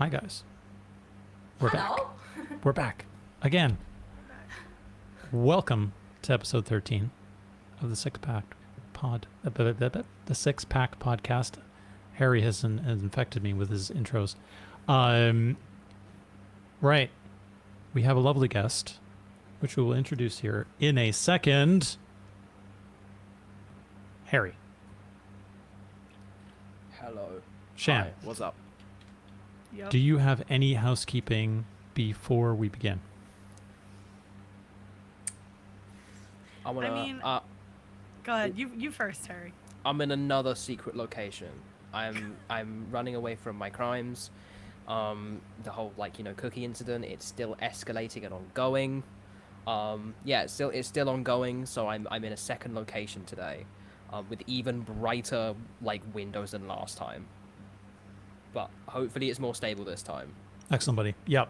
Hi guys. We're Hello. back. We're back again. Welcome to episode 13 of the the Six Pack Podcast. Harry has infected me with his intros. Right. We have a lovely guest, which we will introduce here in a second. Harry. Hello. Shan. Hi, what's up? Yep. Do you have any housekeeping before we begin? Go ahead. You first, Harry. I'm in another secret location. I'm running away from my crimes. The whole cookie incident. It's still escalating and ongoing. It's still ongoing. So I'm in a second location today, with even brighter windows than last time. But hopefully it's more stable this time. Excellent, buddy. Yep.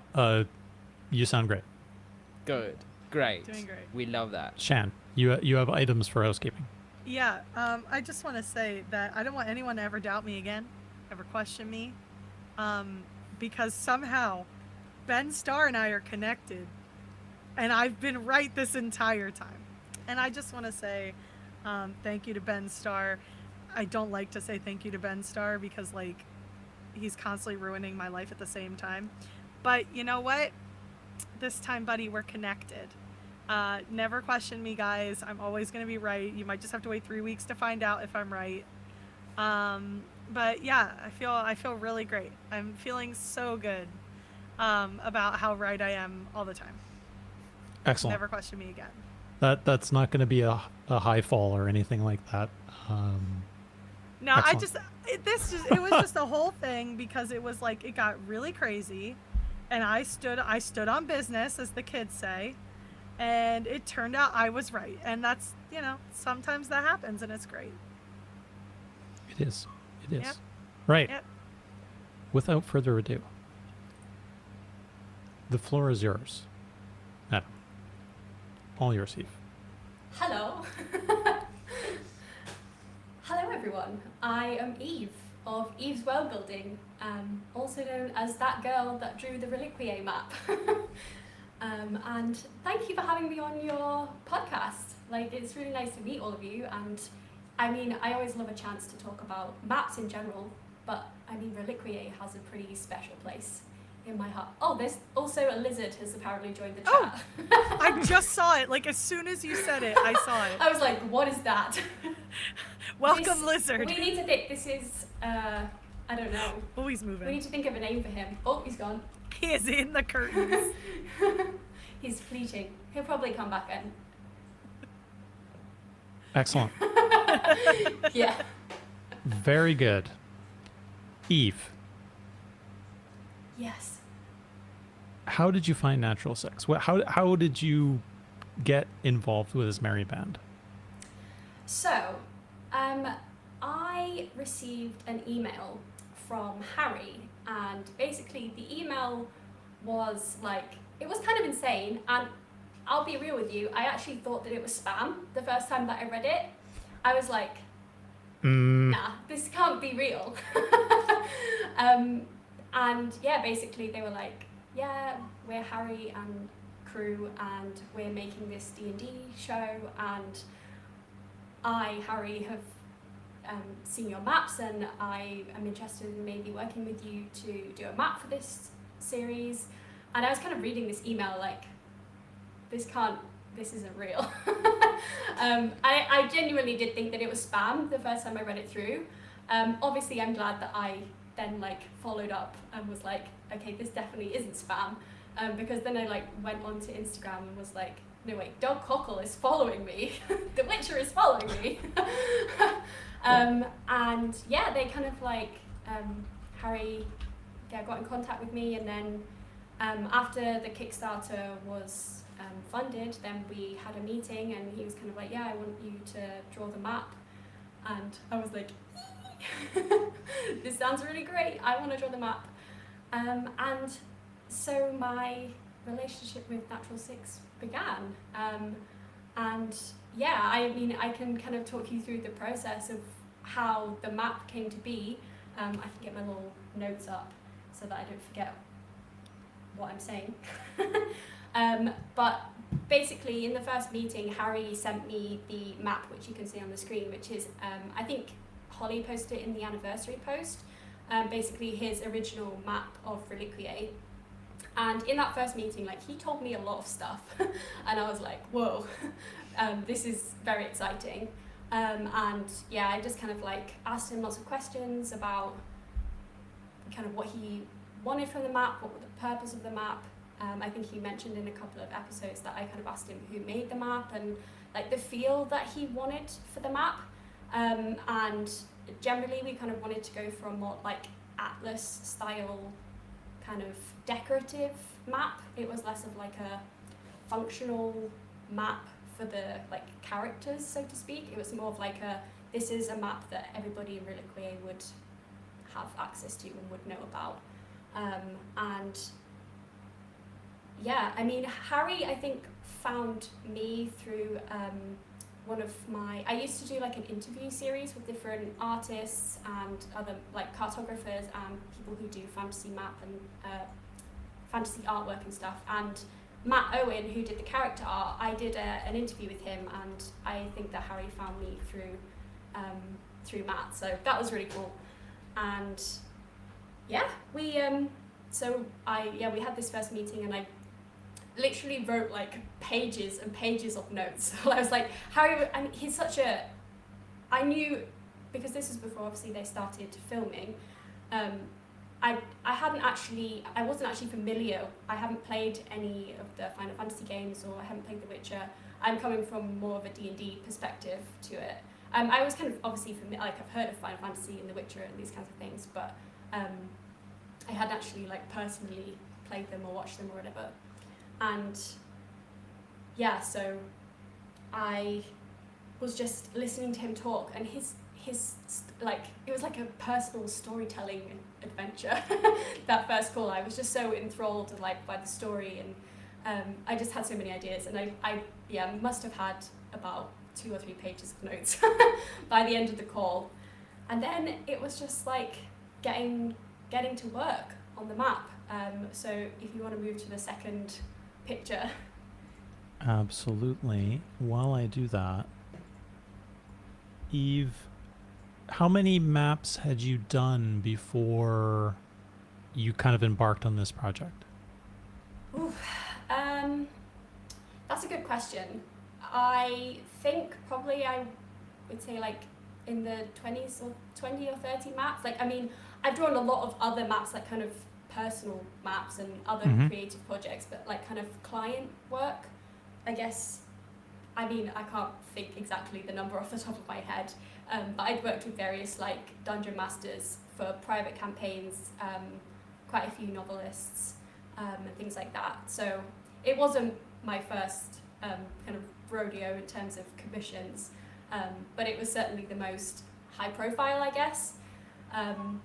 You sound great. Good. Great. Doing great. We love that. Shan, you have items for housekeeping. Yeah. I just want to say that I don't want anyone to ever doubt me again, ever question me, because somehow Ben Starr and I are connected, and I've been right this entire time. And I just want to say thank you to Ben Starr. I don't like to say thank you to Ben Starr because he's constantly ruining my life at the same time. But you know what? This time, buddy, we're connected. Never question me, guys. I'm always going to be right. You might just have to wait 3 weeks to find out if I'm right. But yeah, I feel really great. I'm feeling so good about how right I am all the time. Excellent. Never question me again. That's not going to be a high fall or anything like that. No, excellent. It was just a whole thing because it was it got really crazy, and I stood on business, as the kids say, and it turned out I was right, and that's sometimes that happens, and it's great. It is. Yep. Right. Yep. Without further ado, the floor is yours, Madam. All yours, Eve. Hello. Hello everyone, I am Eve of Eve's World Building, also known as that girl that drew the Reliquiae map. And thank you for having me on your podcast. It's really nice to meet all of you, and I always love a chance to talk about maps in general, but Reliquiae has a pretty special place in my heart. Oh, there's also a lizard has apparently joined the chat. Oh, I just saw it. As soon as you said it, I saw it. I was like, what is that? Welcome, lizard. We need to think this is, I don't know. Oh, he's moving. We need to think of a name for him. Oh, he's gone. He is in the curtains. He's fleeting. He'll probably come back in. Excellent. Yeah. Very good. Eve, Yes. how did you find Natural Six? How did you get involved with this merry band? So, I received an email from Harry, and basically the email was it was kind of insane, and I'll be real with you, I actually thought that it was spam the first time that I read it. I was like, nah, this can't be real. And yeah, basically they were like, yeah, we're Harry and crew, and we're making this D&D show, and I, Harry, have seen your maps, and I am interested in maybe working with you to do a map for this series. And I was kind of reading this email this isn't real. I genuinely did think that it was spam the first time I read it through. Obviously I'm glad that I then followed up and was like, okay, this definitely isn't spam, because then I went onto Instagram and was like, no wait, Dog Cockle is following me. The Witcher is following me. And yeah, they kind of Harry got in contact with me, and then after the Kickstarter was funded, then we had a meeting, and he was kind of like, yeah, I want you to draw the map. And I was like, this sounds really great, I want to draw the map. And so my relationship with Natural Six began. And yeah, I can kind of talk you through the process of how the map came to be. I can get my little notes up. so that I don't forget what I'm saying. But basically, in the first meeting, Harry sent me the map, which you can see on the screen, which is, I think Holly posted it in the anniversary post, basically his original map of Reliquiae. And in that first meeting, like, he told me a lot of stuff, and I was like, whoa, this is very exciting. And yeah, I just kind of like asked him lots of questions about kind of what he wanted from the map, what was the purpose of the map. I think he mentioned in a couple of episodes that I kind of asked him who made the map and like the feel that he wanted for the map. And generally we kind of wanted to go for a more like atlas style kind of decorative map. It was less of like a functional map for the like characters, so to speak. It was more of like this is a map that everybody in Reliquiae would have access to and would know about. And yeah, I mean, Harry, I think, found me through I used to do like an interview series with different artists and other like cartographers and people who do fantasy map and fantasy artwork and stuff. And Matt Owen, who did the character art, I did an interview with him, and I think that Harry found me through Matt. So that was really cool. And yeah, we had this first meeting, and I literally wrote like pages and pages of notes. So I was like, Harry, and he's such a, I knew, because this was before obviously they started filming, I wasn't actually familiar. I haven't played any of the Final Fantasy games, or I haven't played The Witcher. I'm coming from more of a D&D perspective to it. I was kind of obviously familiar, like I've heard of Final Fantasy and The Witcher and these kinds of things, but I hadn't actually like personally played them or watched them or whatever. And yeah, so I was just listening to him talk, and his like, it was like a personal storytelling adventure. That first call, I was just so enthralled like by the story, and I just had so many ideas, and I must have had about 2 or 3 pages of notes by the end of the call. And then it was just like getting to work on the map. So if you want to move to the second picture. Absolutely. While I do that, Eve, how many maps had you done before you kind of embarked on this project? Ooh, that's a good question. I think probably I would say like in the 20s or 20 or 30 maps. Like, I mean, I've drawn a lot of other maps, like kind of personal maps and other creative projects, but like kind of client work, I guess. I mean, I can't think exactly the number off the top of my head, but I'd worked with various like dungeon masters for private campaigns, quite a few novelists, and things like that. So it wasn't my first kind of rodeo in terms of commissions, but it was certainly the most high profile, I guess. And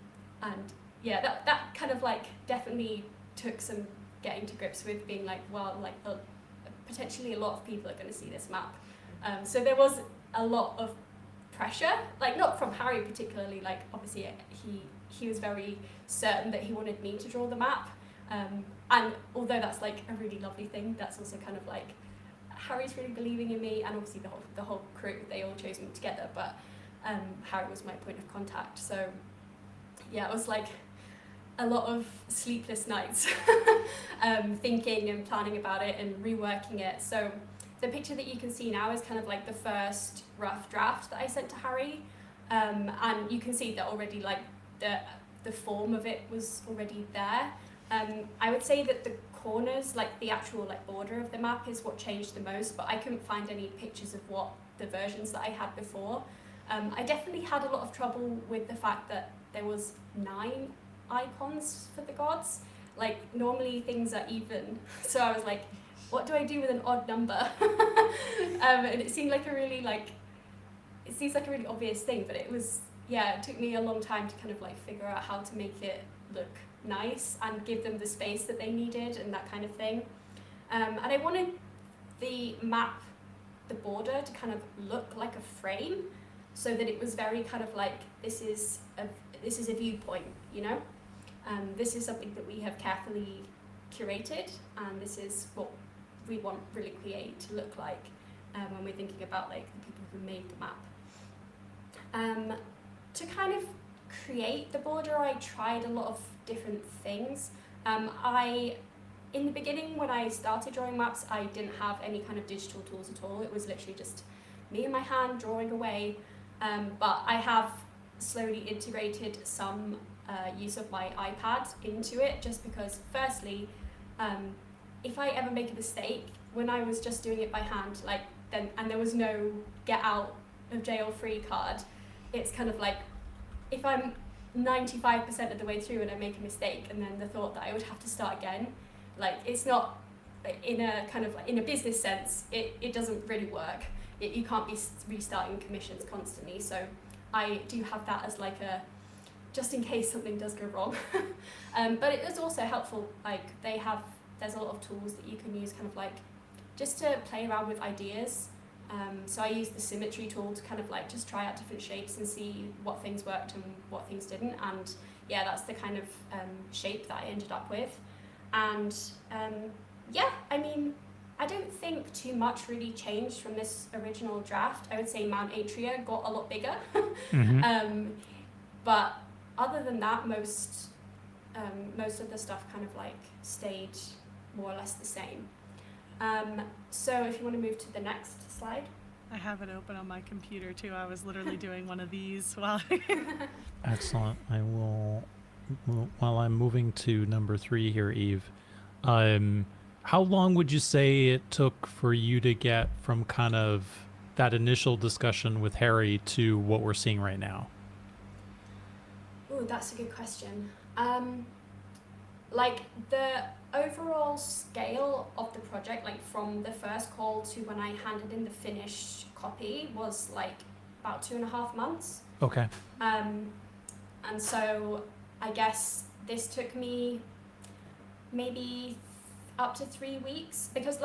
yeah, that kind of like definitely took some getting to grips with, being like, well, like potentially a lot of people are going to see this map. So there was a lot of pressure, like not from Harry particularly, like obviously he was very certain that he wanted me to draw the map. And although that's like a really lovely thing, that's also kind of like Harry's really believing in me, and obviously the whole crew, they all chose me together, but Harry was my point of contact. So yeah, it was like a lot of sleepless nights thinking and planning about it and reworking it. So the picture that you can see now is kind of like the first rough draft that I sent to Harry, and you can see that already like the form of it was already there. I would say that the corners, like the actual like border of the map, is what changed the most, but I couldn't find any pictures of what the versions that I had before. I definitely had a lot of trouble with the fact that there was 9 icons for the gods. Like normally things are even, so I was like, what do I do with an odd number? And it seemed like it seems like a really obvious thing, but it was, yeah, it took me a long time to kind of like figure out how to make it look nice and give them the space that they needed and that kind of thing. And I wanted the map, the border, to kind of look like a frame, so that it was very kind of like, this is a viewpoint, you know? This is something that we have carefully curated, and this is what we want Reliquiae to look like when we're thinking about like the people who made the map. To kind of create the border, I tried a lot of different things. In the beginning, when I started drawing maps, I didn't have any kind of digital tools at all. It was literally just me and my hand drawing away. But I have slowly integrated some use of my iPad into it, just because, firstly, if I ever make a mistake, when I was just doing it by hand, and there was no get out of jail free card, it's kind of like, if I'm 95% of the way through and I make a mistake, and then the thought that I would have to start again, it's not, in a business sense, it doesn't really work. You can't be restarting commissions constantly, so I do have that as just in case something does go wrong. But it is also helpful, there's a lot of tools that you can use just to play around with ideas. So I used the symmetry tool to just try out different shapes and see what things worked and what things didn't, and yeah, that's the kind of shape that I ended up with. And I don't think too much really changed from this original draft. I would say Mount Atria got a lot bigger. Mm-hmm. But other than that, most of the stuff stayed more or less the same. So if you want to move to the next slide. I have it open on my computer too. I was literally doing one of these while Excellent. I will, while I'm moving to number 3 here, Eve, how long would you say it took for you to get from kind of that initial discussion with Harry to what we're seeing right now? Oh, that's a good question. The overall scale of the project, from the first call to when I handed in the finished copy, was about 2.5 months. Okay. And so I guess this took me maybe up to 3 weeks, because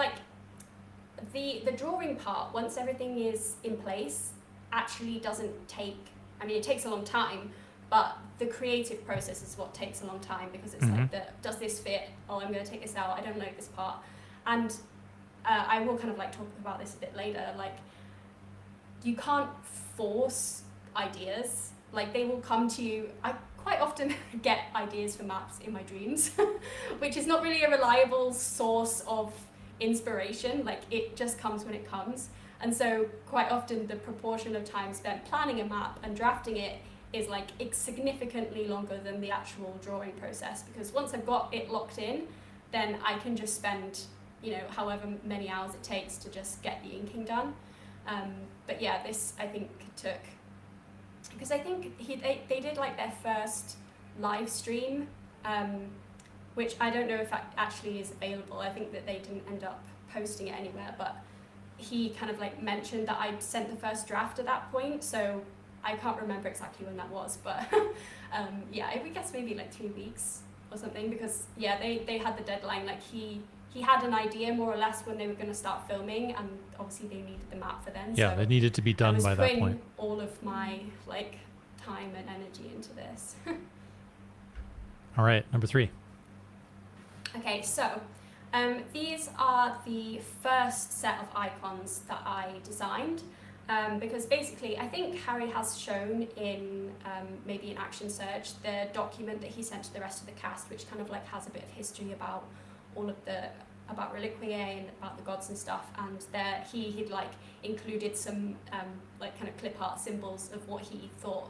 the drawing part, once everything is in place, actually doesn't take, it takes a long time, but the creative process is what takes a long time, because it's Mm-hmm. does this fit? Oh, I'm going to take this out. I don't like this part. And I will talk about this a bit later. You can't force ideas. They will come to you. I quite often get ideas for maps in my dreams, which is not really a reliable source of inspiration. It just comes when it comes. And so quite often the proportion of time spent planning a map and drafting it is it's significantly longer than the actual drawing process, because once I've got it locked in, then I can just spend however many hours it takes to just get the inking done. But yeah, this I think took, because I think they did their first live stream, which I don't know if that actually is available. I think that they didn't end up posting it anywhere, but he mentioned that I'd sent the first draft at that point, so I can't remember exactly when that was, but yeah, I would guess maybe 3 weeks or something, because yeah, they had the deadline. He had an idea more or less when they were going to start filming, and obviously they needed the map for then. Yeah, so it needed to be done by that point. I was putting all of my time and energy into this. All right, number 3. Okay, so these are the first set of icons that I designed. Because basically, I think Harry has shown in maybe in Action Surge the document that he sent to the rest of the cast, which has a bit of history about about Reliquiae and about the gods and stuff. And there he'd included some clip art symbols of what he thought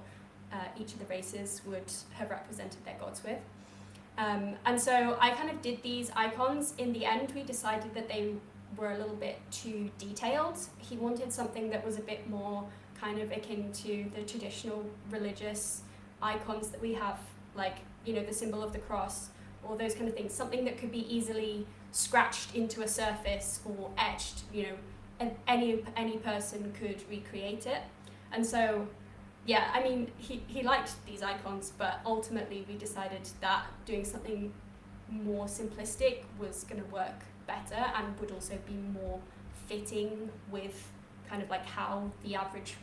each of the races would have represented their gods with. And so I did these icons. In the end, we decided that they were a little bit too detailed. He wanted something that was a bit more akin to the traditional religious icons that we have, the symbol of the cross, or those kind of things, something that could be easily scratched into a surface or etched, and any person could recreate it. And so yeah, he liked these icons, but ultimately we decided that doing something more simplistic was going to work better and would also be more fitting with how the average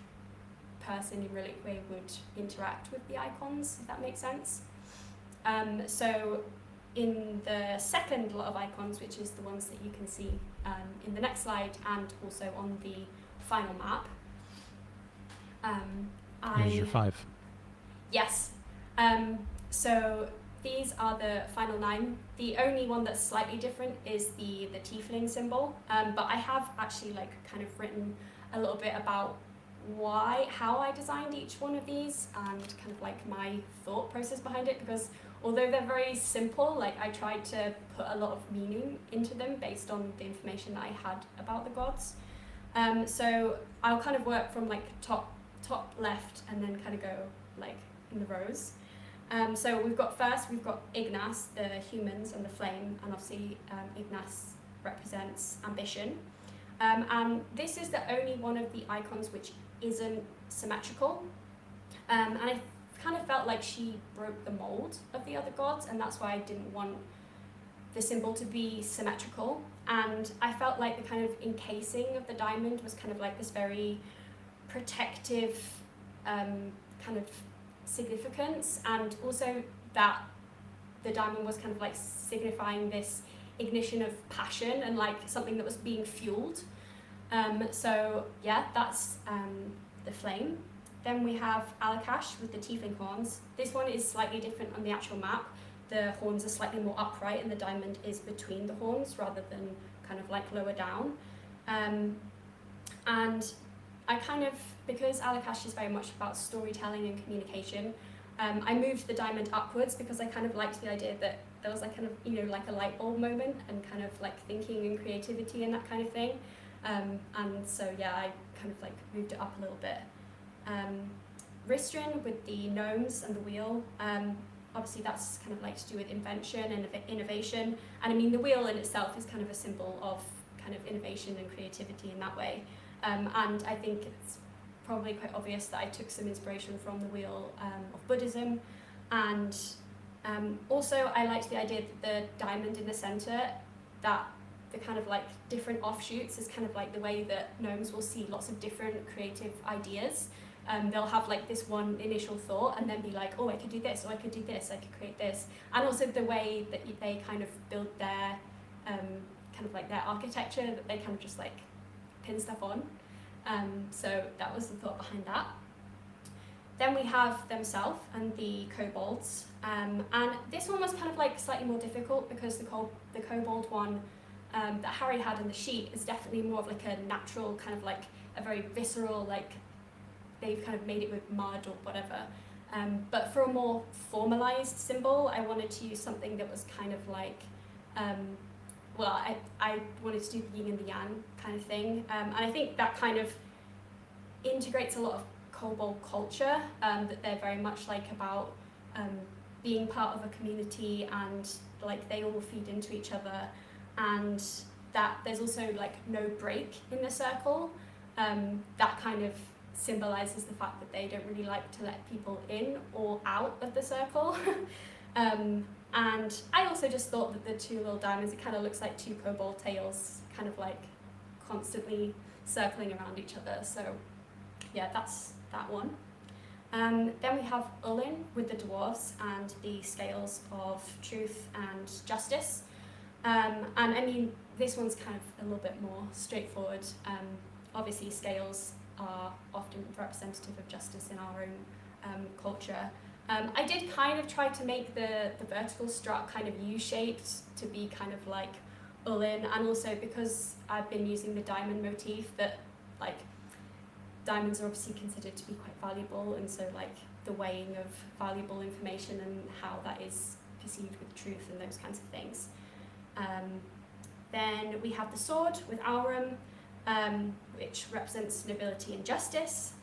person in Reliquiae would interact with the icons, if that makes sense. So in the second lot of icons, which is the ones that you can see in the next slide and also on the final map, Here's your 5. Yes. So these are the final 9. The only one that's slightly different is the tiefling symbol. But I have actually like kind of written a little bit about how I designed each one of these and kind of like my thought process behind it, because although they're very simple, like I tried to put a lot of meaning into them based on the information that I had about the gods. So I'll kind of work from like top left and then kind of go like in the rows. So we've got Ignace, the humans, and the flame, and obviously Ignace represents ambition. And this is the only one of the icons which isn't symmetrical. And I kind of felt like she broke the mold of the other gods, and that's why I didn't want the symbol to be symmetrical. And I felt like the kind of encasing of the diamond was kind of like this very protective kind of significance, and also that the diamond was kind of like signifying this ignition of passion and like something that was being fueled. So yeah, that's the flame. Then we have Alakash with the tiefling horns. This one is slightly different on the actual map. The horns are slightly more upright and the diamond is between the horns rather than kind of like lower down. And I kind of, because Alakash is very much about storytelling and communication, I moved the diamond upwards because I kind of liked the idea that there was like kind of, you know, like a light bulb moment and kind of like thinking and creativity and that kind of thing. And so yeah, I kind of like moved it up a little bit. Ristrin with the gnomes and the wheel, obviously that's kind of like to do with invention and innovation. And I mean, the wheel in itself is kind of a symbol of kind of innovation and creativity in that way. And I think it's probably quite obvious that I took some inspiration from the wheel of Buddhism. And also I liked the idea that the diamond in the center, that the kind of like different offshoots is kind of like the way that gnomes will see lots of different creative ideas. They'll have like this one initial thought and then be like, oh, I could do this, or I could do this, I could create this. And also the way that they kind of build their kind of like their architecture, that they kind of just like pin stuff on. So that was the thought behind that. Then we have themselves and the kobolds. And this one was kind of like slightly more difficult because the kobold one that Harry had in the sheet is definitely more of like a natural kind of like a very visceral, like they've kind of made it with mud or whatever. But for a more formalized symbol, I wanted to use something that was kind of like, well, I wanted to do the yin and the yang kind of thing. And I think that kind of integrates a lot of kobold culture, that they're very much like about being part of a community and like they all feed into each other, and that there's also like no break in the circle. That kind of symbolizes the fact that they don't really like to let people in or out of the circle. And I also just thought that the two little diamonds, it kind of looks like two kobold tails kind of like constantly circling around each other. So yeah, that's that one. Then we have Ullin with the dwarves and the scales of truth and justice. And I mean, this one's kind of a little bit more straightforward. Obviously scales are often representative of justice in our own culture. I did kind of try to make the vertical strut kind of U-shaped to be kind of like Ullin, and also because I've been using the diamond motif, that like diamonds are obviously considered to be quite valuable, and so like the weighing of valuable information and how that is perceived with truth and those kinds of things. Then we have the sword with Aurum, which represents nobility and justice.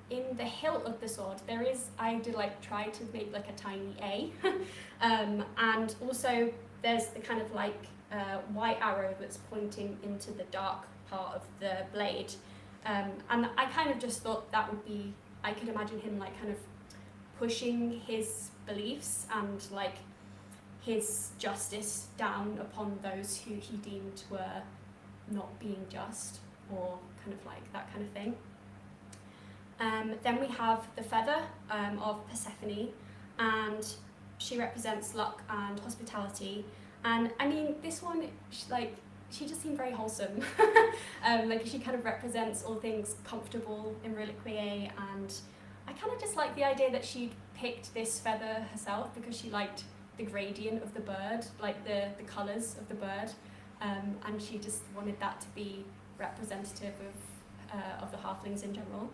In the hilt of the sword, I did like try to make like a tiny A, and also there's the kind of like white arrow that's pointing into the dark part of the blade, and I kind of just thought that would be, I could imagine him like kind of pushing his beliefs and like his justice down upon those who he deemed were not being just, or kind of like that kind of thing. Then we have the feather of Persephone, and she represents luck and hospitality. And I mean, this one, she just seemed very wholesome. Like she kind of represents all things comfortable in Reliquiae, and I kind of just like the idea that she picked this feather herself because she liked the gradient of the bird, like the colours of the bird, and she just wanted that to be representative of the halflings in general.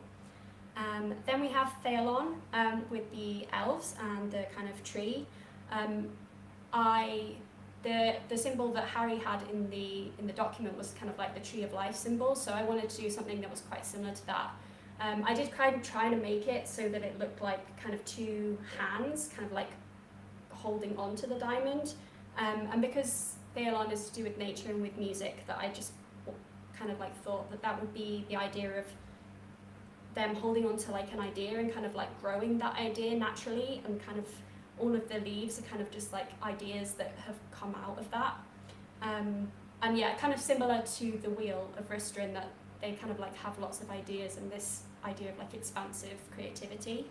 Then we have Theolon with the elves and the kind of tree. The symbol that Harry had in the document was kind of like the tree of life symbol, so I wanted to do something that was quite similar to that. I did kind of try to make it so that it looked like kind of two hands, kind of like holding onto the diamond, and because Theolon is to do with nature and with music, that I just kind of like thought that would be the idea of them holding on to like an idea and kind of like growing that idea naturally, and kind of all of the leaves are kind of just like ideas that have come out of that. And yeah, kind of similar to the wheel of Ristrin, that they kind of like have lots of ideas and this idea of like expansive creativity.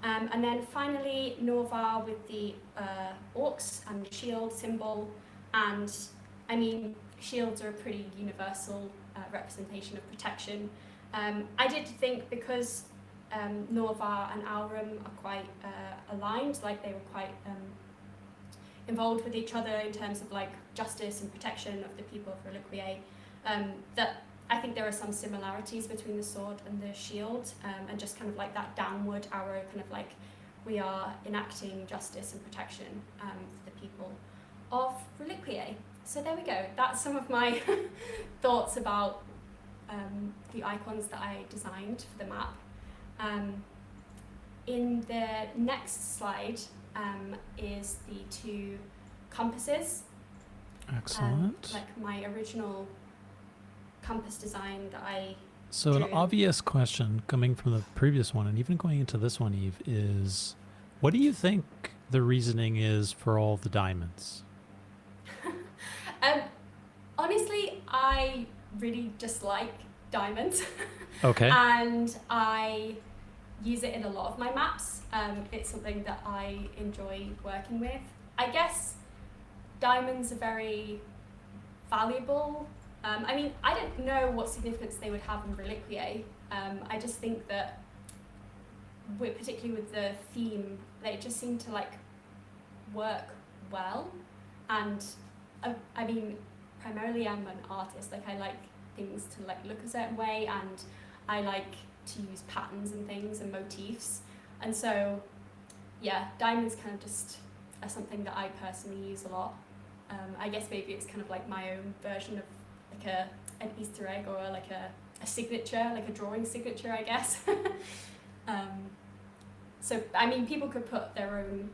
And then finally Norvar with the orcs and the shield symbol. And I mean, shields are a pretty universal representation of protection. I did think because Norvar and Alrum are quite aligned, like they were quite involved with each other in terms of like justice and protection of the people of Reliquiae, that I think there are some similarities between the sword and the shield, and just kind of like that downward arrow, kind of like we are enacting justice and protection for the people of Reliquiae. So there we go. That's some of my thoughts about the icons that I designed for the map. In the next slide is the two compasses. Excellent. Like my original compass design that I So an drew. obvious question coming from the previous one and even going into this one, Eve, is what do you think the reasoning is for all the diamonds? Honestly, I really just like diamonds. Okay. And I use it in a lot of my maps. It's something that I enjoy working with. I guess diamonds are very valuable. I mean, I don't know what significance they would have in Reliquiae. I just think that, particularly with the theme, they just seem to like work well. And I mean, primarily I'm an artist. Like I like things to like look a certain way, and I like to use patterns and things and motifs. And so, yeah, diamonds kind of just are something that I personally use a lot. I guess maybe it's kind of like my own version of like an Easter egg, or like a signature, like a drawing signature, I guess. So, I mean, people could put their own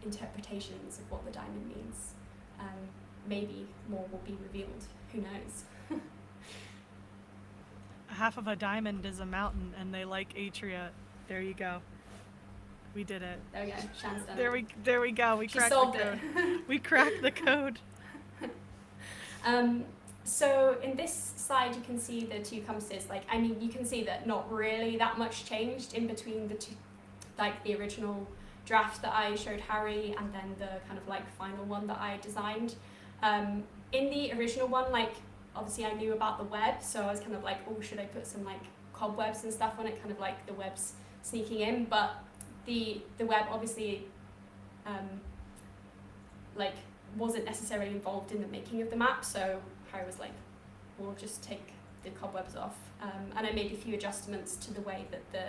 interpretations of what the diamond means. Maybe more will be revealed, who knows? Half of a diamond is a mountain, and they like Atria. There you go. We did it. There we go, Shan's done There it. we go. We She cracked solved the code. it. We cracked the code. So in this slide you can see the two compasses. Like, I mean, you can see that not really that much changed in between the two, like the original draft that I showed Harry and then the kind of like final one that I designed. In the original one, like obviously I knew about the web, so I was kind of like, oh, should I put some like cobwebs and stuff on it, kind of like the webs sneaking in, but the web obviously like wasn't necessarily involved in the making of the map, so Harry was like, we'll just take the cobwebs off, and I made a few adjustments to the way that the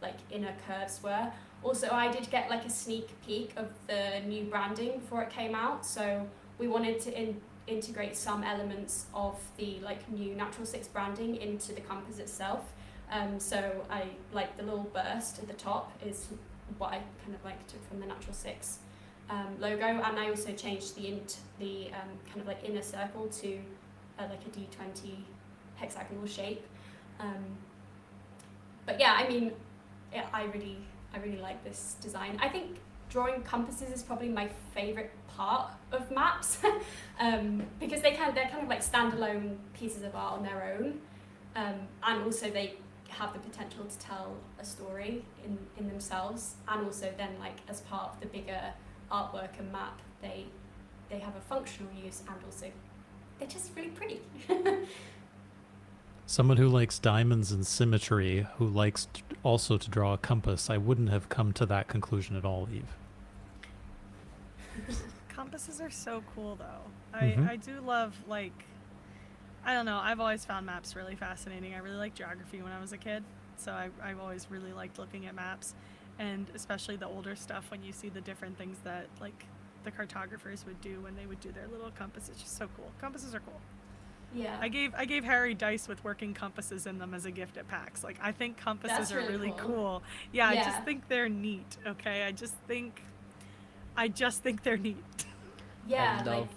like inner curves were. Also, I did get like a sneak peek of the new branding before it came out, so we wanted to integrate some elements of the like new Natural Six branding into the compass itself. So I like the little burst at the top is what I kind of like took from the Natural Six logo, and I also changed the kind of like inner circle to like a D20 hexagonal shape. But yeah, I mean, I really like this design. I think drawing compasses is probably my favorite part of maps, because they're kind of like standalone pieces of art on their own, and also they have the potential to tell a story in themselves, and also then like as part of the bigger artwork and map, they have a functional use, and also they're just really pretty. Someone who likes diamonds and symmetry, who likes also to draw a compass, I wouldn't have come to that conclusion at all, Eve. Compasses are so cool, though. Mhm. I do love, like, I don't know, I've always found maps really fascinating. I really liked geography when I was a kid, so I've always really liked looking at maps, and especially the older stuff when you see the different things that, like, the cartographers would do when they would do their little compasses. It's just so cool. Compasses are cool. Yeah. I gave Harry dice with working compasses in them as a gift at PAX. Like, I think compasses That's are really really cool. cool. Yeah, I Yeah. just think they're neat, okay? I just think they're neat. Yeah, I love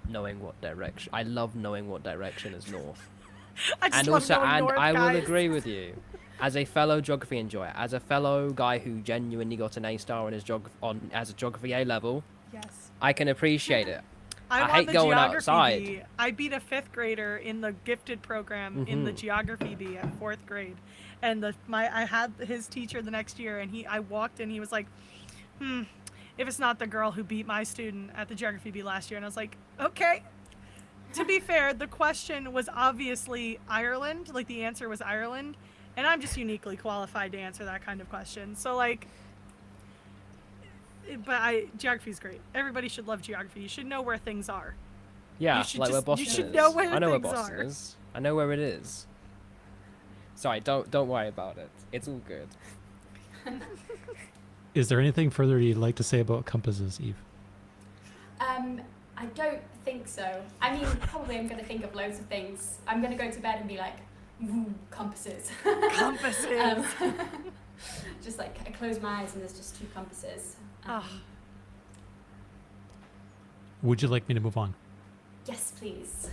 knowing what direction. I love knowing what direction is north. I just And love also, knowing and north, I will guys. agree with you, as a fellow geography enjoyer, as a fellow guy who genuinely got an A star on his as a geography A level, Yes. I can appreciate it. I won hate the going geography outside. bee. I beat a 5th grader in the gifted program in the Mhm. geography bee at 4th grade. And I had his teacher the next year, and I walked in, he was like, if it's not the girl who beat my student at the geography bee last year. And I was like, okay. To be fair, the question was obviously Ireland, like the answer was Ireland, and I'm just uniquely qualified to answer that kind of question. So, like, but geography's great. Everybody should love geography. You should know where things are. Yeah, You should like where just- Boston you should is. know where I know where things Boston are. is. I know where it is. Sorry, don't worry about it. It's all good. Is there anything further you'd like to say about compasses, Eve? I don't think so. I mean, probably I'm going to think of loads of things. I'm going to go to bed and be like, compasses. Compasses. Just like I close my eyes and there's just 2 compasses. Ah. Would you like me to move on? Yes, please.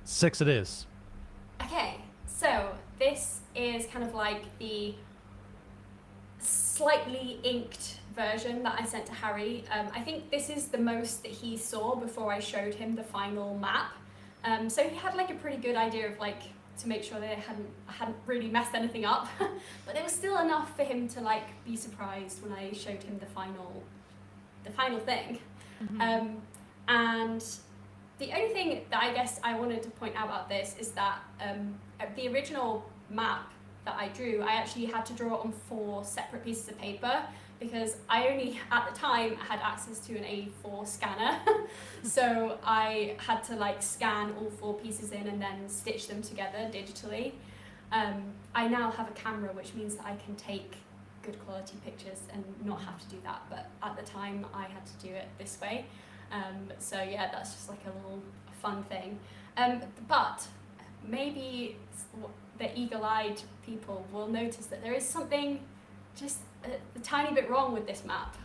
6 it is. Okay, so this is kind of like the slightly inked version that I sent to Harry. I think this is the most that he saw before I showed him the final map. So he had like a pretty good idea of like to make sure that I hadn't really messed anything up. But there was still enough for him to like be surprised when I showed him the final thing. Mhm. And the only thing that I guess I wanted to point out about this is that the original map that I drew, I actually had to draw it on 4 separate pieces of paper because I only, at the time, had access to an A4 scanner. So I had to like scan all 4 pieces in and then stitch them together digitally. I now have a camera, which means that I can take good quality pictures and not have to do that. But at the time, I had to do it this way. So yeah, that's just like a little fun thing. But maybe the eagle-eyed people will notice that there is something just a tiny bit wrong with this map.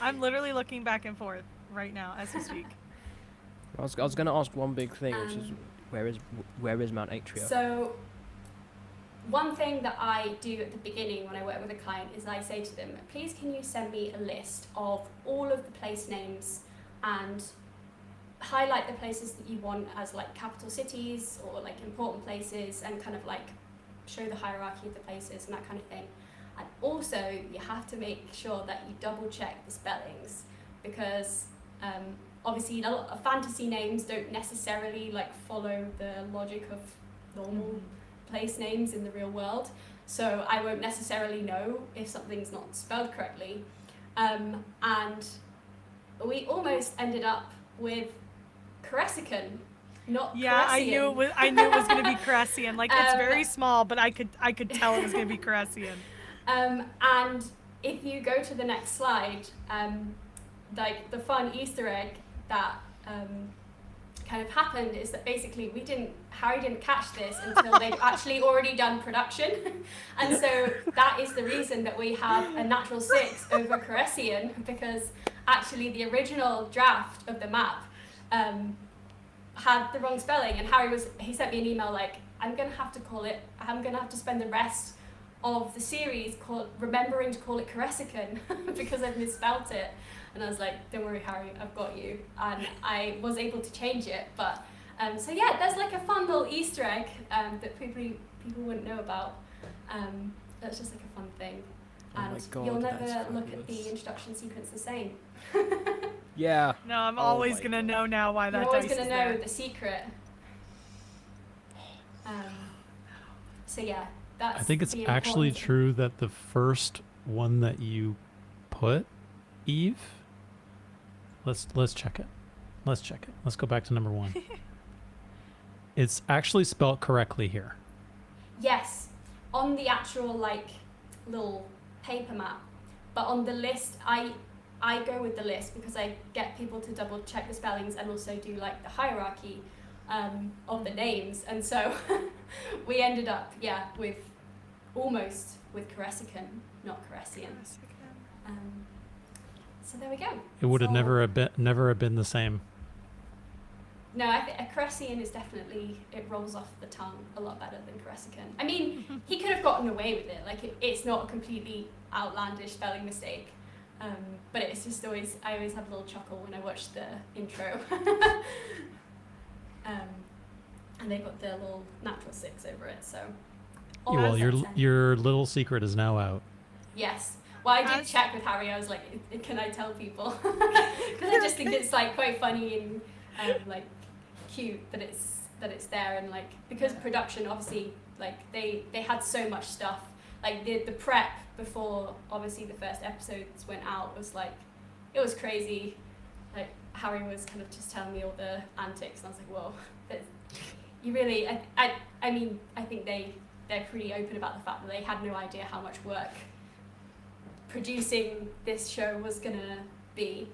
I'm literally looking back and forth right now as we speak. I was going to ask one big thing, which is where is Mount Atria? So one thing that I do at the beginning when I work with a client is I say to them, please can you send me a list of all of the place names and highlight the places that you want as like capital cities or like important places and kind of like show the hierarchy of the places and that kind of thing. And also you have to make sure that you double check the spellings because obviously a lot of fantasy names don't necessarily like follow the logic of normal place names in the real world, so I won't necessarily know if something's not spelled correctly. And we almost ended up with Corresican, not Yeah, I knew it was going to be Corresican. Like, it's very small, but I could tell it was going to be Corresican. And if you go to the next slide, like the fun Easter egg that kind of happened is that basically Harry didn't catch this until they'd actually already done production. And so that is the reason that we have a natural 6 over Corresican, because actually the original draft of the map had the wrong spelling, and he sent me an email like, I'm gonna have to spend the rest of the series remembering to call it Corresican because I've misspelt it. And I was like, don't worry Harry, I've got you. And I was able to change it, but so yeah, there's like a fun little Easter egg that people wouldn't know about. That's just like a fun thing. Oh my And God, you'll never that's look at the fabulous. introduction sequence the same. Yeah. No, I'm Oh always my gonna God. know now why You're that always dice going is to know there. the secret. So yeah, that's I think it's the actually important- true that the first one that you put, Eve. Let's check it. Let's check it. Let's go back to number 1. It's actually spelled correctly here. Yes, on the actual like little paper map, but on the list, I go with the list because I get people to double check the spellings and also do like the hierarchy of the names, and so we ended up with almost with Corresican, not Corresian. So there we go. It would have So- never have been the same. No, I think a Corresian is definitely, it rolls off the tongue a lot better than Corresican. I mean, he could have gotten away with it. Like, it's not a completely outlandish spelling mistake. But it's just always, I always have a little chuckle when I watch the intro. And they've got the little natural 6 over it, so. all Well, round success. your little secret is now out. Yes. Well, I did As- check with Harry. I was like, "Can I tell people?" Because I just think it's like quite funny and like cute that it's there, and like because production obviously like they had so much stuff. Like the prep before obviously the first episodes went out was like it was crazy. Like Harry was kind of just telling me all the antics, and I was like, "Whoa, you really?" I mean, I think they're pretty open about the fact that they had no idea how much work producing this show was gonna be.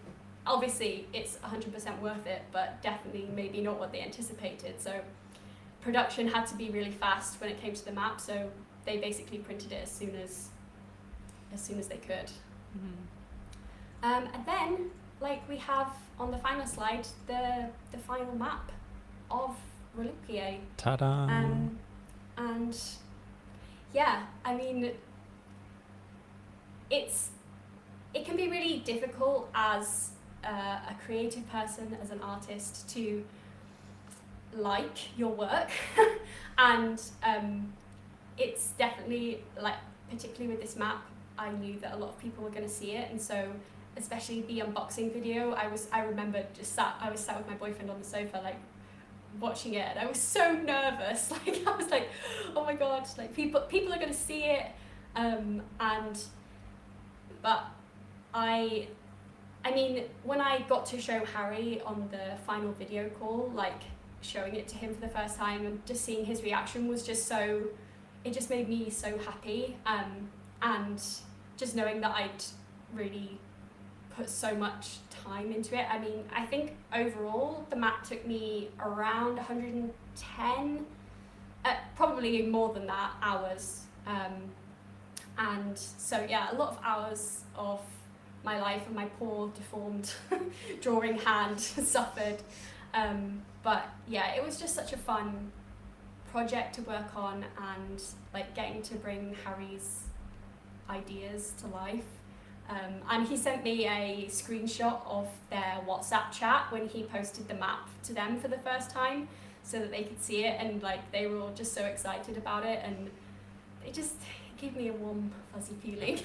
Obviously it's 100% worth it, but definitely maybe not what they anticipated. So production had to be really fast when it came to the map, so they basically printed it as soon as they could. And then like we have on the final slide the final map of Reliquiae. Ta-da! And yeah, I mean, it can be really difficult as a creative person, as an artist, to like your work, and it's definitely like, particularly with this map, I knew that a lot of people were going to see it, and so especially the unboxing video, I remember I was sat with my boyfriend on the sofa like watching it, and I was so nervous. Like I was like, oh my god, like people are going to see it, but I mean, when I got to show Harry on the final video call, like showing it to him for the first time and just seeing his reaction was just so, it just made me so happy, and just knowing that I'd really put so much time into it. I mean, I think overall the map took me around 110, probably more than that, hours. And so yeah, a lot of hours of my life and my poor deformed drawing hand suffered. But yeah, it was just such a fun project to work on, and like getting to bring Harry's ideas to life. And he sent me a screenshot of their WhatsApp chat when he posted the map to them for the first time, so that they could see it, and like they were all just so excited about it, and it just gave me a warm fuzzy feeling.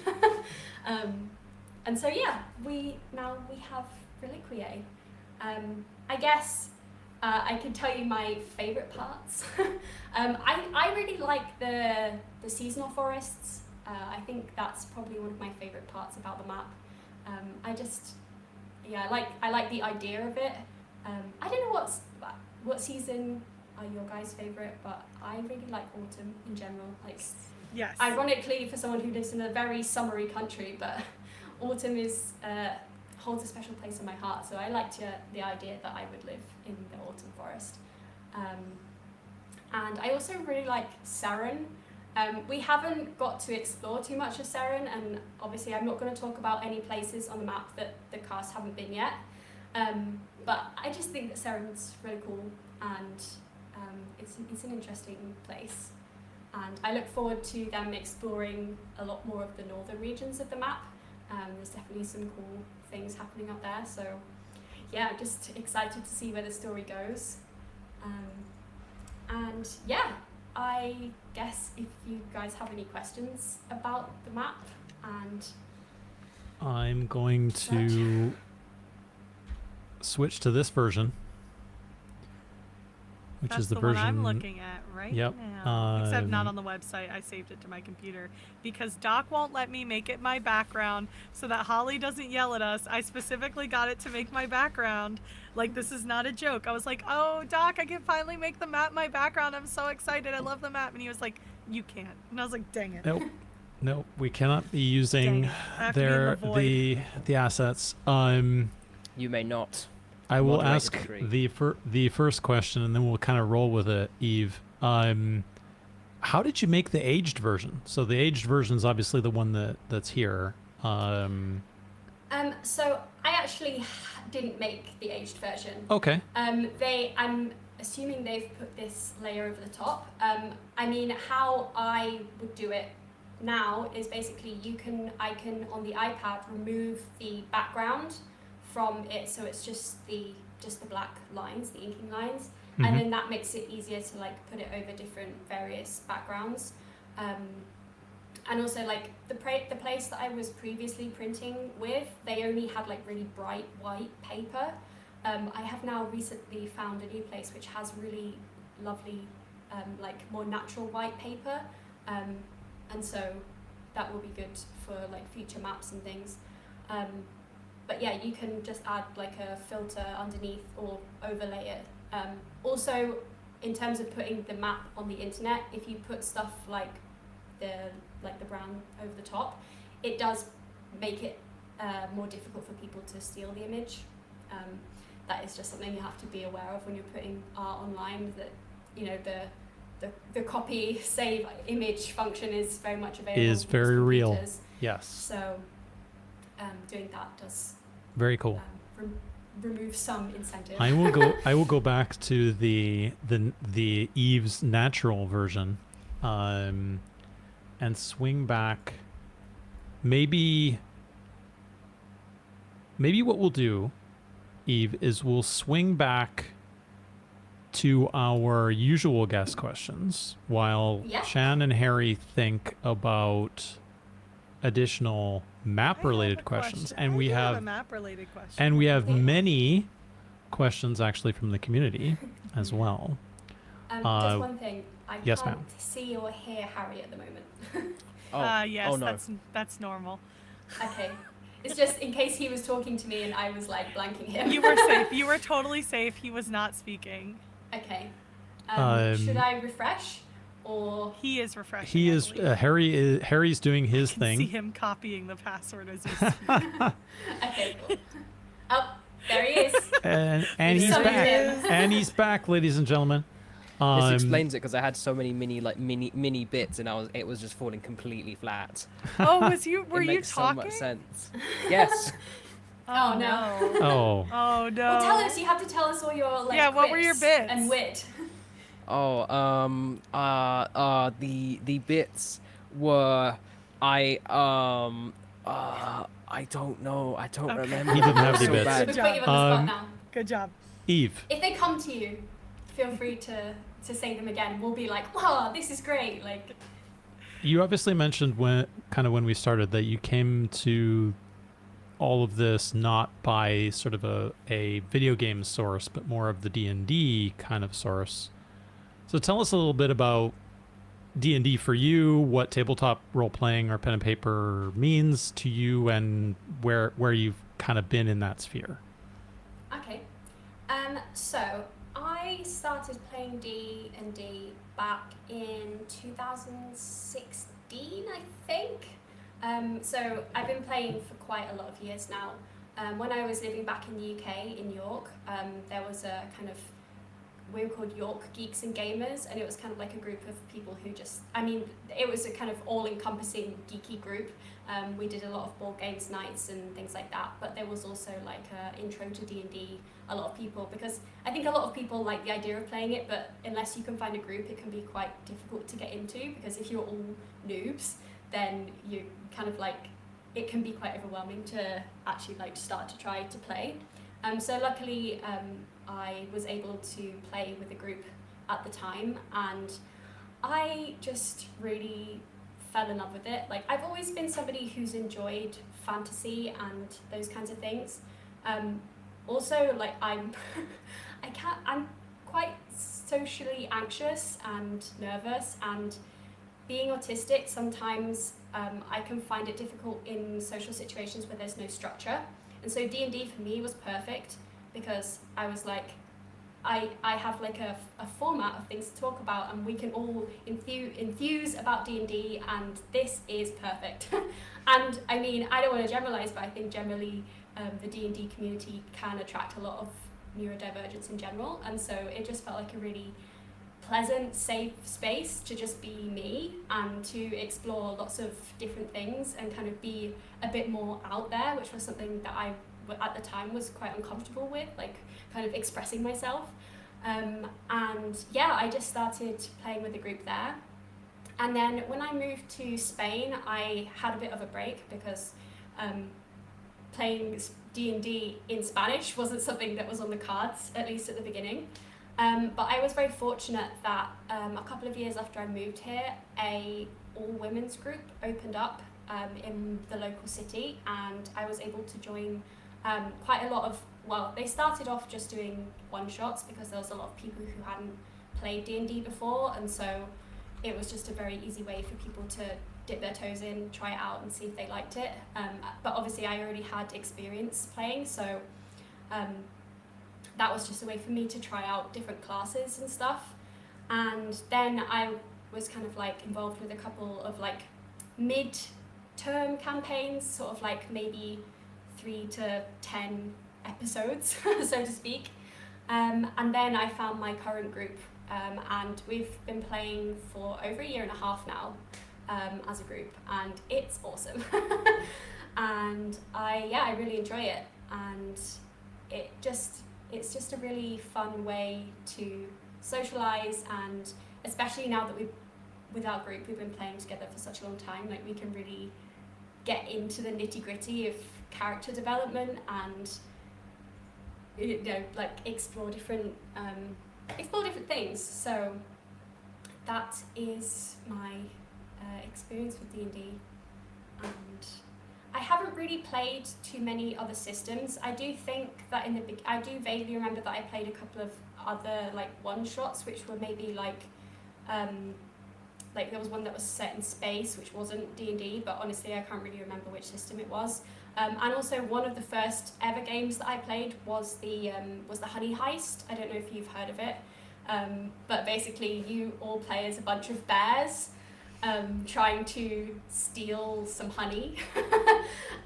And so yeah, we have Reliquiae. I guess I could tell you my favourite parts. I really like the seasonal forests. I think that's probably one of my favourite parts about the map. I like the idea of it. I don't know what season are your guys' favourite, but I really like autumn in general. Like, Yes. ironically, for someone who lives in a very summery country, but autumn is holds a special place in my heart. So I liked the idea that I would live in the autumn forest. And I also really like Saren. We haven't got to explore too much of Saren, and obviously I'm not going to talk about any places on the map that the cast haven't been yet. But I just think that Saren's really cool, and it's an interesting place. And I look forward to them exploring a lot more of the northern regions of the map. There's definitely some cool things happening up there. So yeah, I'm just excited to see where the story goes. And yeah, I guess if you guys have any questions about the map. and I'm going to switch to this version, which That's is the the version one I'm looking at right Yep, now. Except not on the website. I saved it to my computer because Doc won't let me make it my background so that Holly doesn't yell at us. I specifically got it to make my background. Like, this is not a joke. I was like, oh, Doc, I can finally make the map my background. I'm so excited. I love the map. And he was like, you can't. And I was like, dang it. Nope, we cannot be using Dang it. I have to be in the void. the assets. You may not. I will Moderator ask decree. the first question, and then we'll kind of roll with it, Eve. How did you make the aged version? So the aged version is obviously the one that's here. So I actually didn't make the aged version. Okay. I'm assuming they've put this layer over the top. I mean, how I would do it now is basically I can on the iPad remove the background from it, so it's just the black lines, the inking lines, and then that makes it easier to like put it over different various backgrounds. And also like the place that I was previously printing with, they only had like really bright white paper. I have now recently found a new place which has really lovely like more natural white paper, and so that will be good for like future maps and things. But yeah, you can just add like a filter underneath or overlay it. Also, in terms of putting the map on the internet, if you put stuff like the brown over the top, it does make it more difficult for people to steal the image. That is just something you have to be aware of when you're putting art online, that you know the copy save image function is very much available. Is for very real. computers. Yes. So doing that does Very cool. remove some incentive. I will go back to the Eve's natural version, and swing back. Maybe what we'll do, Eve, is we'll swing back to our usual guest questions while Shan and Harry think about additional map-related questions. And we have a map-related question. and we have many questions actually from the community as well. Just one thing, I yes, can't ma'am. see or hear Harry at the moment. Yes, no. that's normal. Okay. It's just in case he was talking to me and I was like blanking him. You were safe. You were totally safe. He was not speaking. Okay. Should I refresh or? He is refreshing. He is Harry's doing his I can thing. see him copying the password as you speak. Okay, cool. Oh, there he is. and he's So back. him. And he's back, ladies and gentlemen. This explains it, because I had so many mini bits, and it was just falling completely flat. Oh, were It you makes so talking? much sense. Yes. Oh no. Oh. Oh no. Well, tell us. You have to tell us all your like. Yeah, what were your quips bits? and wit? The bits were I don't know. I don't Okay. remember. He didn't have the So bits. bad. We'll put you on the spot now. Good job. Eve, If they come to you, feel free to say them again. We'll be like, wow, this is great. Like, you obviously mentioned when we started that you came to all of this not by sort of a video game source, but more of the D&D kind of source. So tell us a little bit about D&D for you, what tabletop role-playing or pen and paper means to you, and where you've kind of been in that sphere. okay. So I started playing D&D back in 2016, I think. So I've been playing for quite a lot of years now. When I was living back in the UK, in York, there was a kind of, we were called York Geeks and Gamers, and it was kind of like a group of people who it was a kind of all-encompassing geeky group. We did a lot of board games nights and things like that, but there was also like an intro to D&D, a lot of people, because I think a lot of people like the idea of playing it, but unless you can find a group, it can be quite difficult to get into, because if you're all noobs, then you kind of like, it can be quite overwhelming to actually like start to try to play. So luckily I was able to play with a group at the time, and I just really fell in love with it. Like, I've always been somebody who's enjoyed fantasy and those kinds of things. Also, like, I'm quite socially anxious and nervous, and being autistic, sometimes I can find it difficult in social situations where there's no structure. And so D&D for me was perfect, because I was like, I have like a format of things to talk about, and we can all enthuse about D&D, and this is perfect. And I mean, I don't want to generalize, but I think generally the D&D community can attract a lot of neurodivergence in general, and so it just felt like a really pleasant, safe space to just be me and to explore lots of different things and kind of be a bit more out there, which was something that I at the time was quite uncomfortable with, like kind of expressing myself. And yeah, I just started playing with the group there. And then when I moved to Spain, I had a bit of a break, because playing D&D in Spanish wasn't something that was on the cards, at least at the beginning. But I was very fortunate that a couple of years after I moved here, a all-women's group opened up in the local city, and I was able to join quite a lot of, well, they started off just doing one-shots because there was a lot of people who hadn't played D&D before, and so it was just a very easy way for people to dip their toes in, try it out and see if they liked it. But obviously I already had experience playing, so that was just a way for me to try out different classes and stuff. And then I was kind of like involved with a couple of like mid-term campaigns, sort of like maybe 3 to 10 episodes, so to speak. And then I found my current group, and we've been playing for over 1.5 years now as a group, and it's awesome. And I really enjoy it, and it's just a really fun way to socialize, and especially now that with our group, we've been playing together for such a long time, like we can really get into the nitty-gritty of character development and, you know, like explore different things. So that is my experience with D&D, and I haven't really played too many other systems. I do think that I do vaguely remember that I played a couple of other like one-shots, which were maybe like there was one that was set in space, which wasn't D&D, but honestly I can't really remember which system it was. And also one of the first ever games that I played was the Honey Heist. I don't know if you've heard of it, but basically you all play as a bunch of bears trying to steal some honey,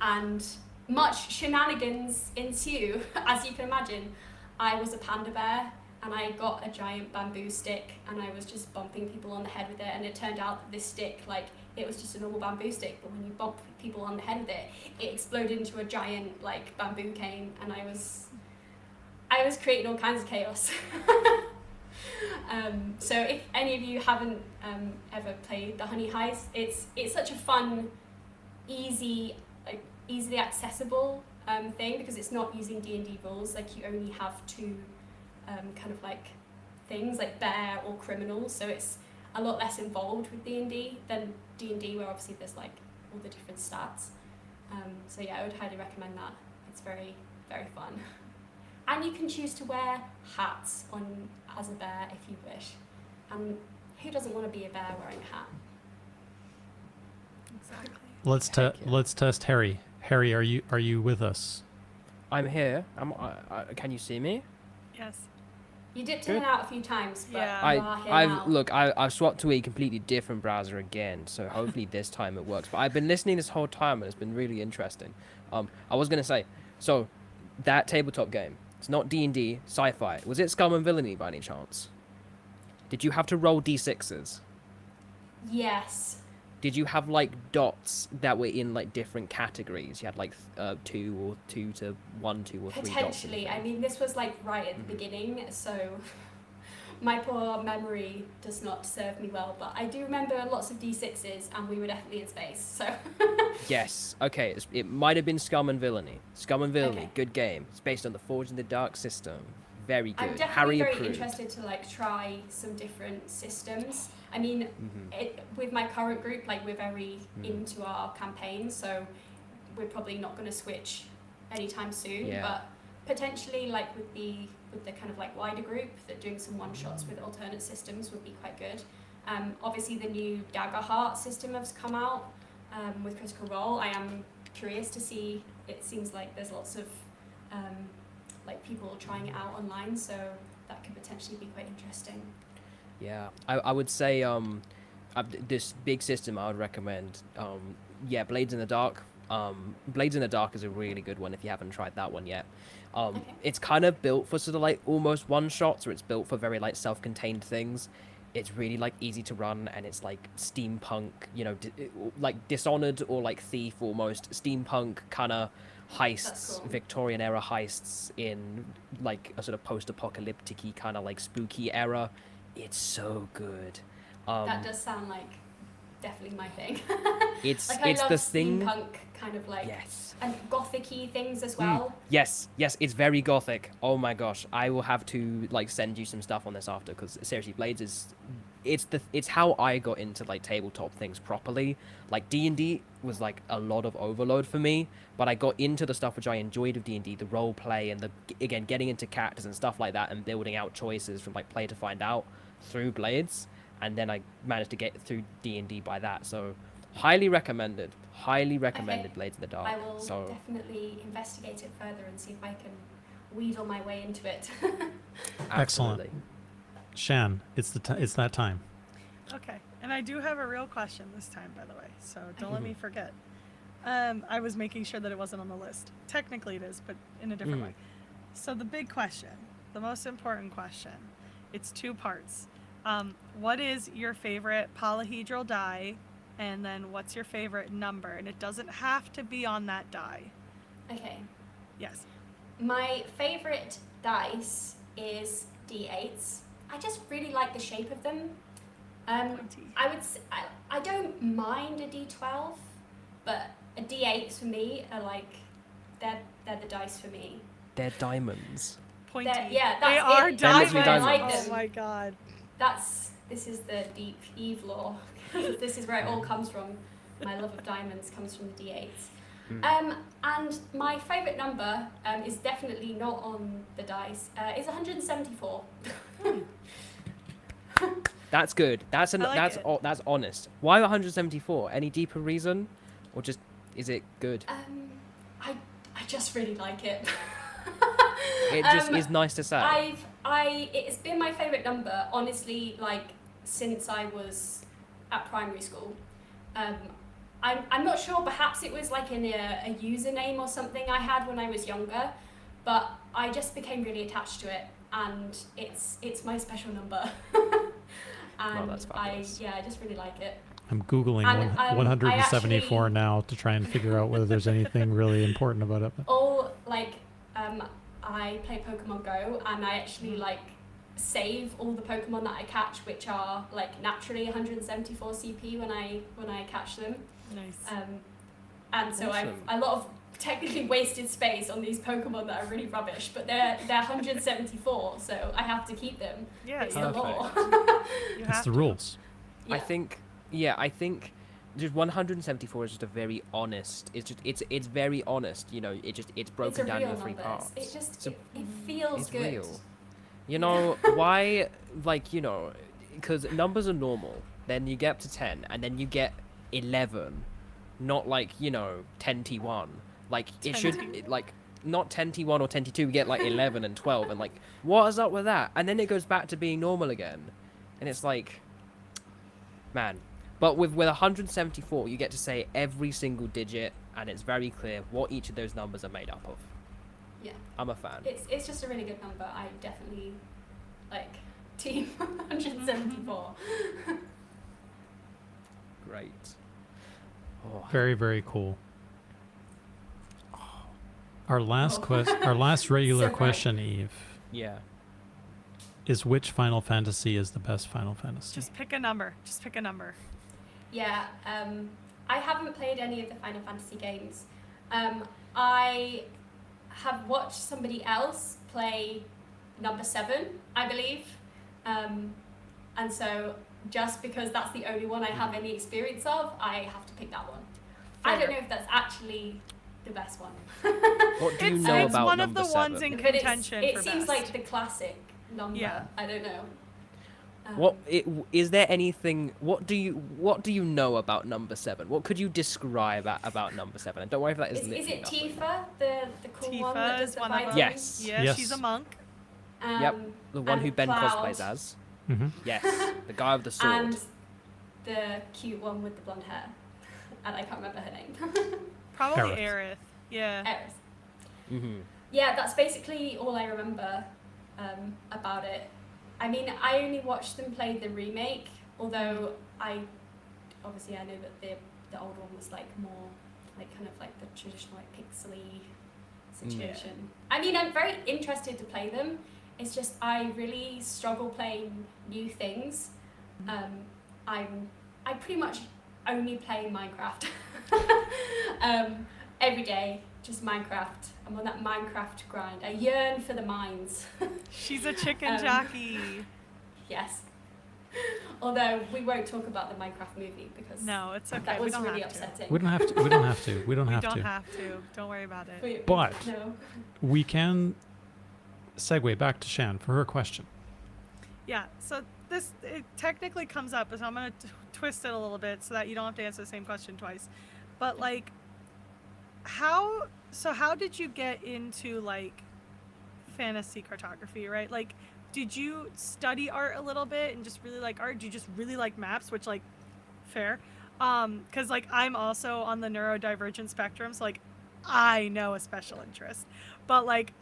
and much shenanigans ensue, as you can imagine. I was a panda bear, and I got a giant bamboo stick, and I was just bumping people on the head with it, and it turned out that this stick, like, it was just a normal bamboo stick, but when you bump people on the head with it, it exploded into a giant, like, bamboo cane, and I was creating all kinds of chaos. So if any of you haven't ever played the Honey Heist, it's such a fun, easily accessible thing, because it's not using D&D rules. Like, you only have two kind of like things, like bear or criminal, so it's a lot less involved with D&D than D&D, where obviously there's like all the different stats. So yeah, I would highly recommend that. It's very, very fun. And you can choose to wear hats as a bear if you wish. And who doesn't want to be a bear wearing a hat? Exactly. Let's test Harry. Harry, are you with us? I'm here. Can you see me? Yes. You dipped in and out a few times, but Yeah. you are here now. I've swapped to a completely different browser again, so hopefully this time it works. But I've been listening this whole time, and it's been really interesting. I was gonna say, so that tabletop game, it's not D&D, sci-fi. Was it Scum and Villainy by any chance? Did you have to roll d6s? Yes. Did you have like dots that were in like different categories? You had like 2 or 2 to 1, 2 or 3 dots. Potentially. I mean, this was like right at the beginning, so my poor memory does not serve me well, but I do remember lots of d6s, and we were definitely in space, so. Yes. Okay. It might have been Scum and Villainy. Scum and Villainy. Okay. Good game. It's based on the Forged in the Dark system. very good. I'm definitely Harry very approved. interested to like try some different systems. I mean, with my current group, like we're very into our campaigns, so we're probably not going to switch anytime soon. Yeah. But potentially, like with the kind of like wider group, that doing some one shots with alternate systems would be quite good. Obviously, the new Dagger Heart system has come out with Critical Role. I am curious to see. It seems like there's lots of like people trying it out online, so that could potentially be quite interesting. Yeah, I would say this big system I would recommend. Blades in the Dark. Blades in the Dark is a really good one if you haven't tried that one yet. Okay. It's kind of built for sort of like almost one shots, or it's built for very like self-contained things. It's really like easy to run, and it's like steampunk, you know, like Dishonored or like Thief almost, steampunk kind of heists, Cool. Victorian era heists in like a sort of post-apocalyptic-y kind of like spooky era. It's so good. That does sound like definitely my thing. It's like I love the thing. steampunk kind of like Yes. and gothic-y things as well. Yes, it's very gothic. Oh my gosh, I will have to like send you some stuff on this after, because seriously, Blades is it's how I got into like tabletop things properly. Like D&D was like a lot of overload for me, but I got into the stuff which I enjoyed of D&D, the role play and the again getting into characters and stuff like that, and building out choices from like play to find out through Blades, and then I managed to get through D&D by that. So highly recommended Okay. Blades in the Dark. I will So definitely investigate it further and see if I can wheedle my way into it. Excellent. absolutely. Shan, it's that time. Okay, and I do have a real question this time, by the way, so don't let me forget. I was making sure that it wasn't on the list. Technically it is, but in a different way. So the big question, the most important question, it's two parts. What is your favorite polyhedral die, and then what's your favorite number? And it doesn't have to be on that die. Okay. Yes. My favourite dice is D8s. I just really like the shape of them. Pointy. I don't mind a D12, but a D8 for me are like they're the dice for me. They're diamonds. Pointy. Yeah, They that's are it. They're That's literally why I like diamonds. them. Oh my god. This is the deep Eve lore. This is where it all comes from. My love of diamonds comes from the D8s. And my favourite number is definitely not on the dice. Is 174. That's good. That's like it. that's honest. Why 174? Any deeper reason, or just is it good? I just really like it. It just is nice to say. It's been my favourite number, honestly, like since I was at primary school. I'm not sure, perhaps it was like in a username or something I had when I was younger, but I just became really attached to it, and it's my special number. And that's fabulous. I just really like it. I'm Googling And, 174 I actually- now to try and figure out whether there's anything really important about it. All like I play Pokemon Go, and I actually like save all the Pokemon that I catch, which are like naturally 174 CP when I catch them. Nice. And so I've Awesome. a lot of technically wasted space on these Pokemon that are really rubbish, but they're 174, so I have to keep them. Yeah, It's you, the law. you It's have the to. rules. I think just 174 is just a very honest. It's very honest. You know, it's It's broken a down real into three number. parts. It just So it feels it's good. real. You know why? Like, you know, because numbers are normal. Then you get up to 10, and then you get 11. Not like, you know, 10T1. Like it should like not 10T1 or 10T2. We get like 11 and 12, and like what is up with that? And then it goes back to being normal again, and it's like, man. But with 174, you get to say every single digit, and it's very clear what each of those numbers are made up of. Yeah. I'm a fan. It's just a really good number. I definitely like team 174. Great. Oh, Very, very cool. Our last our last regular So right. question, Eve, yeah. is which Final Fantasy is the best Final Fantasy? Just pick a number. Just pick a number. Yeah, I haven't played any of the Final Fantasy games. I have watched somebody else play number 7, I believe. And so just because that's the only one I have any experience of, I have to pick that one. I don't know if that's actually the best one. What do you know It's about one number of the 7? ones in But contention it for seems best. like the classic number. Yeah. I don't know. Is there anything? What do you know about number 7? What could you describe about number 7? And don't worry if that is Is literally it nothing. Tifa, the cool one that Tifa does is the one of fighting? them. Yes. Yeah, Yes. she's a monk. Yep, the one and who Ben Cloud, cosplays as. Mm-hmm. Yes, the guy with the sword. And the cute one with the blonde hair. And I can't remember her name. Probably Aerith. Aerith. Yeah. Eris. Mm-hmm. Yeah, that's basically all I remember about it. I mean, I only watched them play the remake, although I know that the old one was like more like kind of like the traditional like pixely situation. I mean, I'm very interested to play them. It's just I really struggle playing new things. I pretty much only play Minecraft every day, just Minecraft. I'm on that Minecraft grind. I yearn for the mines. She's a chicken jockey. Yes. Although we won't talk about the Minecraft movie because No, it's okay. that we was don't really have to. upsetting. We don't have to. We don't have to. We don't We have don't to. have to. Don't worry about it. But- no. We can segue back to Shan for her question. Yeah, so it technically comes up, so I'm going to twist it a little bit so that you don't have to answer the same question twice. But like, how did you get into like fantasy cartography, right? Like, did you study art a little bit and just really like art? Do you just really like maps, which like, fair. Because like I'm also on the neurodivergent spectrum, so like I know a special interest. But like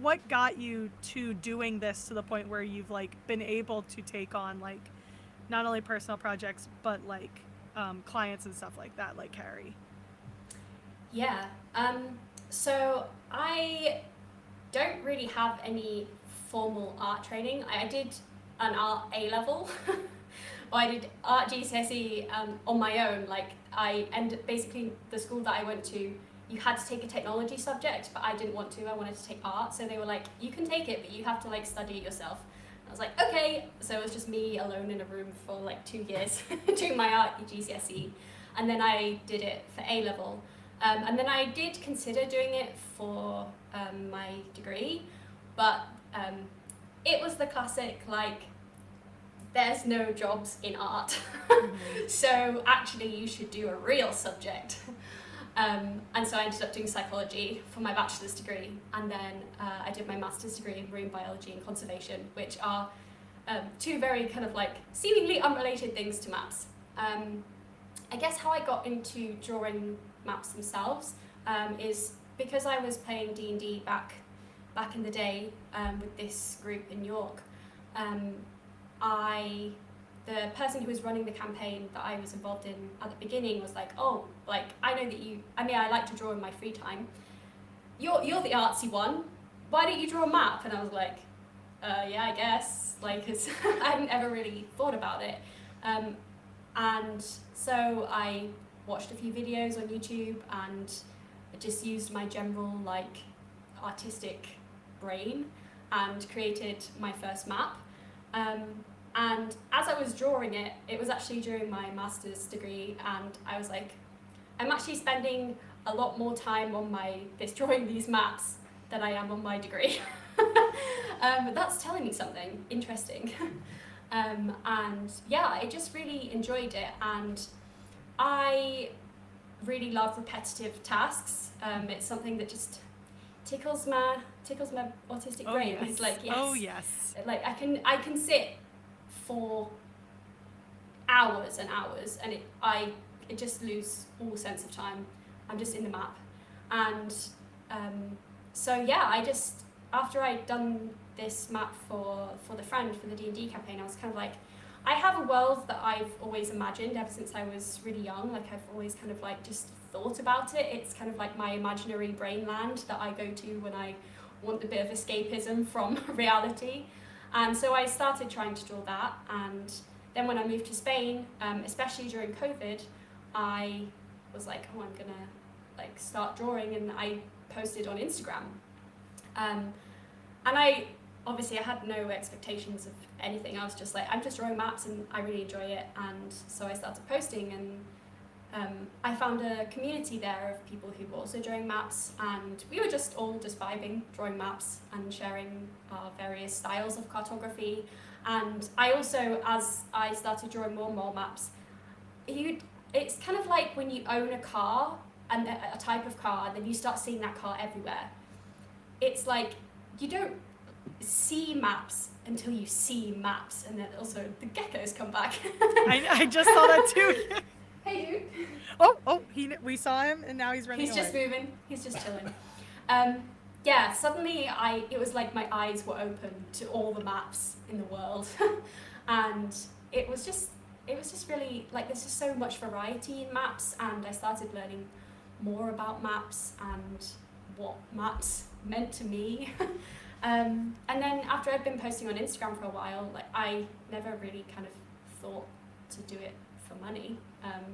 what got you to doing this to the point where you've like been able to take on like not only personal projects but like clients and stuff like that, like Harry? Yeah. So I don't really have any formal art training. I did an art A level. Or I did art GCSE on my own. Like basically the school that I went to, you had to take a technology subject, but I didn't want to. I wanted to take art, so they were like, you can take it, but you have to like study it yourself. And I was like, okay. So it was just me alone in a room for like 2 years doing my art GCSE, and then I did it for A level, and then I did consider doing it for my degree, but it was the classic like, there's no jobs in art, so actually you should do a real subject. And so I ended up doing psychology for my bachelor's degree, and then I did my master's degree in marine biology and conservation, which are 2 very kind of like seemingly unrelated things to maps. I guess how I got into drawing maps themselves is because I was playing D&D back in the day with this group in York. The person who was running the campaign that I was involved in at the beginning was like, oh, like, I know that I like to draw in my free time. You're the artsy one. Why don't you draw a map? And I was like, yeah, I guess. Like, I hadn't ever really thought about it. And so I watched a few videos on YouTube and just used my general, like, artistic brain and created my first map. And as I was drawing it, it was actually during my master's degree, and I was like, I'm actually spending a lot more time on drawing these maps than I am on my degree. But that's telling me something interesting. And yeah, I just really enjoyed it, and I really love repetitive tasks. It's something that just tickles my autistic brain. Yes. It's like, yes. Oh yes. Like I can sit for hours and hours, and I just lose all sense of time. I'm just in the map, and so yeah, I just, after I'd done this map for the D&D campaign, I was kind of like, I have a world that I've always imagined ever since I was really young. Like, I've always kind of like just thought about it. It's kind of like my imaginary brain land that I go to when I want a bit of escapism from reality. And so I started trying to draw that, and then when I moved to Spain, especially during COVID, I was like, oh, I'm gonna like start drawing, and I posted on Instagram. And I obviously I had no expectations of anything. I was just like, I'm just drawing maps and I really enjoy it. And so I started posting, and I found a community there of people who were also drawing maps, and we were just all just vibing, drawing maps and sharing our various styles of cartography. And I also, as I started drawing more and more maps, it's kind of like when you own a car, and a type of car, and then you start seeing that car everywhere. It's like you don't see maps until you see maps, and then also the geckos come back. I just saw that too. Hey, dude. Oh, we saw him, and now he's running He's away. just moving. He's just chilling. Yeah, suddenly it was like my eyes were open to all the maps in the world, and it was just really like there's just so much variety in maps, and I started learning more about maps and what maps meant to me. And then after I'd been posting on Instagram for a while, like I never really kind of thought to do it for money.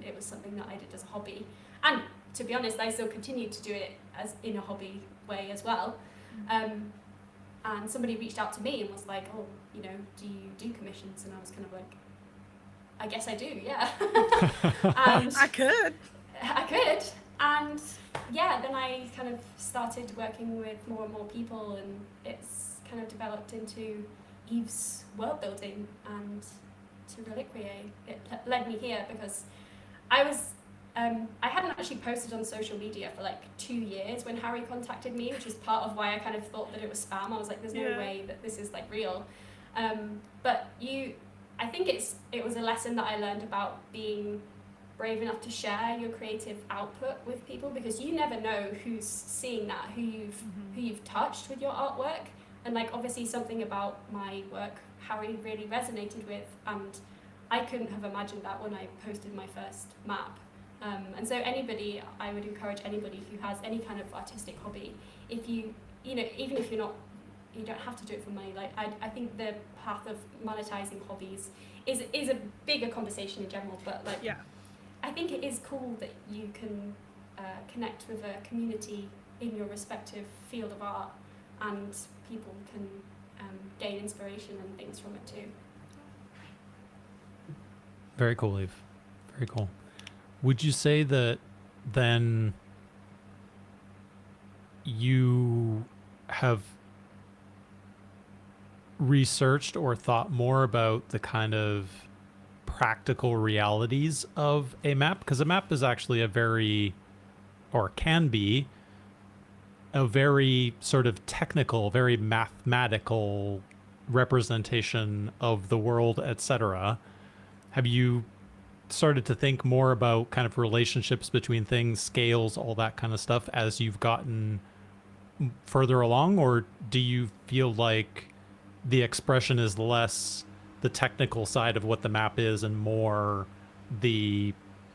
It was something that I did as a hobby, and to be honest, I still continue to do it as in a hobby way as well. And somebody reached out to me and was like, oh, you know, do you do commissions? And I was kind of like, I guess I do, yeah. And I could. And yeah, then I kind of started working with more and more people, and it's kind of developed into Eve's world building and to Reliquiae. It led me here because I hadn't actually posted on social media for like 2 years when Harry contacted me, which is part of why I kind of thought that it was spam. I was like, there's no way that this is like real. But I think it was a lesson that I learned about being brave enough to share your creative output with people, because you never know who's seeing that, who you've touched with your artwork. And like obviously something about my work Harry really resonated with, and I couldn't have imagined that when I posted my first map. And so I would encourage anybody who has any kind of artistic hobby, if you know, even if you don't have to do it for money. Like I think the path of monetizing hobbies is a bigger conversation in general, but like I think it is cool that you can connect with a community in your respective field of art, and people can gain inspiration and things from it too. Very cool, Eve. Very cool. Would you say that then you have researched or thought more about the kind of practical realities of a map? Because a map is actually can be a very sort of technical, very mathematical representation of the world, etc. Have you started to think more about kind of relationships between things, scales, all that kind of stuff as you've gotten further along? Or do you feel like the expression is less the technical side of what the map is and more the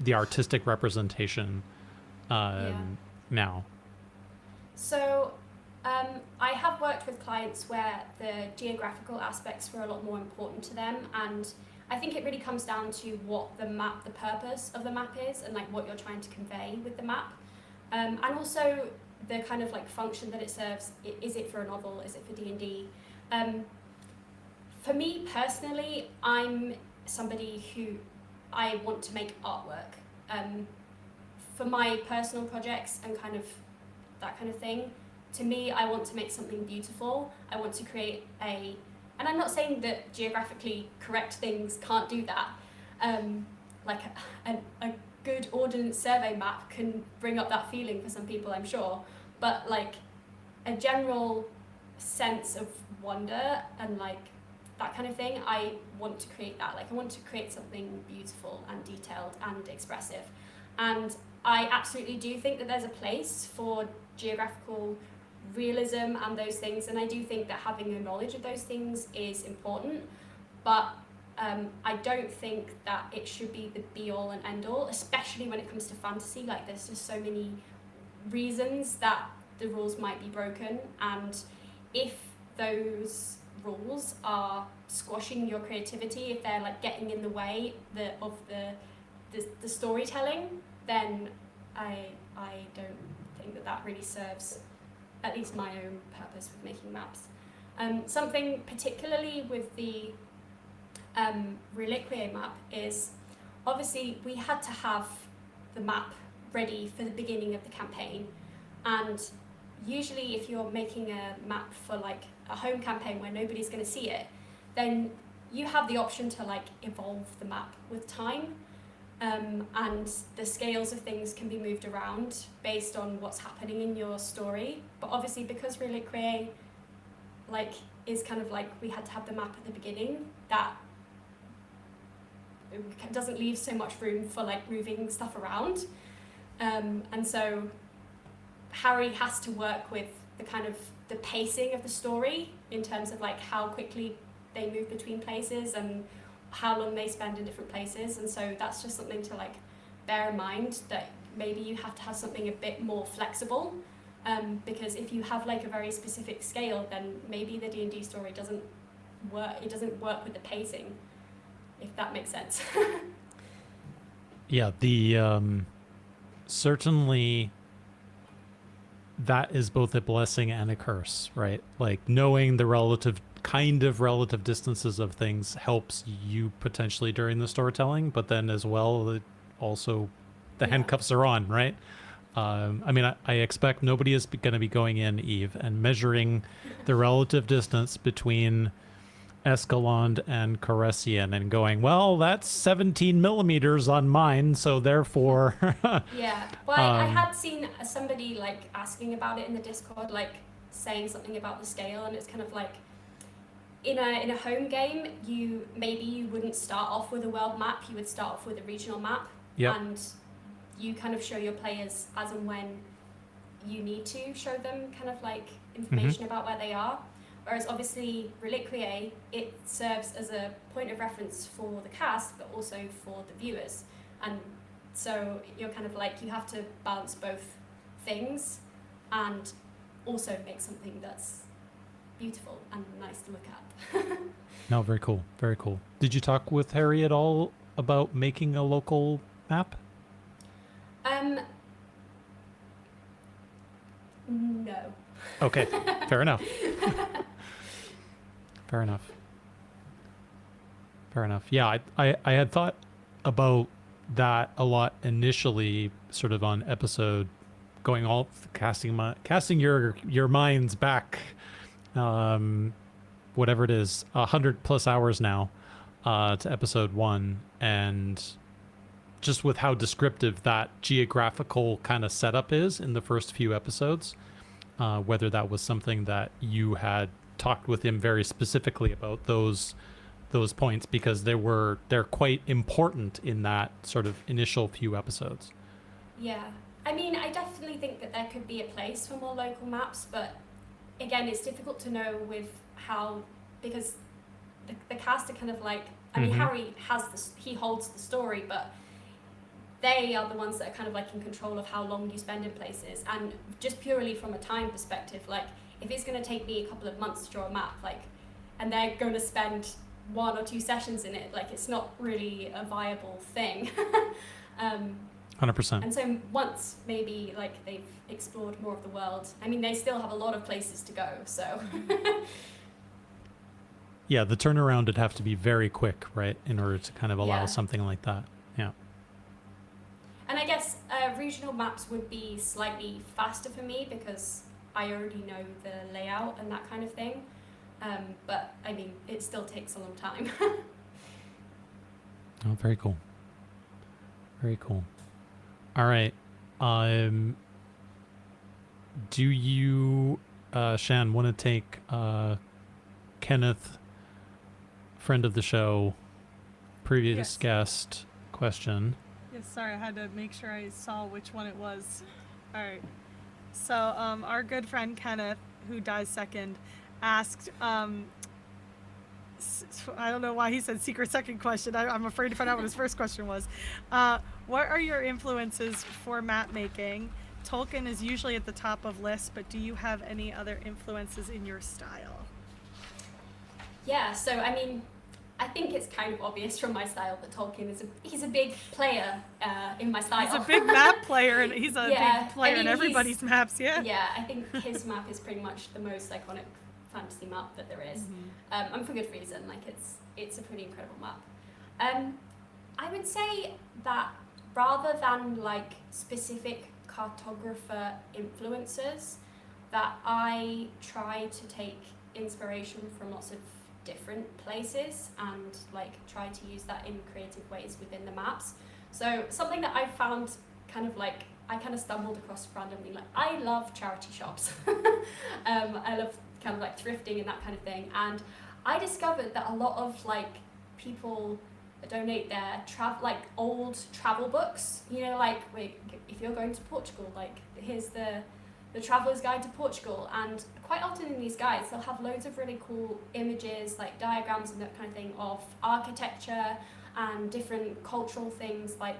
artistic representation now? So I have worked with clients where the geographical aspects were a lot more important to them, and I think it really comes down to what the purpose of the map is, and like what you're trying to convey with the map, and also the kind of like function that it serves. Is it for a novel? Is it for D&D? For me personally, I'm somebody who I want to make artwork. For my personal projects and kind of that kind of thing, to me, I want to make something beautiful. I want to create and I'm not saying that geographically correct things can't do that. Like a good ordnance survey map can bring up that feeling for some people, I'm sure. But like a general sense of wonder and like that kind of thing, I want to create that. Like I want to create something beautiful and detailed and expressive. And I absolutely do think that there's a place for geographical realism and those things, and I do think that having a knowledge of those things is important, but I don't think that it should be the be-all and end-all, especially when it comes to fantasy. Like there's just so many reasons that the rules might be broken, and if those rules are squashing your creativity, if they're like getting in the way of the storytelling, then I don't think that really serves at least my own purpose with making maps. Something particularly with the Reliquiae map is obviously we had to have the map ready for the beginning of the campaign, and usually if you're making a map for like a home campaign where nobody's going to see it, then you have the option to like evolve the map with time, and the scales of things can be moved around based on what's happening in your story. But obviously because Reliquiae like is kind of like we had to have the map at the beginning, that it doesn't leave so much room for like moving stuff around, and so Harry has to work with the kind of the pacing of the story in terms of like how quickly they move between places and how long they spend in different places. And so that's just something to like bear in mind, that maybe you have to have something a bit more flexible, because if you have like a very specific scale, then maybe the D&D story doesn't work. It doesn't work with the pacing, if that makes sense. Yeah, the certainly that is both a blessing and a curse, right? Like knowing the relative distances of things helps you potentially during the storytelling, but then as well, it also the handcuffs are on, right? I mean, I expect nobody is going to be going in, Eve, and measuring the relative distance between Escalon and Corresican and going, well, that's 17 millimeters on mine, so therefore... Yeah, well, I had seen somebody like asking about it in the Discord, like saying something about the scale, and it's kind of like, in a home game, you wouldn't start off with a world map, you would start off with a regional map, and you kind of show your players as and when you need to show them kind of like information about where they are. Whereas obviously Reliquiae, it serves as a point of reference for the cast, but also for the viewers. And so you're kind of like, you have to balance both things and also make something that's beautiful and nice to look at. No, very cool. Very cool. Did you talk with Harry at all about making a local map? No. Okay, fair enough. Fair enough. Fair enough. Yeah, I had thought about that a lot initially, sort of on episode, going all casting your minds back, whatever it is, 100+ hours now, to episode 1, and just with how descriptive that geographical kind of setup is in the first few episodes, whether that was something that you had talked with him very specifically about those points, because they're quite important in that sort of initial few episodes. Yeah, I mean, I definitely think that there could be a place for more local maps, but again, it's difficult to know with how, because the cast are kind of like, I mean, Harry he holds the story, but they are the ones that are kind of like in control of how long you spend in places. And just purely from a time perspective, like if it's going to take me a couple of months to draw a map, like, and they're going to spend 1 or 2 sessions in it, like it's not really a viable thing. 100%. And so once maybe like they've explored more of the world, I mean, they still have a lot of places to go, so. Yeah, the turnaround would have to be very quick, right, in order to kind of allow something like that. Yeah. And I guess regional maps would be slightly faster for me because I already know the layout and that kind of thing. But I mean, it still takes a long time. Oh, very cool. Very cool. All right. Do you, Shan, want to take Kenneth, friend of the show, previous guest question? Yes, sorry, I had to make sure I saw which one it was. All right. So our good friend Kenneth, who dies second, asked, I don't know why he said secret second question. I'm afraid to find out what his first question was. What are your influences for map making? Tolkien is usually at the top of lists, but do you have any other influences in your style? Yeah, so I mean, I think it's kind of obvious from my style that Tolkien he's a big player in my style. He's a big map player, and he's a big player in everybody's maps, yeah. Yeah, I think his map is pretty much the most iconic fantasy map that there is, Mm-hmm. and for good reason. Like it's a pretty incredible map. I would say that rather than like specific cartographer influencers, that I try to take inspiration from lots of different places and like try to use that in creative ways within the maps. So something that I found kind of like I kind of stumbled across randomly, like I love charity shops. I love kind of like thrifting and that kind of thing, and I discovered that a lot of like people donate their like old travel books, you know, like if you're going to Portugal, like here's the Traveller's Guide to Portugal, and quite often in these guides they'll have loads of really cool images, like diagrams and that kind of thing, of architecture and different cultural things, like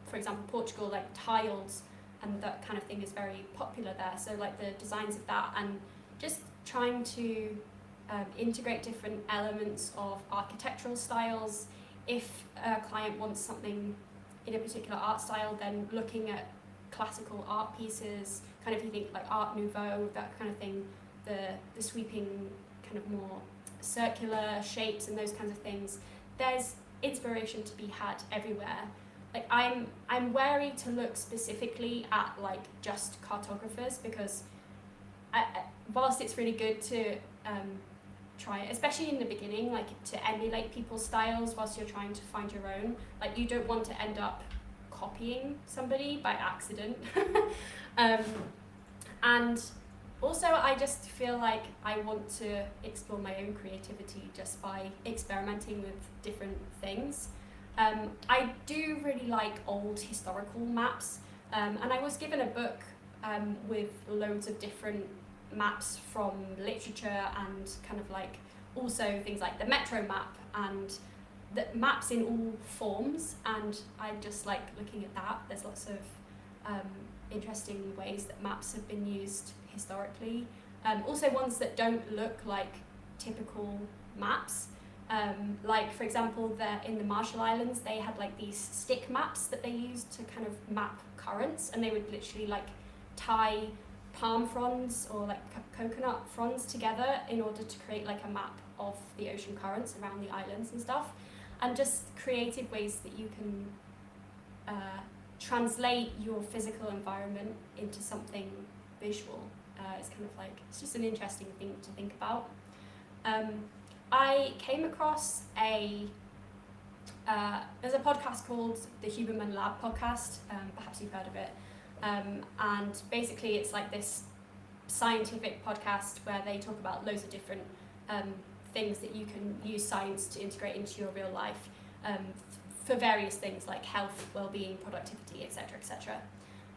for example Portugal, like tiles and that kind of thing is very popular there, so like the designs of that, and just trying to integrate different elements of architectural styles. If a client wants something in a particular art style, then looking at classical art pieces, kind of you think like Art Nouveau, that kind of thing, the sweeping kind of more circular shapes and those kinds of things. There's inspiration to be had everywhere. Like I'm wary to look specifically at like just cartographers, because whilst it's really good to try it, especially in the beginning, like to emulate people's styles whilst you're trying to find your own, like you don't want to end up copying somebody by accident. And also I just feel like I want to explore my own creativity just by experimenting with different things. I do really like old historical maps, and I was given a book with loads of different maps from literature and kind of like also things like the Metro map and the maps in all forms, and I just like looking at that. There's lots of interesting ways that maps have been used historically, also ones that don't look like typical maps. Like for example, in the Marshall Islands, they had like these stick maps that they used to kind of map currents, and they would literally like tie palm fronds or like coconut fronds together in order to create like a map of the ocean currents around the islands and stuff. And just creative ways that you can translate your physical environment into something visual. It's kind of like, it's just an interesting thing to think about. I came across there's a podcast called the Huberman Lab podcast, perhaps you've heard of it, and basically it's like this scientific podcast where they talk about loads of different things that you can use science to integrate into your real life, for various things like health, well-being, productivity, etc., etc.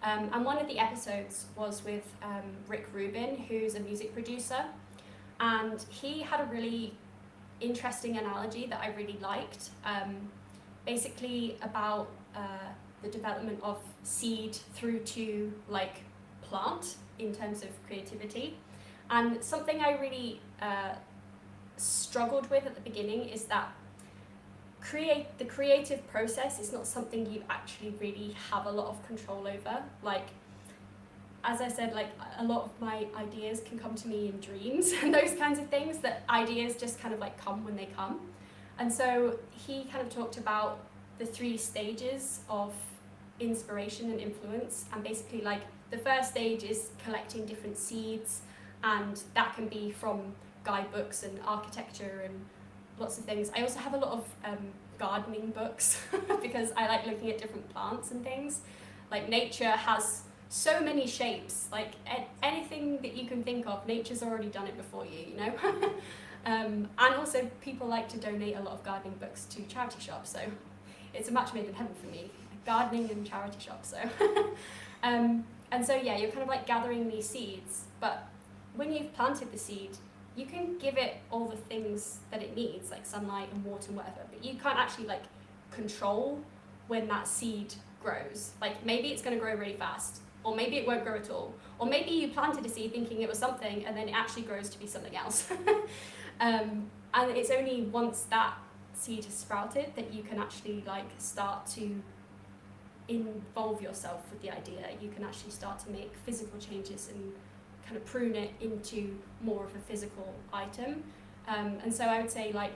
And one of the episodes was with Rick Rubin, who's a music producer, and he had a really interesting analogy that I really liked, basically about the development of seed through to like plant in terms of creativity. And something I really struggled with at the beginning is that the creative process is not something you actually really have a lot of control over. Like, as I said, like a lot of my ideas can come to me in dreams and those kinds of things, that ideas just kind of like come when they come. And so he kind of talked about the 3 stages of inspiration and influence, and basically like the first stage is collecting different seeds, and that can be from guidebooks and architecture and lots of things. I also have a lot of gardening books because I like looking at different plants and things. Like nature has so many shapes, like anything that you can think of, nature's already done it before you, you know? And also people like to donate a lot of gardening books to charity shops, so it's a match made in heaven for me, gardening and charity shops. So and so yeah, you're kind of like gathering these seeds, but when you've planted the seed, you can give it all the things that it needs, like sunlight and water and whatever, but you can't actually like control when that seed grows. Like maybe it's going to grow really fast, or maybe it won't grow at all, or maybe you planted a seed thinking it was something and then it actually grows to be something else. And it's only once that seed has sprouted that you can actually like start to involve yourself with the idea. You can actually start to make physical changes and kind of prune it into more of a physical item. And so I would say like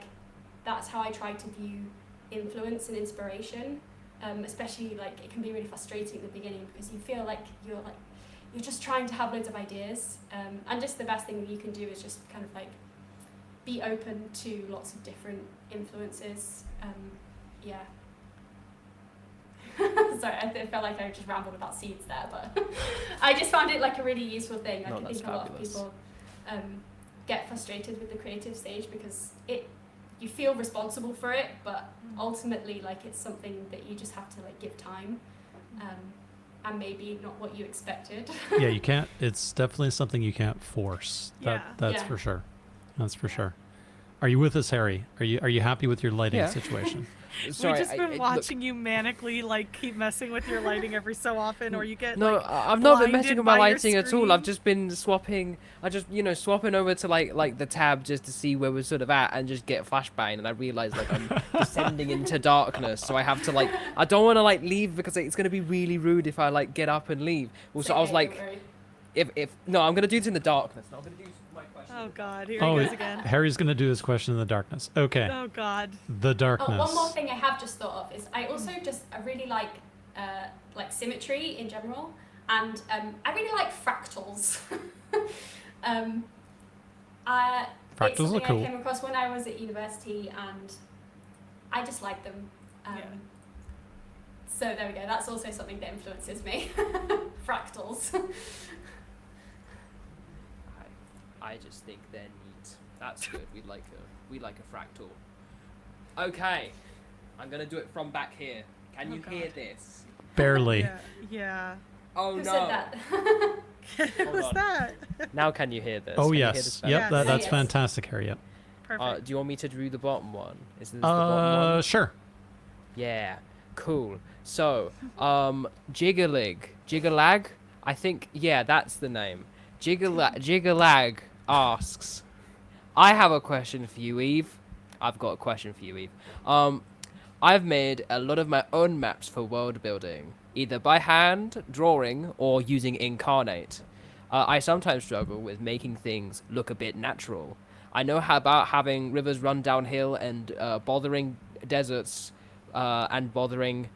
that's how I try to view influence and inspiration. Especially like it can be really frustrating at the beginning because you feel like you're just trying to have loads of ideas, and just the best thing that you can do is just kind of like be open to lots of different influences. Yeah. Sorry, I felt like I just rambled about seeds there, but I just found it like a really useful thing. I No, think that's a lot of fabulous. people get frustrated with the creative stage because you feel responsible for it, but ultimately like it's something that you just have to like give time, and maybe not what you expected. Yeah, you can't. It's definitely something you can't force. Yeah. That's Yeah. for sure. That's for sure. Are you with us, Harry? Are you happy with your lighting Yeah. situation? Sorry, We've just been look, watching you manically like keep messing with your lighting every so often, or you get no, like I've not been messing blinded with my by your lighting at all. I've screen. just been swapping. I just swapping over to like the tab just to see where we're sort of at and just get flashbang. And I realized like I'm descending into darkness, so I have to like I don't want to like leave because it's gonna be really rude if I like get up and leave. Also, I was Okay, like, don't worry. if no, I'm gonna do it in the darkness. No, I'm gonna do my question. Oh God, here Oh, he goes again. Harry's gonna do his question in the darkness. Okay, Oh God. the darkness. Oh, one more thing I have just thought of is I also I really like symmetry in general, and I really like fractals. It's Fractals are something cool. I came across when I was at university, and I just like them. Yeah. So there we go. That's also something that influences me. Fractals. I just think they're neat. That's good. We like a fractal. Okay, I'm gonna do it from back here. Can Oh, you God. hear this? Barely. Yeah. Yeah. Oh Who no! said that? What was on. that? Now can you hear this? Oh Can you hear yes. this better? Yep. Yes. That's Yes. fantastic, Harry. Yep. Perfect. Do you want me to do the bottom one? Is this the bottom one? Sure. Yeah. Cool. So, Jiggalag. I think that's the name. Jiggalag asks, I have a question for you, Eve. I've got a question for you, Eve. I've made a lot of my own maps for world building, either by hand, drawing, or using Incarnate. I sometimes struggle with making things look a bit natural. I know how about having rivers run downhill and bothering deserts and bothering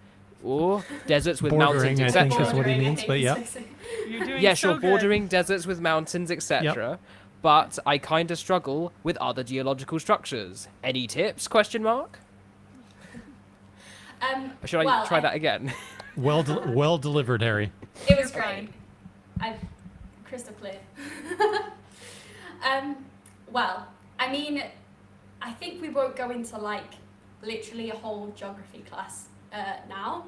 deserts with Bordering, mountains, I think, etc. is what he Bordering, I means, think but is yeah. basically- You're doing Yeah, so sure, good. bordering deserts with mountains, etc. But I kind of struggle with other geological structures. Any tips? Question mark. Or should I try that again? Well delivered, Harry. It was You're great. fine. Crystal clear. Well, I mean, I think we won't go into like literally a whole geography class now.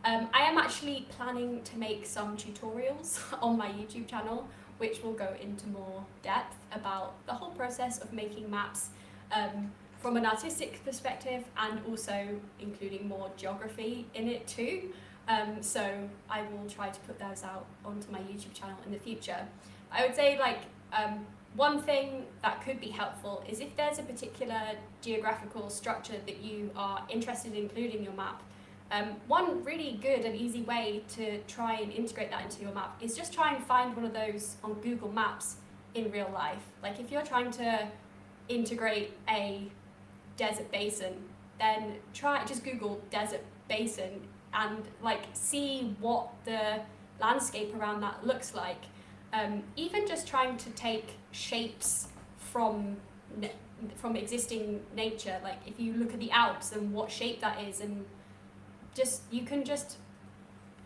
I am actually planning to make some tutorials on my YouTube channel, which will go into more depth about the whole process of making maps from an artistic perspective, and also including more geography in it too. So I will try to put those out onto my YouTube channel in the future. I would say like one thing that could be helpful is if there's a particular geographical structure that you are interested in including in your map. One really good and easy way to try and integrate that into your map is just try and find one of those on Google Maps in real life. Like if you're trying to integrate a desert basin, then just Google desert basin and like see what the landscape around that looks like. Even just trying to take shapes from existing nature, like if you look at the Alps and what shape that is, and you can just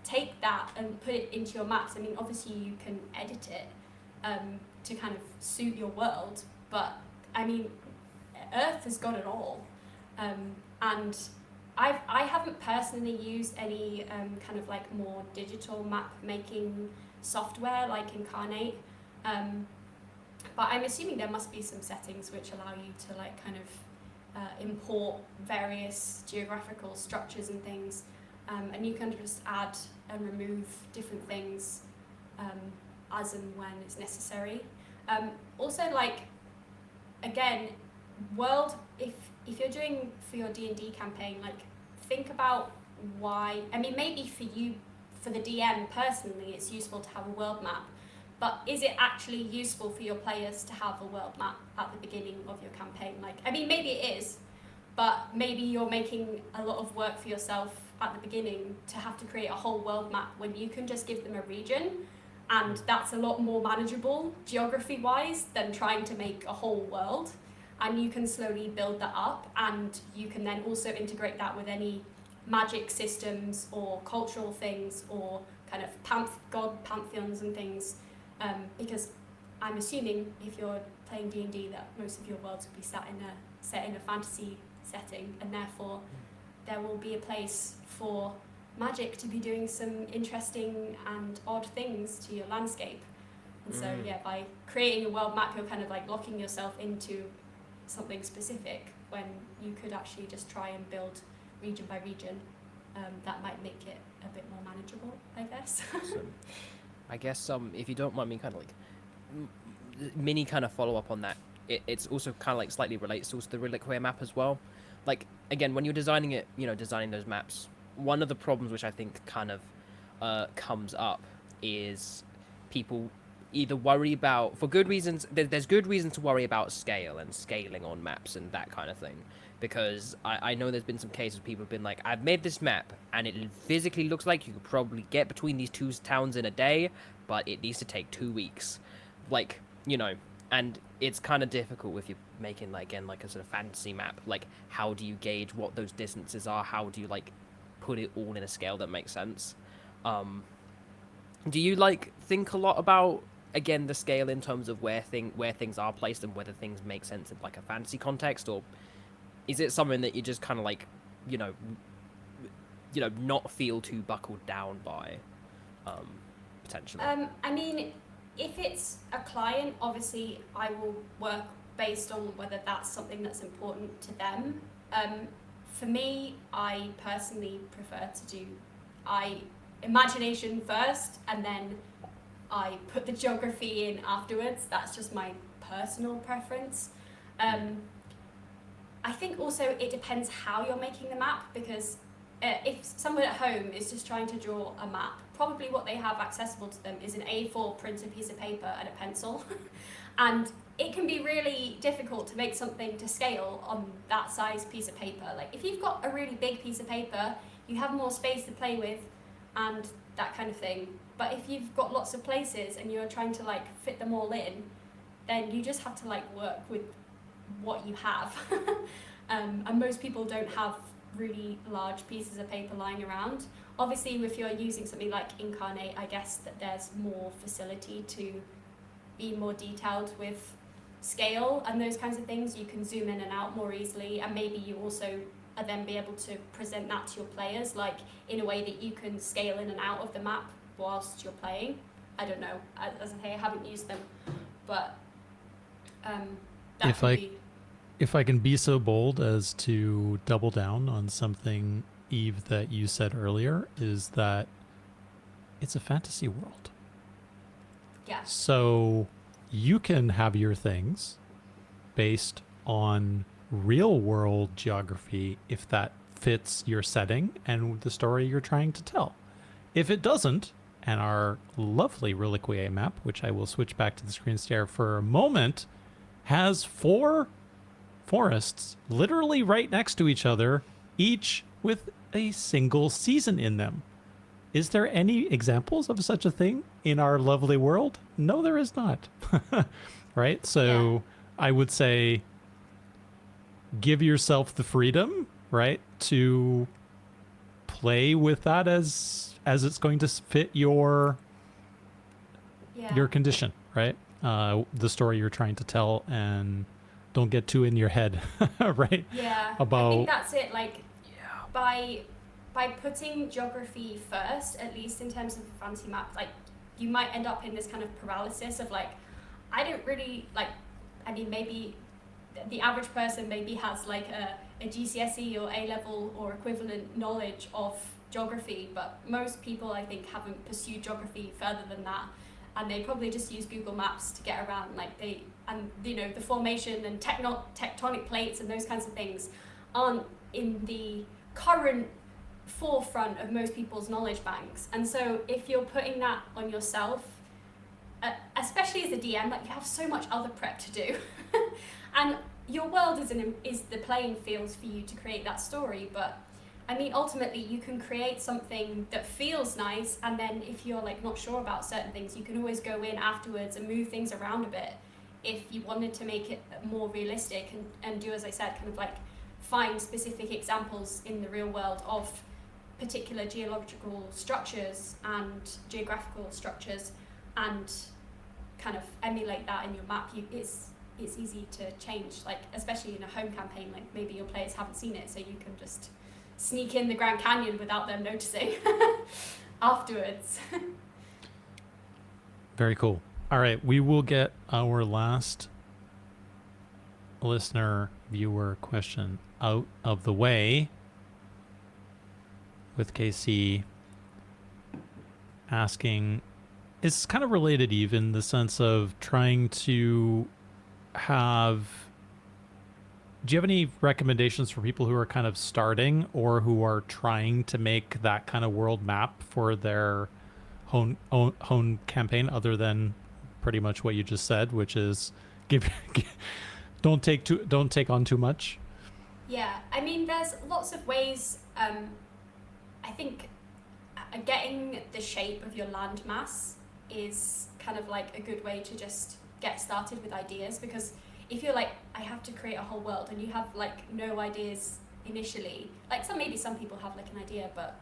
take that and put it into your maps. I mean, obviously you can edit it to kind of suit your world, but I mean, Earth has got it all. And I haven't personally used any kind of like more digital map making software like Incarnate, but I'm assuming there must be some settings which allow you to like kind of import various geographical structures and things, and you can just add and remove different things as and when it's necessary. Also, like again, if you're doing for your D&D campaign, like think about why. I mean, maybe for you, for the DM personally, it's useful to have a world map, but is it actually useful for your players to have a world map at the beginning of your campaign? Like, I mean, maybe it is, but maybe you're making a lot of work for yourself at the beginning to have to create a whole world map when you can just give them a region, and that's a lot more manageable geography-wise than trying to make a whole world. And you can slowly build that up, and you can then also integrate that with any magic systems or cultural things or kind of god pantheons and things, because I'm assuming if you're playing D&D that most of your worlds will be set in a fantasy setting, and therefore there will be a place for magic to be doing some interesting and odd things to your landscape. And so by creating a world map, you're kind of like locking yourself into something specific when you could actually just try and build region by region. That might make it a bit more manageable, I guess. Awesome. I guess if you don't mind me kind of like mini kind of follow up on that, it's also kind of like slightly relates to the Reliquiae map as well. Like, again, when you're designing it, designing those maps, one of the problems which I think kind of comes up is people either worry about, for good reasons, there's good reason to worry about scale and scaling on maps and that kind of thing. Because I know there's been some cases where people have been like, I've made this map and it physically looks like you could probably get between these two towns in a day, but it needs to take 2 weeks. Like, and it's kind of difficult if you're making, like, again, like a sort of fantasy map. Like, how do you gauge what those distances are? How do you, like, put it all in a scale that makes sense? Do you, like, think a lot about, again, the scale in terms of where things are placed and whether things make sense in, like, a fantasy context? Or is it something that you just kind of, like, not feel too buckled down by, potentially? I mean, if it's a client, obviously I will work based on whether that's something that's important to them. For me, I personally prefer to do imagination first, and then I put the geography in afterwards. That's just my personal preference. I think also it depends how you're making the map, because if someone at home is just trying to draw a map, probably what they have accessible to them is an A4 printed piece of paper and a pencil. And it can be really difficult to make something to scale on that size piece of paper. Like, if you've got a really big piece of paper, you have more space to play with and that kind of thing. But if you've got lots of places and you're trying to, like, fit them all in, then you just have to, like, work with what you have. And most people don't have really large pieces of paper lying around. Obviously, if you're using something like Incarnate, I guess that there's more facility to be more detailed with scale and those kinds of things. You can zoom in and out more easily, and maybe you also are then be able to present that to your players, like in a way that you can scale in and out of the map whilst you're playing. I don't know, as I say, I haven't used them, but if I can be so bold as to double down on something, Eve, that you said earlier, is that it's a fantasy world. Yeah. So you can have your things based on real world geography if that fits your setting and the story you're trying to tell. If it doesn't, and our lovely Reliquiae map, which I will switch back to the screen share for a moment, has 4 forests literally right next to each other, each with a single season in them. Is there any examples of such a thing in our lovely world? No, there is not. Right? So yeah. I would say give yourself the freedom, right, to play with that as it's going to fit your condition, right? The story you're trying to tell, and don't get too in your head, right? Yeah, about... I think that's it. Like, by putting geography first, at least in terms of the fantasy map, like, you might end up in this kind of paralysis of, like, I don't really, like, I mean, maybe the average person maybe has, like, a GCSE or A-level or equivalent knowledge of geography, but most people, I think, haven't pursued geography further than that, and they probably just use Google Maps to get around. Like, the formation and tectonic plates and those kinds of things aren't in the current forefront of most people's knowledge banks. And so if you're putting that on yourself, especially as a DM, like you have so much other prep to do, and your world is the playing field for you to create that story. But I mean, ultimately, you can create something that feels nice, and then if you're like not sure about certain things, you can always go in afterwards and move things around a bit if you wanted to make it more realistic and do, as I said, kind of like find specific examples in the real world of particular geological structures and geographical structures, and kind of emulate that in your map. It's easy to change, like especially in a home campaign, like maybe your players haven't seen it, so you can just sneak in the Grand Canyon without them noticing afterwards. Very cool. All right, we will get our last listener viewer question out of the way, with KC asking, it's kind of related, even the sense of trying to have, do you have any recommendations for people who are kind of starting or who are trying to make that kind of world map for their own campaign, other than pretty much what you just said, which is don't take on too much? Yeah, I mean, there's lots of ways. I think getting the shape of your landmass is kind of like a good way to just get started with ideas, because if you're like, I have to create a whole world, and you have like no ideas initially, like maybe some people have like an idea, but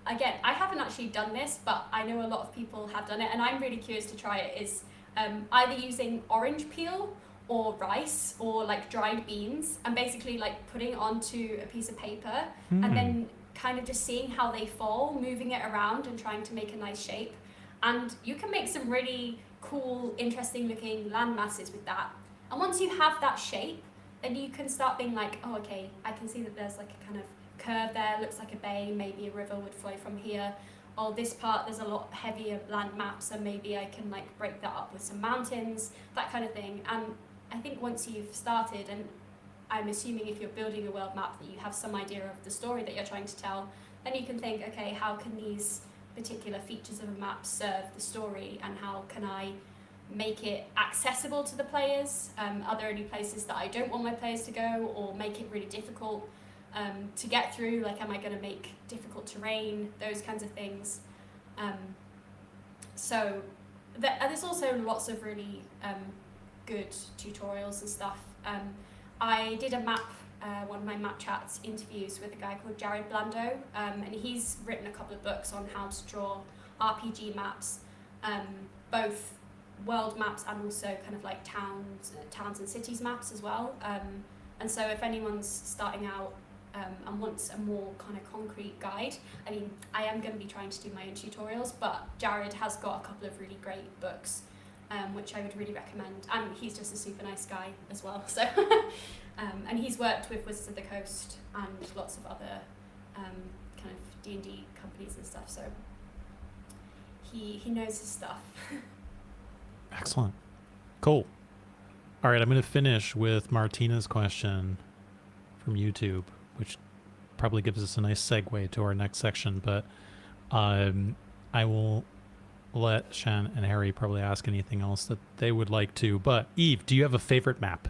again, I haven't actually done this, but I know a lot of people have done it, and I'm really curious to try it, is either using orange peel or rice or like dried beans, and basically like putting it onto a piece of paper and then kind of just seeing how they fall, moving it around and trying to make a nice shape. And you can make some really cool, interesting looking land masses with that. And once you have that shape, then you can start being like, oh, okay, I can see that there's like a kind of curve there, looks like a bay, maybe a river would flow from here. Or this part, there's a lot heavier land map, so maybe I can like break that up with some mountains, that kind of thing. And I think once you've started, and I'm assuming if you're building a world map that you have some idea of the story that you're trying to tell, then you can think, okay, how can these particular features of a map serve the story, and how can I make it accessible to the players? Are there any places that I don't want my players to go, or make it really difficult to get through? Like, am I going to make difficult terrain? Those kinds of things. So there's also lots of really good tutorials and stuff. I did a map, one of my map chats interviews with a guy called Jared Blando, and he's written a couple of books on how to draw RPG maps, both world maps and also kind of like towns and cities maps as well. And so if anyone's starting out and wants a more kind of concrete guide, I mean, I am going to be trying to do my own tutorials, but Jared has got a couple of really great books, which I would really recommend. And he's just a super nice guy as well. So, and he's worked with Wizards of the Coast and lots of other kind of D&D companies and stuff. So he knows his stuff. Excellent. Cool. All right, I'm going to finish with Martina's question from YouTube, which probably gives us a nice segue to our next section, but I will let Shan and Harry probably ask anything else that they would like to. But Eve, do you have a favorite map?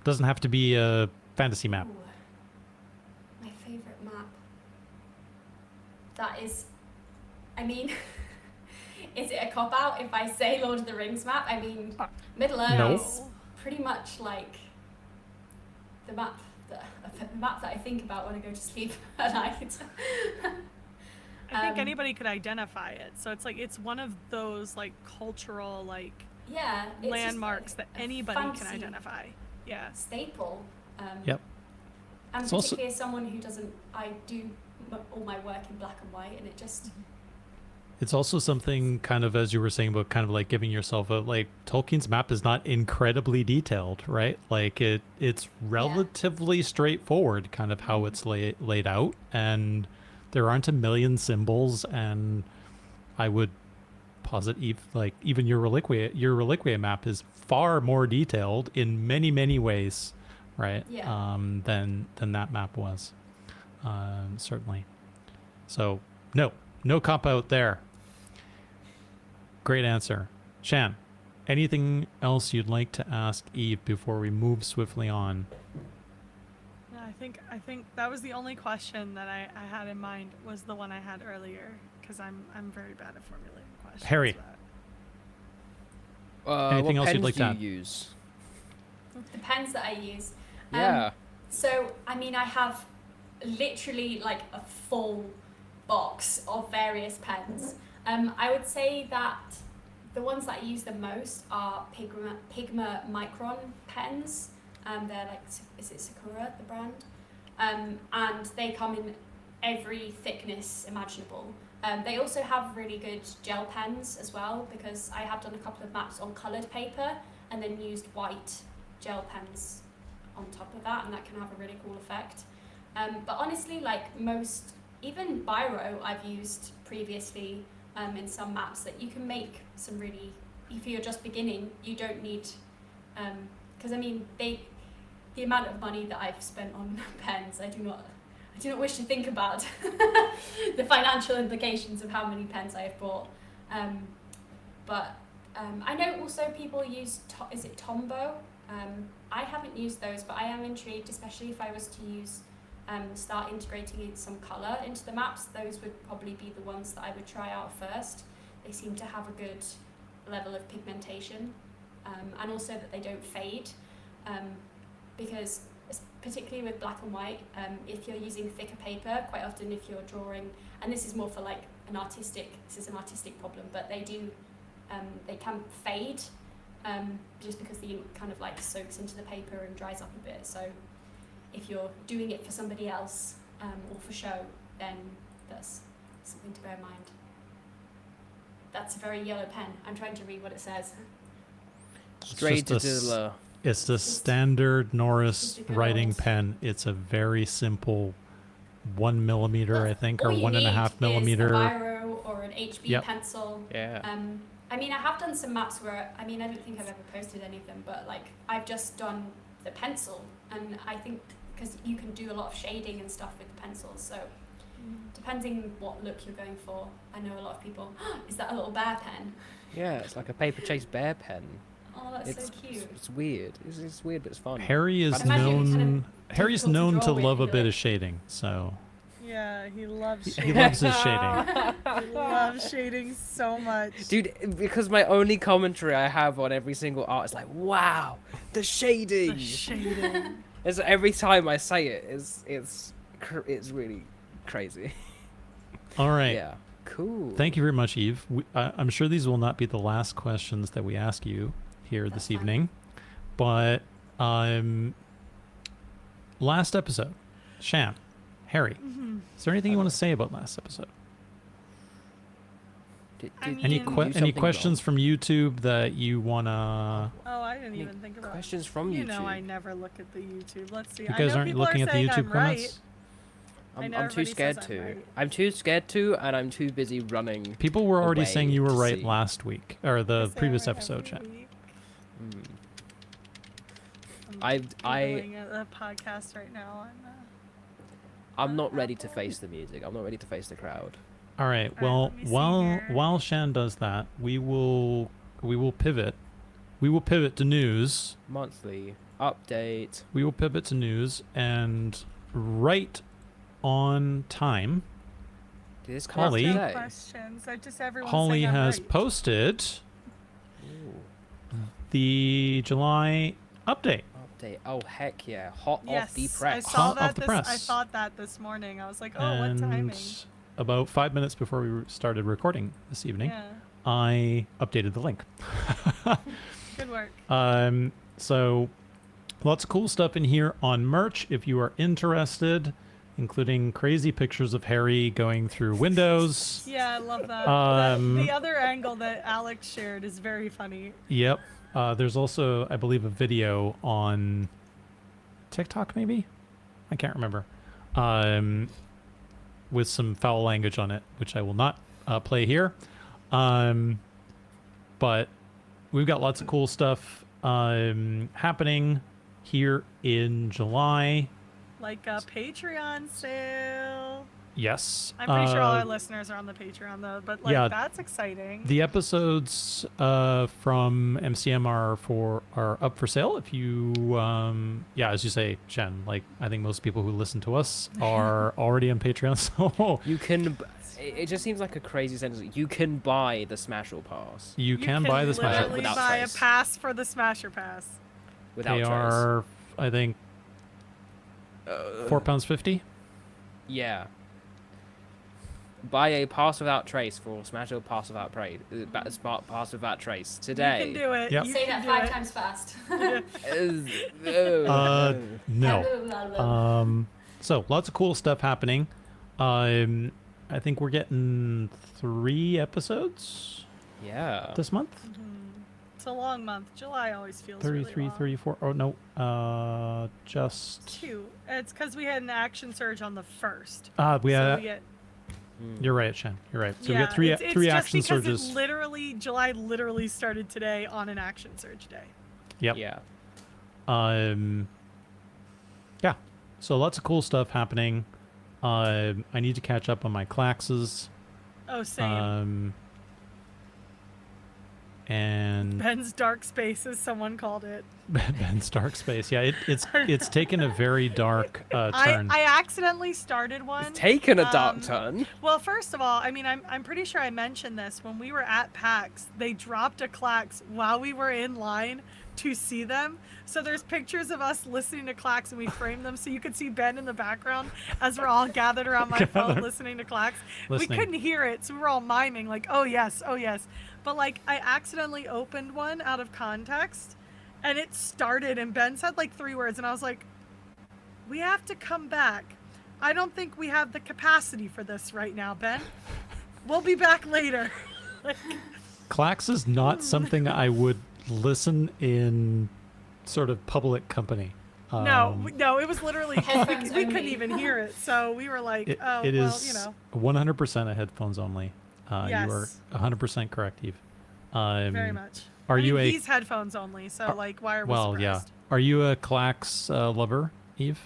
Doesn't have to be a fantasy map. Ooh, my favorite map. That is, I mean, is it a cop-out if I say Lord of the Rings map? I mean, Middle-earth is pretty much like the map that I think about when I go to sleep at night. I think anybody could identify it. So it's like, it's one of those like cultural like landmarks that anybody can identify. Yeah. Staple. Yep. And it's particularly as someone who doesn't, I do all my work in black and white, and it just... It's also something kind of, as you were saying, about kind of like giving yourself a, like, Tolkien's map is not incredibly detailed, right? Like it's relatively straightforward kind of how it's laid out, and there aren't a million symbols, and I would posit even your Reliquiae map is far more detailed in many, many ways, right? Yeah. Than that map was. Certainly. So no cop out there. Great answer. Shan, anything else you'd like to ask Eve before we move swiftly on? Yeah, I think that was the only question that I had in mind was the one I had earlier because I'm very bad at formulating questions. Harry. Anything what else you'd pens like do to add? you use? The pens that I use. Yeah. So, I mean, I have literally like a full box of various pens. I would say that the ones that I use the most are Pigma Micron pens. They're like, is it Sakura, the brand? And they come in every thickness imaginable. They also have really good gel pens as well, because I have done a couple of maps on coloured paper and then used white gel pens on top of that, and that can have a really cool effect. But honestly, like most, even Biro I've used previously in some maps that you can make some really, if you're just beginning, you don't need, because I mean, the amount of money that I've spent on pens, I do not wish to think about the financial implications of how many pens I have bought. But I know also people use, is it Tombow? I haven't used those, but I am intrigued, especially if I was to use, start integrating some colour into the maps. Those would probably be the ones that I would try out first. They seem to have a good level of pigmentation, and also that they don't fade, because particularly with black and white, if you're using thicker paper, quite often if you're drawing, and this is more for like an artistic problem, but they can fade, just because the ink kind of like soaks into the paper and dries up a bit. So if you're doing it for somebody else, or for show, then that's something to bear in mind. That's a very yellow pen. I'm trying to read what it says. Straight to the It's the standard Norris just a good writing old- pen. It's a very simple 1 millimeter, I think, or All you 1.5 need millimeter. is a biro or an HB Yep. pencil. Yeah. I mean, I have done some maps where, I mean, I don't think I've ever posted any of them, but like I've just done the pencil, and I think because you can do a lot of shading and stuff with the pencils, so depending what look you're going for. I know a lot of people, is that a little bear pen? Yeah, it's like a paper chase bear pen. Oh, that's It's so cute. It's weird. It's weird, but it's fun. Harry is Imagine it kind known. of Harry's difficult to known draw to with, love a you'd be bit like- of shading, so Yeah, he loves he shading. loves his shading. He loves shading so much. Dude, because my only commentary I have on every single art is like, wow, the shading. The shading. It's every time I say it, it's really crazy. All right. Yeah. Cool. Thank you very much, Eve. I'm sure these will not be the last questions that we ask you here That's this fine. evening, but last episode, Shan, Harry, is there anything you want to say about last episode? I mean- Any You do any something questions from YouTube that you wanna? Oh, I didn't Any even think about questions from You YouTube? know I never look at the YouTube. Let's see. You I guys know aren't people are looking at the saying YouTube I'm comments. I know I'm too everybody scared says I'm to. right. I'm too scared to, and I'm too busy running. People were already saying you were to right see. last week or I the say I'm previous right episode, every Shan. week. Mm. I'm I Googling a podcast right now. On, I'm not ready to face the music. I'm not ready to face the crowd. All right. Alright, Well, let me see while here. while Shan does that, we will pivot. We will pivot to news. Monthly update. We will pivot to news, and right on time, Did this come Holly? out no today? questions. I just everyone's Holly saying I'm has right. posted Ooh, the July update. update. Oh heck yeah! Hot Yes, off the I press. saw Hot that. off the I press. thought that this morning. I was like, oh, and what timing? about 5 minutes before we started recording this evening, Yeah, I updated the link. good work. So lots of cool stuff in here on merch if you are interested, including crazy pictures of Harry going through windows. Yeah, I love that. The other angle that Alex shared is very funny. Yep. There's also, I believe, a video on TikTok, maybe? I can't remember. With some foul language on it, which I will not play here. But we've got lots of cool stuff happening here in July. Like a Patreon sale. Yes. I'm pretty sure all our listeners are on the Patreon though, but like yeah, that's exciting. The episodes from MCM are up for sale. If you as you say, Shan, like I think most people who listen to us are already on Patreon. So You can. It just seems like a crazy sentence. You can buy the Smasher Pass you can buy the Smasher literally Without buy trace. a pass for the Smasher Pass. without They trace. are, I think, £4.50. Yeah. Buy a pass without trace for Smasher Pass without smart pass without trace today. You can do it. Yep. You Say can that do 5 it. times fast. No. So lots of cool stuff happening. I think we're getting 3 episodes Yeah. this month. It's a long month. July always feels 33, really long. 34. Oh no. Just 2. It's because we had an action surge on the 1st. we So had. we get, You're right, Shan. You're right. So we yeah, got three it's three just action because surges. July literally started today on an action surge day. Yep. Yeah. Yeah. So lots of cool stuff happening. I need to catch up on my claxes. Oh, same. And Ben's Dark Space, as someone called it. Ben's Dark Space. Yeah, it's taken a very dark turn. I accidentally started one. It's taken a dark turn. Well, first of all, I mean, I'm pretty sure I mentioned this when we were at PAX. They dropped a Clax while we were in line to see them. So there's pictures of us listening to Clax, and we framed them so you could see Ben in the background as we're all gathered around my phone listening to Clax. Listening. We couldn't hear it, so we were all miming like, "Oh yes, oh yes." But like, I accidentally opened one out of context, and it started, and Ben said like 3 words, and I was like, "We have to come back. I don't think we have the capacity for this right now, Ben. We'll be back later." Like, Clax is not something I would listen in sort of public company. no, it was literally Headphones we couldn't only. even hear it, so we were like, It "Oh, is well, you know." 100% a headphones only. You are Yes. 100% correct, Eve. Very much. Are you a He's headphones only, so like, why are we well? Yeah. surprised? Are you a Clax lover, Eve?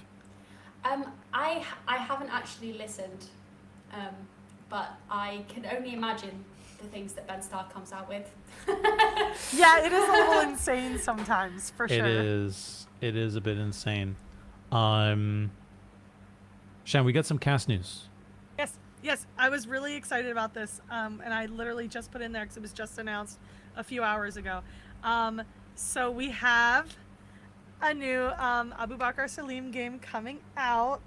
I haven't actually listened, but I can only imagine the things that Ben Starr comes out with. Yeah, it is a little insane sometimes, for sure. It is. It is a bit insane. Shan, we got some cast news. Yes, I was really excited about this, and I literally just put in there because it was just announced a few hours ago. So we have a new Abu Bakr Salim game coming out.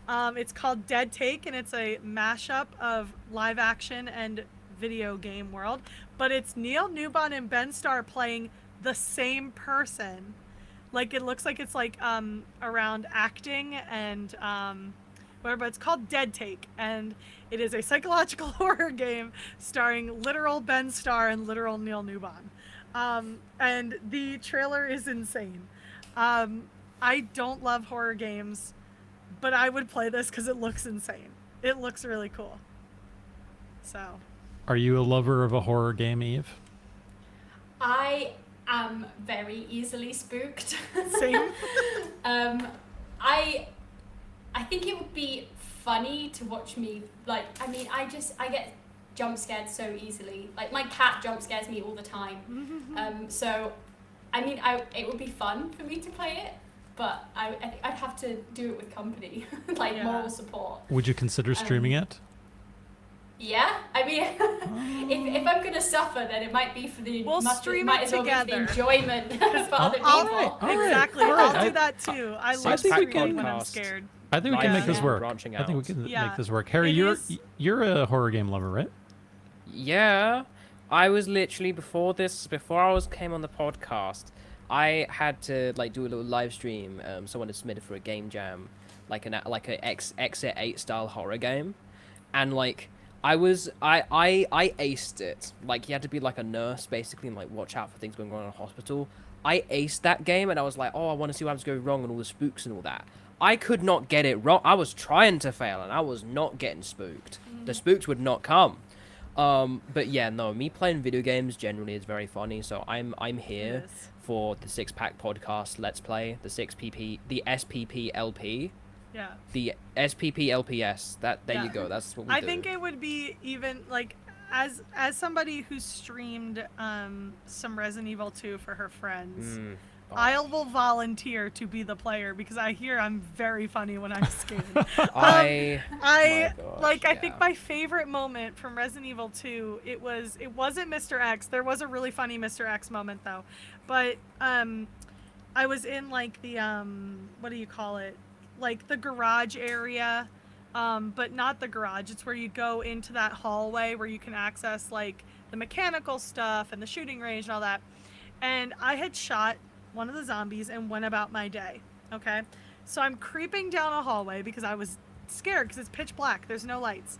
It's called Dead Take, and it's a mashup of live action and video game world. But it's Neil Newbon and Ben Starr playing the same person. Like, it looks like it's like around acting and whatever, but it's called Dead Take, and it is a psychological horror game starring literal Ben Starr and literal Neil Newbon. And the trailer is insane. I don't love horror games, but I would play this because it looks insane. It looks really cool. So. Are you a lover of a horror game, Eve? I am very easily spooked. Same. I think it would be funny to watch me, like, I mean, I get jump scared so easily. Like, my cat jump scares me all the time. So, I mean, it would be fun for me to play it, but I think I'd have to do it with company, like moral support. Would you consider streaming it? Yeah, I mean, if I'm gonna suffer, then it might be for the We'll stream might it as well be for together. the enjoyment for other people. All right. Exactly. All right. I'll do that too. I love think we streaming when can- I'm scared. I think we can make this Yeah. work. Branching I think we out. can Yeah. make this work. Harry, It is- you're a horror game lover, right? Yeah, I was literally before I came on the podcast, I had to like do a little live stream. Someone had submitted for a game jam, like a Exit 8 style horror game, and like I aced it. Like you had to be like a nurse basically and like watch out for things going on in a hospital. I aced that game and I was like, oh, I want to see what happens going wrong and all the spooks and all that. I could not get it wrong. I was trying to fail and I was not getting spooked. The spooks would not come. But yeah, no, me playing video games generally is very funny. So I'm here is. for the 6-Pack Podcast Let's Play, the SPP LP. Yeah. The SPP LPS. There you go. That's what we do. I think it would be even like as somebody who streamed some Resident Evil 2 for her friends. I will volunteer to be the player because I hear I'm very funny when I'm scared. I think my favorite moment from Resident Evil 2, it wasn't Mr. X. There was a really funny Mr. X moment though. But I was in like the what do you call it? Like the garage area. But not the garage. It's where you go into that hallway where you can access like the mechanical stuff and the shooting range and all that. And I had shot one of the zombies and went about my day. Okay, so I'm creeping down a hallway because I was scared because it's pitch black. There's no lights,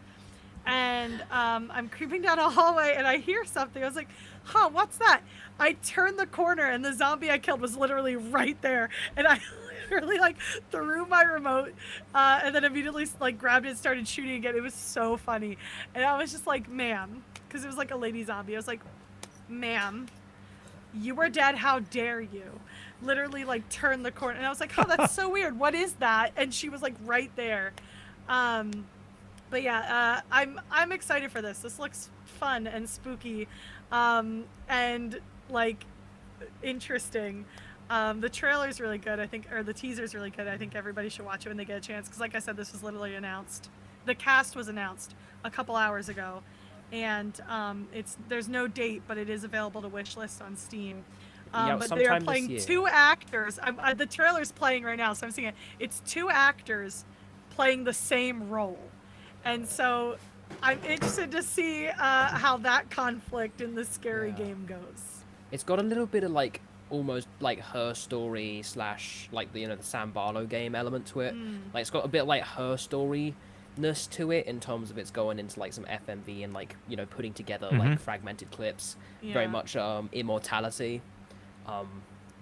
and I'm creeping down a hallway and I hear something. I was like, "Huh, what's that?" I turned the corner and the zombie I killed was literally right there, and I literally like threw my remote and then immediately like grabbed it and started shooting again. It was so funny, and I was just like, "Ma'am," because it was like a lady zombie. I was like, "Ma'am, you were dead, how dare you?" Literally like turned the corner and I was like, "Oh, that's so weird. What is that?" And she was like right there. But yeah, I'm excited for this. This looks fun and spooky, and like interesting. The trailer's really good, I think, or the teaser's really good. I think everybody should watch it when they get a chance because like I said, this was literally announced. The cast was announced a couple hours ago. And there's no date, but it is available to wishlist on Steam. But they are playing two actors. The trailer's playing right now, so I'm seeing it. It's two actors playing the same role, and so I'm interested to see how that conflict in the scary game goes. It's got a little bit of like almost like Her Story / like the the Sam Barlow game element to it. Like it's got a bit like Her Story to it in terms of it's going into like some FMV and like putting together like fragmented clips. Very much Immortality,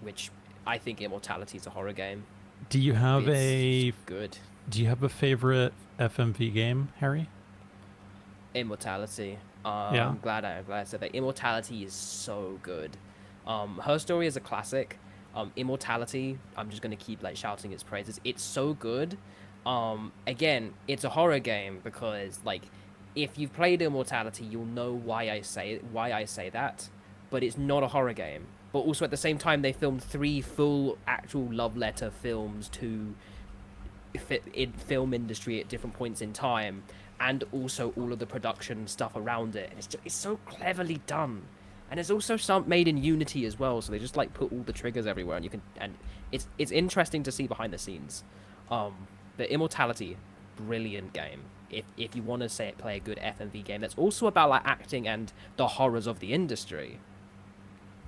which I think Immortality is a horror game. Do you have good? Do you have a favorite FMV game, Harry? Immortality. Yeah. I'm glad I said that. Immortality is so good. Her Story is a classic. Immortality, I'm just gonna keep like shouting its praises. It's so good. Again, it's a horror game because like if you've played Immortality, you'll know why I say that, but it's not a horror game. But also at the same time, they filmed 3 full actual love letter films to film industry at different points in time, and also all of the production stuff around it. And it's so cleverly done, and it's also made in Unity as well. So they just like put all the triggers everywhere, and it's interesting to see behind the scenes. But Immortality, brilliant game. If you want to play a good FMV game that's also about like acting and the horrors of the industry,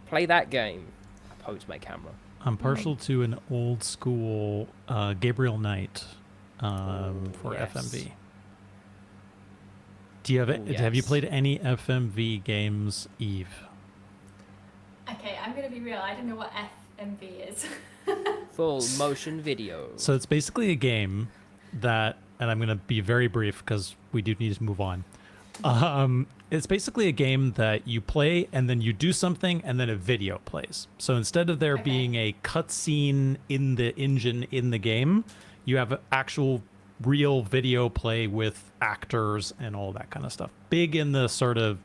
play that game. I posed my camera. I'm partial to an old school Gabriel Knight for FMV. Do you have Have you played any FMV games, Eve? Okay, I'm gonna be real. I don't know what FMV is. Full motion video. So it's basically a game that, and I'm going to be very brief because we do need to move on. It's basically a game that you play and then you do something and then a video plays. So instead of there being a cutscene in the engine in the game, you have actual real video play with actors and all that kind of stuff. Big in the sort of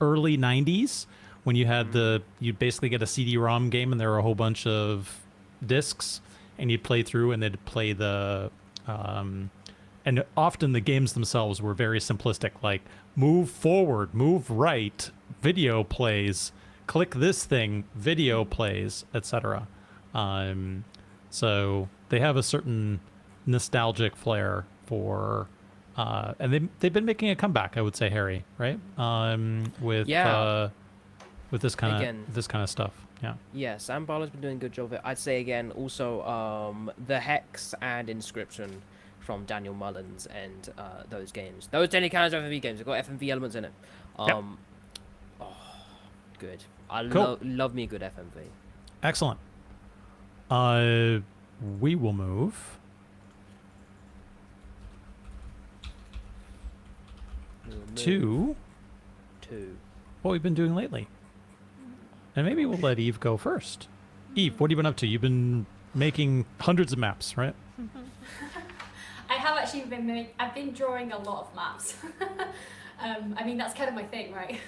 early 90s when you had you basically get a CD-ROM game and there were a whole bunch of discs and you'd play through and they'd play the and often the games themselves were very simplistic, like move forward, move right, video plays, click this thing, video plays, etc. So they have a certain nostalgic flair for and they've been making a comeback, I would say, Harry, right? With this kind of stuff. Yeah, Sam Barlow's been doing a good job of it. I'd say again, also the Hex and Inscription from Daniel Mullins and those games. Those technically kind of FMV games. They've got FMV elements in it. Oh, good. I love me a good FMV. Excellent. We will move. To what we've been doing lately. And maybe we'll let Eve go first. Eve, what have you been up to? You've been making hundreds of maps, right? have actually I've been drawing a lot of maps. I mean, that's kind of my thing, right?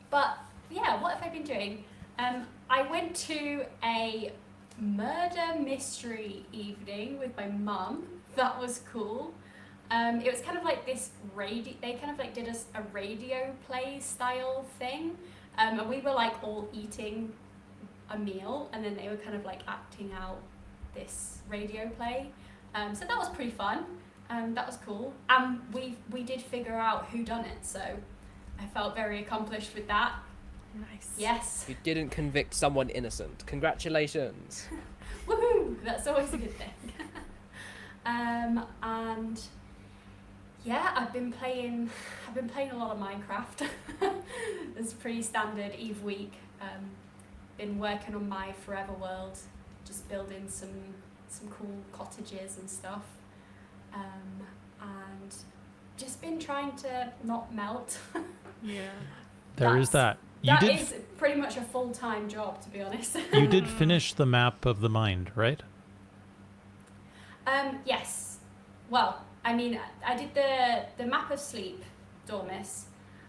But yeah, what have I been doing? I went to a murder mystery evening with my mum. That was cool. It was kind of like this they kind of like did a radio play style thing. And we were like all eating a meal, and then they were kind of like acting out this radio play. So that was pretty fun. That was cool. And we did figure out who done it, so I felt very accomplished with that. Nice. Yes. You didn't convict someone innocent. Congratulations. Woohoo! That's always a good thing. And yeah, I've been playing a lot of Minecraft. It's a pretty standard Eve week. Been working on my Forever World, just building some cool cottages and stuff. And just been trying to not melt. Yeah. There is that. That is pretty much a full-time job, to be honest. You did finish the map of the mind, right? Yes. Well, I mean, I did the map of sleep, Dormis,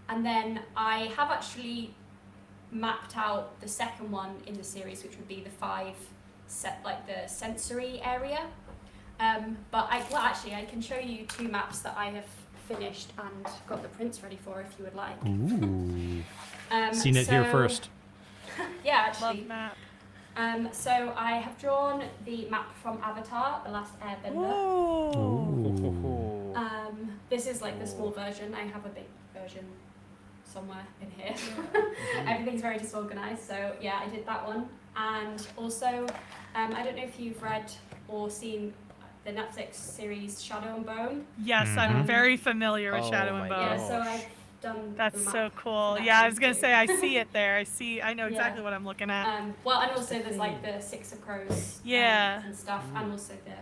and then I have actually mapped out the second one in the series, which would be the 5 the sensory area. But actually, I can show you 2 maps that I have finished and got the prints ready for, if you would like. Ooh. Seen it here first. Yeah, actually. Love map. So I have drawn the map from Avatar, The Last Airbender. Ooh. This is like the small version. I have a big version somewhere in here. Everything's very disorganized. So yeah, I did that one. And also, I don't know if you've read or seen the Netflix series Shadow and Bone. Yes, I'm very familiar with Shadow and Bone. Yeah, so I've done. That's the so map cool. for that Yeah, I one was gonna too. say I see it there. I know exactly Yeah. what I'm looking at. Well, and also there's like the Six of Crows. Yeah. And stuff, and also the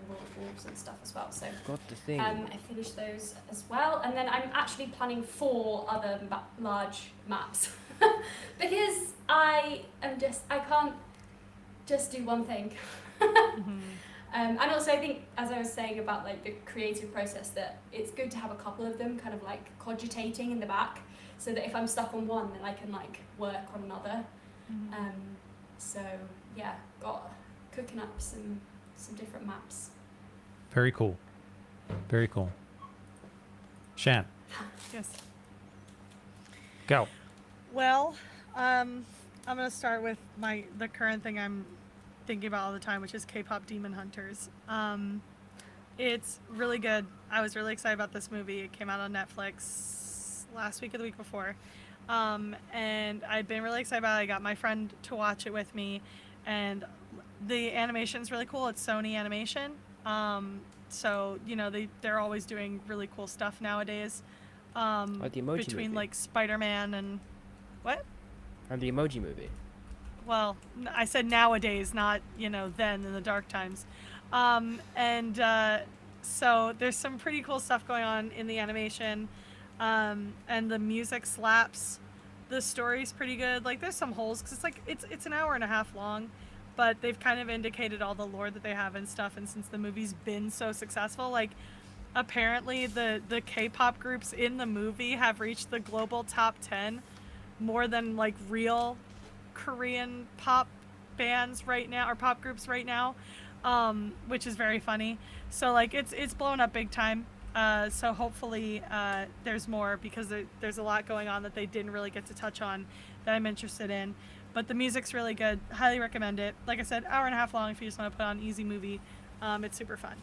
Roll of Wolves and stuff as well. So. Got the thing. I finished those as well, and then I'm actually planning 4 other large maps because I can't just do one thing. And also I think, as I was saying about like the creative process, that it's good to have a couple of them kind of like cogitating in the back, so that if I'm stuck on one, then I can like work on another. So yeah, got cooking up some different maps. Very cool. Very cool. Shan, Yes. go. Well, I'm gonna start with the current thing I'm thinking about all the time, which is K-pop Demon Hunters. It's really good. I was really excited about this movie. It came out on Netflix last week or the week before, and I've been really excited about it. I got my friend to watch it with me, and the animation's really cool. It's Sony Animation, so you know they're always doing really cool stuff nowadays. Like the Emoji between Movie. like Spider-Man and what? And the Emoji Movie. Well, I said nowadays, not then in the dark times. So there's some pretty cool stuff going on in the animation, and the music slaps. The story's pretty good. Like there's some holes because it's an hour and a half long, but they've kind of indicated all the lore that they have and stuff. And since the movie's been so successful, like apparently the K-pop groups in the movie have reached the global top 10 more than like real Korean pop bands right now, or pop groups right now, which is very funny. So like it's blown up big time. So hopefully there's more, because there's a lot going on that they didn't really get to touch on that I'm interested in. But the music's really good. Highly recommend it. Like I said, hour and a half long if you just want to put on easy movie. It's super fun.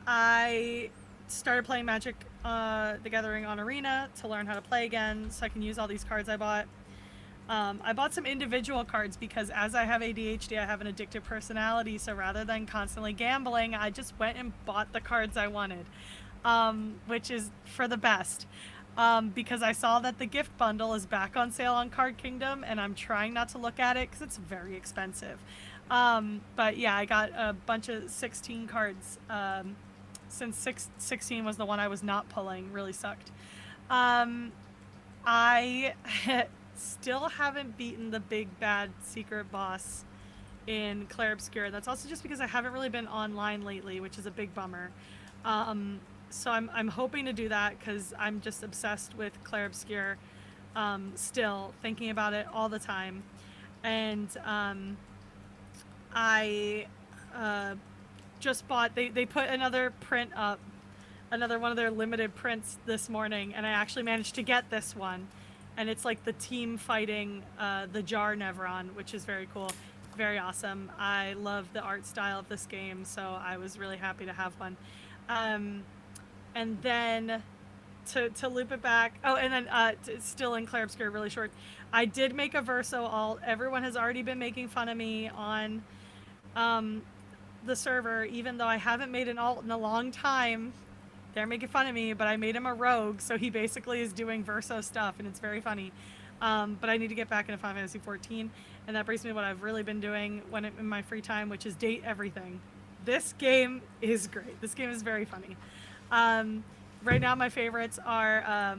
I started playing Magic the Gathering on Arena to learn how to play again, so I can use all these cards I bought. I bought some individual cards because as I have ADHD, I have an addictive personality, so rather than constantly gambling, I just went and bought the cards I wanted, which is for the best. Because I saw that the gift bundle is back on sale on Card Kingdom, and I'm trying not to look at it because it's very expensive. But yeah, I got a bunch of 16 cards, since 16 was the one I was not pulling. Really sucked. I still haven't beaten the big bad secret boss in Clair Obscur. That's also just because I haven't really been online lately, which is a big bummer. So I'm hoping to do that because I'm just obsessed with Clair Obscur, still thinking about it all the time. And I just bought, they put another print up, another one of their limited prints this morning, and I actually managed to get this one. And it's like the team fighting the Jar Nevron, which is very cool. Very awesome. I love the art style of this game, so I was really happy to have one. And then to loop it back, and then still in Clair Obscur, really short, I did make a Verso alt. Everyone has already been making fun of me on the server, even though I haven't made an alt in a long time. They're making fun of me, but I made him a rogue, so he basically is doing Verso stuff, and it's very funny. But I need to get back into Final Fantasy 14, and that brings me to what I've really been doing in my free time, which is date everything. This game is great. This game is very funny. Right now, my favorites are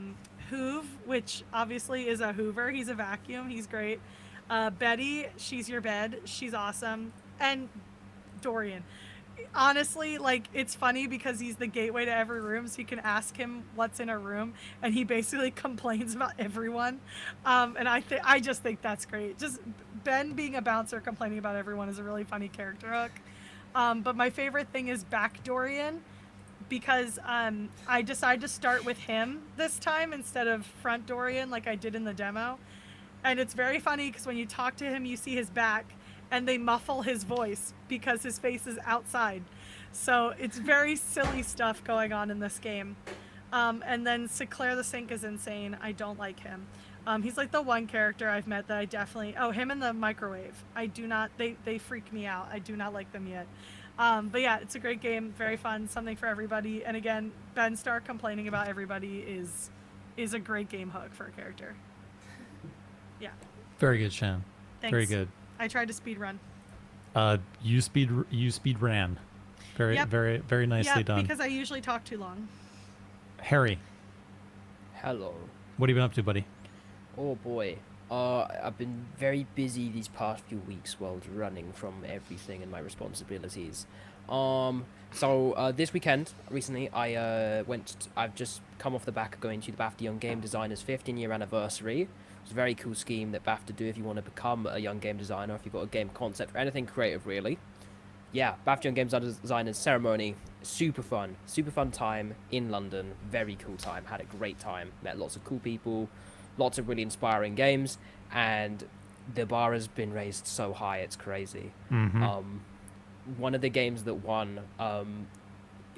Hoove, which obviously is a Hoover. He's a vacuum. He's great. Betty, she's your bed. She's awesome. And Dorian. Honestly, like, it's funny because he's the gateway to every room, so you can ask him what's in a room, and he basically complains about everyone. And I just think that's great. Just Ben being a bouncer complaining about everyone is a really funny character hook. But my favorite thing is back Dorian, because I decided to start with him this time instead of front Dorian like I did in the demo. And it's very funny because when you talk to him, you see his back, and they muffle his voice because his face is outside. So it's very silly stuff going on in this game. And then Seclair the Sink is insane. I don't like him. He's like the one character I've met that I definitely... Oh, him and the microwave. I do not... They freak me out. I do not like them yet. But yeah, it's a great game. Very fun. Something for everybody. And again, Ben Starr complaining about everybody is a great game hook for a character. Yeah. Very good, Shan. Thanks. Very good. I tried to speed run. You speed ran. Very nicely done. Because I usually talk too long. Harry, Hello. what have you been up to, buddy? Oh boy. I've been very busy these past few weeks while running from everything and my responsibilities. So this weekend, recently, I've just come off the back of going to the BAFTA Young Game Designers 15-year anniversary. It's a very cool scheme that BAFTA do if you want to become a young game designer, if you've got a game concept or anything creative, really. Yeah, BAFTA Young Game Designers ceremony, super fun time in London, very cool time, had a great time, met lots of cool people, lots of really inspiring games, and the bar has been raised so high, it's crazy. Mm-hmm. One of the games that won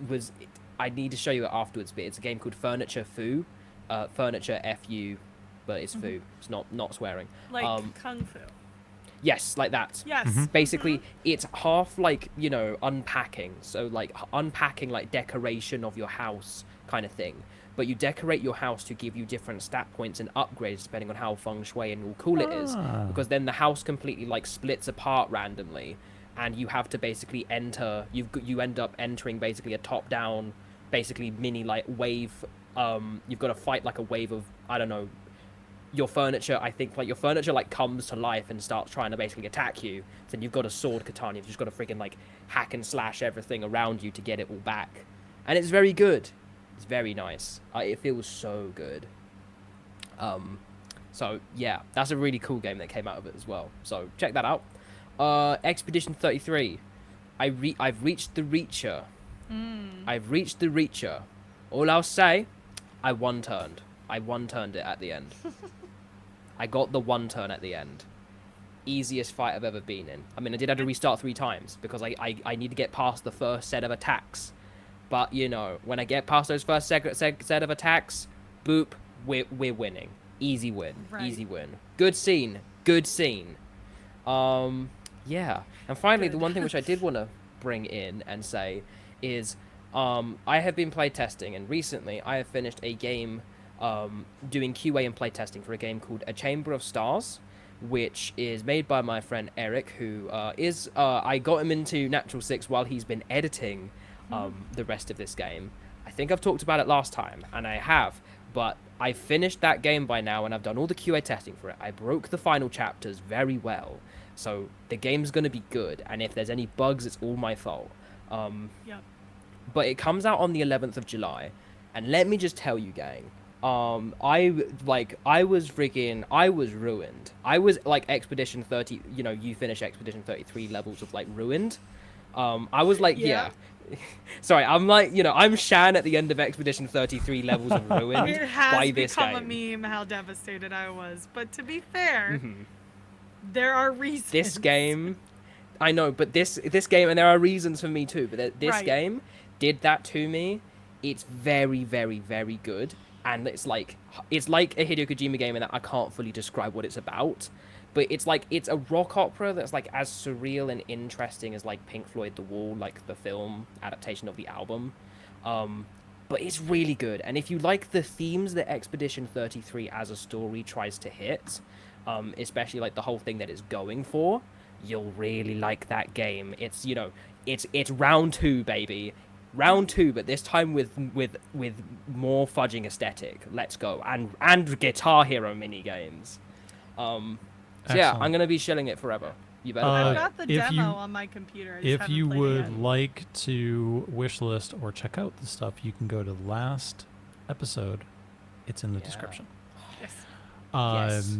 was, I need to show you it afterwards, but it's a game called Furniture Fu, Furniture F-U, but it's Fu, it's not swearing. Like Kung Fu. Yes, like that. Yes. Mm-hmm. Basically, it's half like, unpacking. So like unpacking like decoration of your house kind of thing. But you decorate your house to give you different stat points and upgrades depending on how feng shui and all cool it is. Because then the house completely like splits apart randomly, and you have to basically enter. You end up entering basically a top-down, basically mini like wave. You've got to fight like a wave of, I don't know. Your furniture, I think, like, your furniture, like, comes to life and starts trying to basically attack you. So then you've got a sword katana. You've just got to freaking, like, hack and slash everything around you to get it all back. And it's very good. It's very nice. It feels so good. So, yeah, that's a really cool game that came out of it as well. So, check that out. Expedition 33. I've reached the Reacher. I've reached the Reacher. All I'll say, I one-turned it at the end. I got the one turn at the end. Easiest fight I've ever been in. I mean, I did have to restart 3 times because I need to get past the first set of attacks. But, when I get past those first set of attacks, boop, we're winning. Easy win. Right. Easy win. Good scene. Yeah. And finally, the one thing which I did want to bring in and say is I have been playtesting, and recently I have finished a game doing QA and playtesting for a game called A Chamber of Stars, which is made by my friend Eric, who I got him into Natural 6 while he's been editing the rest of this game. I think I've talked about it last time, and I have, But I finished that game by now, and I've done all the QA testing for it. I broke the final chapters very well, so the game's gonna be good. And if there's any bugs, it's all my fault. Yep. But it comes out on the 11th of July, and let me just tell you, gang. I was ruined. I was like Expedition 30. You know, you finish Expedition 33 levels of like ruined. I was like, yeah. Sorry, I'm like, you know, I'm Shan at the end of Expedition 33 levels of ruined It has by this become game. a meme how devastated I was. But to be fair, there are reasons. This game, I know, but this game, and there are reasons for me too, but this Right. game did that to me. It's very, very, very good, and it's like a Hideo Kojima game in that I can't fully describe what it's about, but it's like it's a rock opera that's like as surreal and interesting as like Pink Floyd The Wall, like the film adaptation of the album. But it's really good, and if you like the themes that Expedition 33 as a story tries to hit, especially like the whole thing that it's going for, you'll really like that game. It's, you know, it's round 2, baby. Round 2, but this time with more fudging aesthetic. Let's go. And Guitar Hero mini games. So yeah, Excellent. I'm gonna be shilling it forever. You better I've play it. got the if demo you- on my computer. I just If haven't you played it would yet. like to wishlist or check out the stuff, you can go to the last episode. It's in the Yeah. description. Yes. Yes,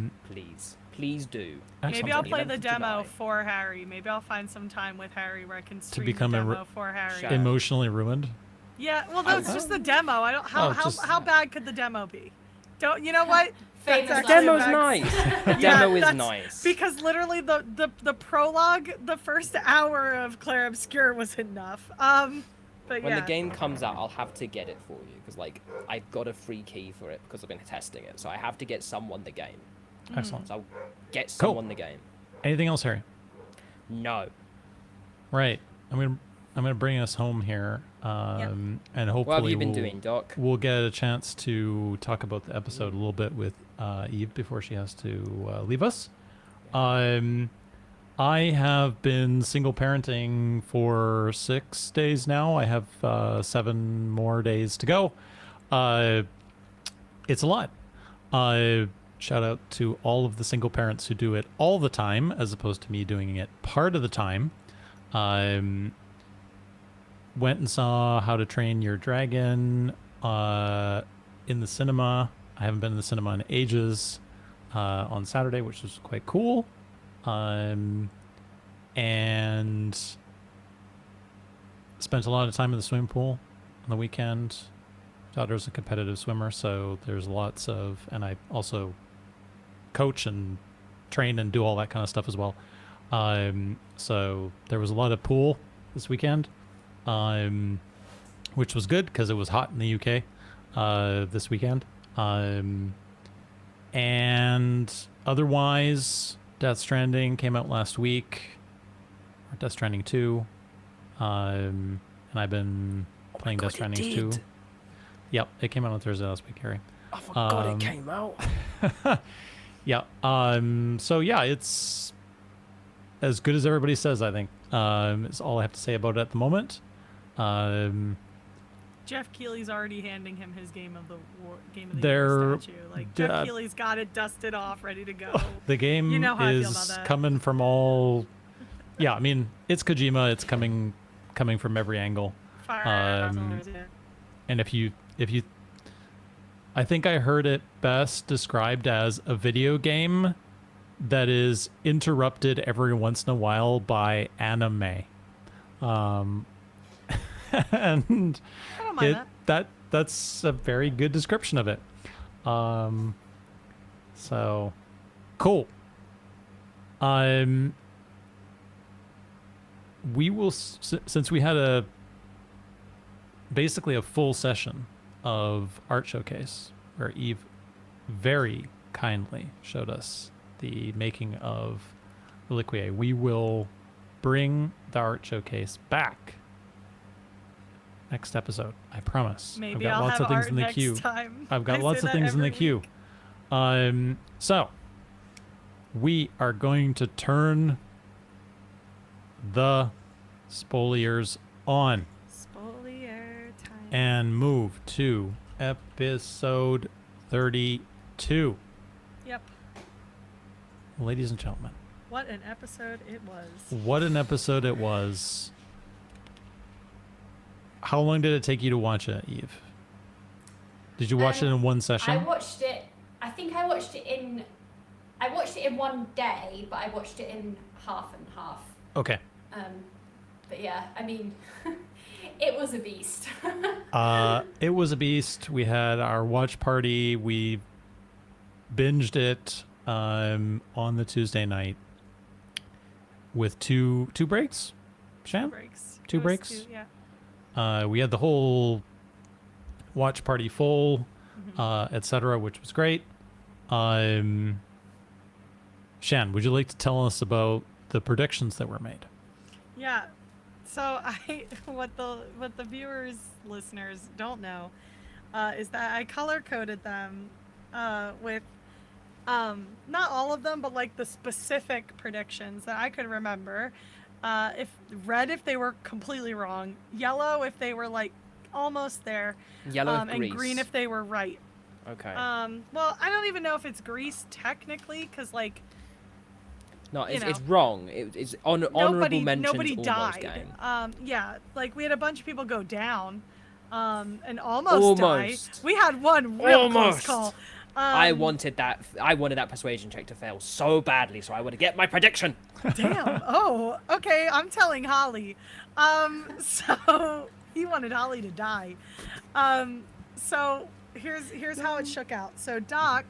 please do. Maybe Excellent. I'll play 11th the of demo July. for Harry. Maybe I'll find some time with Harry where I can stream become the a demo for Harry. Shout- Emotionally ruined. Yeah, well, no, it's just the demo. I don't. How Oh, just- how bad could the demo be? Don't you know what? Famous That's last Demo's actually nice. back- The Yeah, demo is that's- nice. Because literally the prologue, the first hour of Claire Obscure was enough. But When yeah. the game comes out, I'll have to get it for you because like I got a free key for it because I've been testing it, so I have to get someone the game. Excellent. So I'll get Cool. someone the game. Anything else, Harry? No. Right. I'm gonna bring us home here, and hopefully What have you been we'll, doing, Doc? we'll get a chance to talk about the episode a little bit with Eve before she has to leave us. I have been single parenting for 6 days now. I have 7 more days to go. It's a lot. Shout out to all of the single parents who do it all the time, as opposed to me doing it part of the time. Went and saw How to Train Your Dragon in the cinema. I haven't been in the cinema in ages. On Saturday, which was quite cool. And spent a lot of time in the swimming pool on the weekend. Daughter's a competitive swimmer, so there's lots of, and I also coach and train and do all that kind of stuff as well. So there was a lot of pool this weekend, which was good because it was hot in the UK this weekend. And otherwise, Death Stranding came out last week, or Death Stranding 2, and I've been playing Death Stranding 2. Yep, it came out on Thursday last week, Harry. I forgot it came out. Yeah. So yeah, it's as good as everybody says, I think. Is all I have to say about it at the moment. Jeff Keighley's already handing him his game of the They're- year statue. Like Jeff Keighley's got it dusted off, ready to go. The game You know how I feel about is that. coming from all. Yeah, I mean, it's Kojima. It's coming from every angle. Fire. And if you, I think I heard it best described as a video game that is interrupted every once in a while by anime. And I don't mind that's a very good description of it. So cool. We will since we had basically a full session of art showcase where Eve very kindly showed us the making of Reliquiae. We will bring the art showcase back next episode. I promise. Maybe I've got I'll lots have of things art in the next queue. time. I've got I lots say of that things in the every queue. week. So we are going to turn the spoliers on Spolier time. and move to episode 32. Yep. Ladies and gentlemen, What an episode it was. what an episode it was. How long did it take you to watch it, Eve? Did you watch it in one session? I watched it. I think I watched it in. I watched it in one day, but I watched it in half and half. Okay. But yeah, I mean, it was a beast. It was a beast. We had our watch party. We binged it on the Tuesday night with two breaks. Shan? Breaks. Two It was breaks? yeah. We had the whole watch party full, etc., which was great. Shan, would you like to tell us about the predictions that were made? Yeah. So what the viewers, listeners don't know, is that I color coded them with not all of them, but like the specific predictions that I could remember. If red if they were completely wrong, yellow if they were like almost there, Yellow and grease. green if they were right. Okay. Well, I don't even know if it's grease technically, because like No, you it's know. wrong. It's honorable mentions nobody almost died. game. Yeah, like we had a bunch of people go down, and almost die. Almost. We had one real close Almost. call. I wanted that persuasion check to fail so badly, so I would get my prediction. Damn. Oh, okay. I'm telling Holly. So he wanted Holly to die. So here's how it shook out. So Doc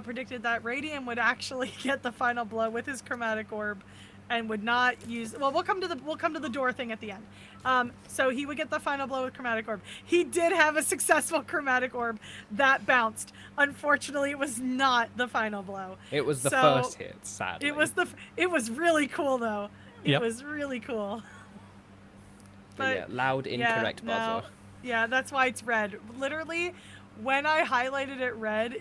predicted that Radium would actually get the final blow with his chromatic orb, and would not use. Well, we'll come to the door thing at the end. So he would get the final blow with chromatic orb. He did have a successful chromatic orb that bounced. Unfortunately, it was not the final blow. It was the So, first hit, sadly. It was really cool though. It Yep. was really cool. But yeah, loud incorrect buzzer. Yeah, that's why it's red. Literally, when I highlighted it red,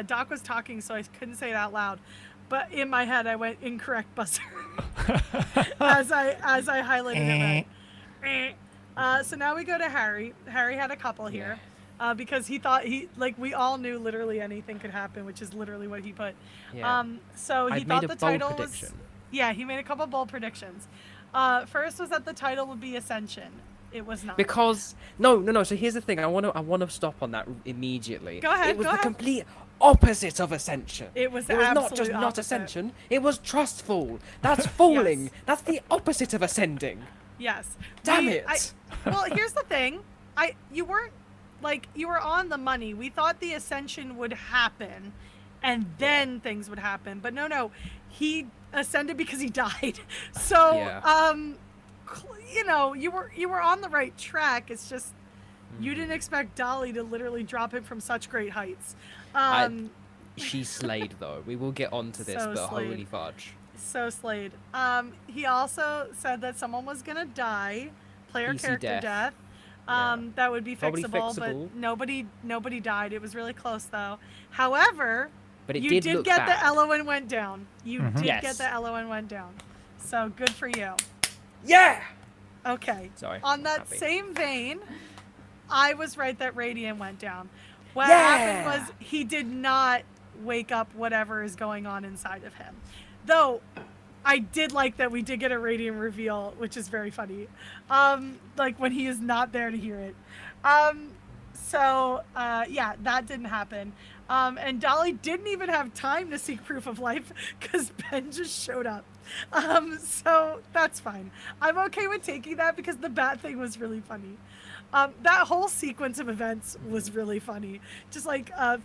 Doc was talking, so I couldn't say it out loud. But in my head, I went incorrect buzzer as I highlighted it red. So now we go to Harry. Harry had a couple here because he thought we all knew literally anything could happen, which is literally what he put. Yeah. So he I'd thought made the a bold title was. prediction. Yeah, he made a couple bold predictions. First was that the title would be Ascension. It was not. Because no. So here's the thing. I want to stop on that immediately. Go ahead, It was go the ahead. complete opposite of Ascension. It was not absolute just not opposite. Ascension. It was trustful. That's falling. Yes. That's the opposite of ascending. Yes. Damn it. Well, here's the thing. You weren't you were on the money. We thought the Ascension would happen, and then things would happen. But no, he ascended because he died. So Yeah. you were on the right track. It's just you didn't expect Dolly to literally drop him from such great heights. She slayed though. We will get onto this, So but slayed. holy fudge. So slayed. He also said that someone was gonna die, player PC character death. Yeah. That would be Probably fixable, fixable. but nobody died. It was really close though. However, But it you did did look get bad. the Elo and went down. You did Yes. get the Elo and went down. So good for you. Yeah. Okay. Sorry. On I'm that happy. same vein, I was right that Radiant went down. What Yeah! happened was he did not wake up whatever is going on inside of him. Though I did like that we did get a Radiant reveal, which is very funny. When he is not there to hear it. Yeah, that didn't happen. And Dolly didn't even have time to seek proof of life because Ben just showed up. So that's fine. I'm okay with taking that because the bat thing was really funny. That whole sequence of events was really funny. Just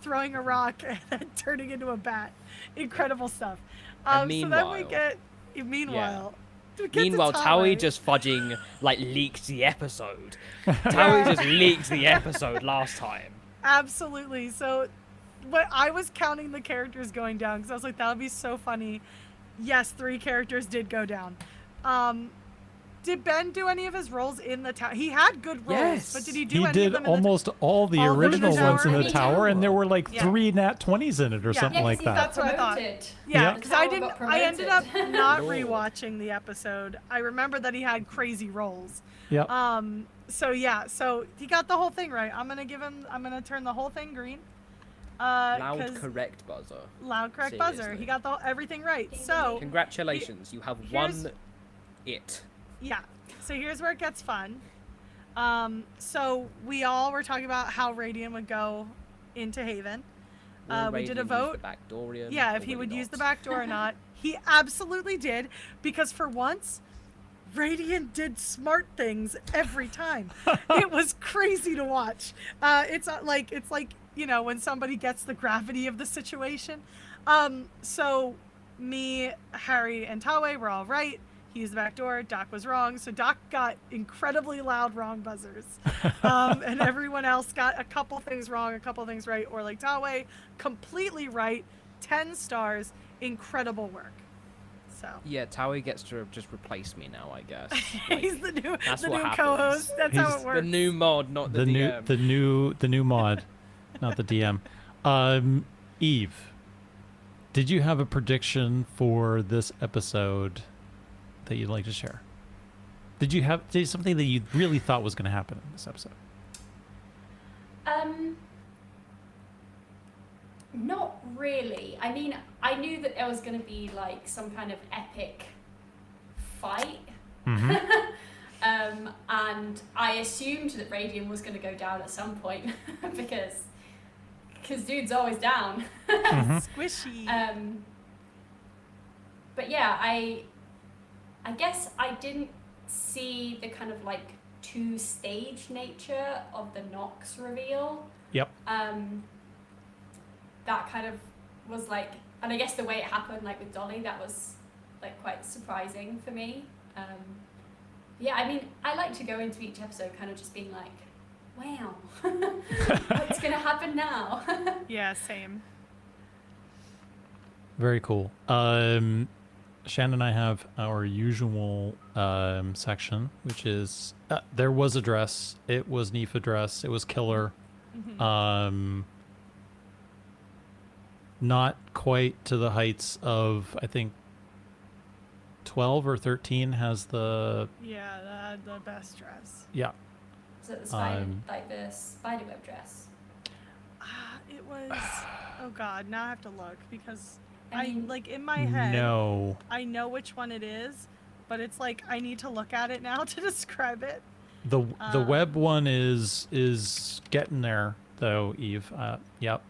throwing a rock and then turning into a bat. Incredible stuff. And So then we meanwhile- get, meanwhile, to get to Meanwhile, Tawe. Towie just fudging leaked the episode. Towie just leaked the episode last time. Absolutely. So, but I was counting the characters going down because I was like, that would be so funny. Yes, 3 characters did go down. Did Ben do any of his roles in the tower? He had good roles, Yes. but did he do He any did of them almost all the all of them in the original ones in tower? the tower, and there were Yeah. 3 nat 20s in it or Yeah. something Yeah, like 'cause he got that. That's what I thought. promoted. Yeah, Yeah. because The I tower didn't. got I ended up promoted. not No. rewatching the episode. I remember that he had crazy roles. Yep. So he got the whole thing right. I'm gonna turn the whole thing green. Loud 'cause correct buzzer. loud correct buzzer. Seriously. He got everything right. Ding, ding, So ding. Congratulations, you have here's- won it. yeah. So here's where it gets fun. So we all were talking about how Radiant would go into Haven. Will We did a Radiant use vote. the back Dorian, Yeah, or if he will would use the not? back door or not. He absolutely did, because for once, Radiant did smart things every time. It was crazy to watch. It's like when somebody gets the gravity of the situation. So me, Harry, and Tawe were all right. He used the back door. Doc was wrong. So Doc got incredibly loud wrong buzzers. And everyone else got a couple things wrong, a couple things right. Or like Tawe, completely right. 10 stars. Incredible work. So Yeah, Taui gets to just replace me now, I guess. he's the new that's the what new happens. co-host. That's how He's it works. The new mod, not the, DM. the new mod, not the DM. Eve, did you have a prediction for this episode that you'd like to share? Did you have something that you really thought was going to happen in this episode? Not really. I mean, I knew that there was going to be like some kind of epic fight. Mm-hmm. And I assumed that Radiant was going to go down at some point because dude's always down. Squishy. But yeah, I guess I didn't see the kind of like two-stage nature of the Nox reveal. Yep. That kind of was like, and I guess the way it happened, like with Dolly, that was like quite surprising for me. Yeah, I mean, I like to go into each episode kind of just being like, wow, what's gonna happen now? Yeah, same. Very cool. Shan and I have our usual section, which is there was a dress. It was Nifa dress. It was killer. Mm-hmm. Not quite to the heights of, I think 12 or 13 has the Yeah, the best dress. yeah. So the spider, like the spiderweb dress. It was. Oh God, now I have to look because I mean, like in my head. No. I know which one it is, but it's like I need to look at it now to describe it. The web one is getting there though, Eve. Yep.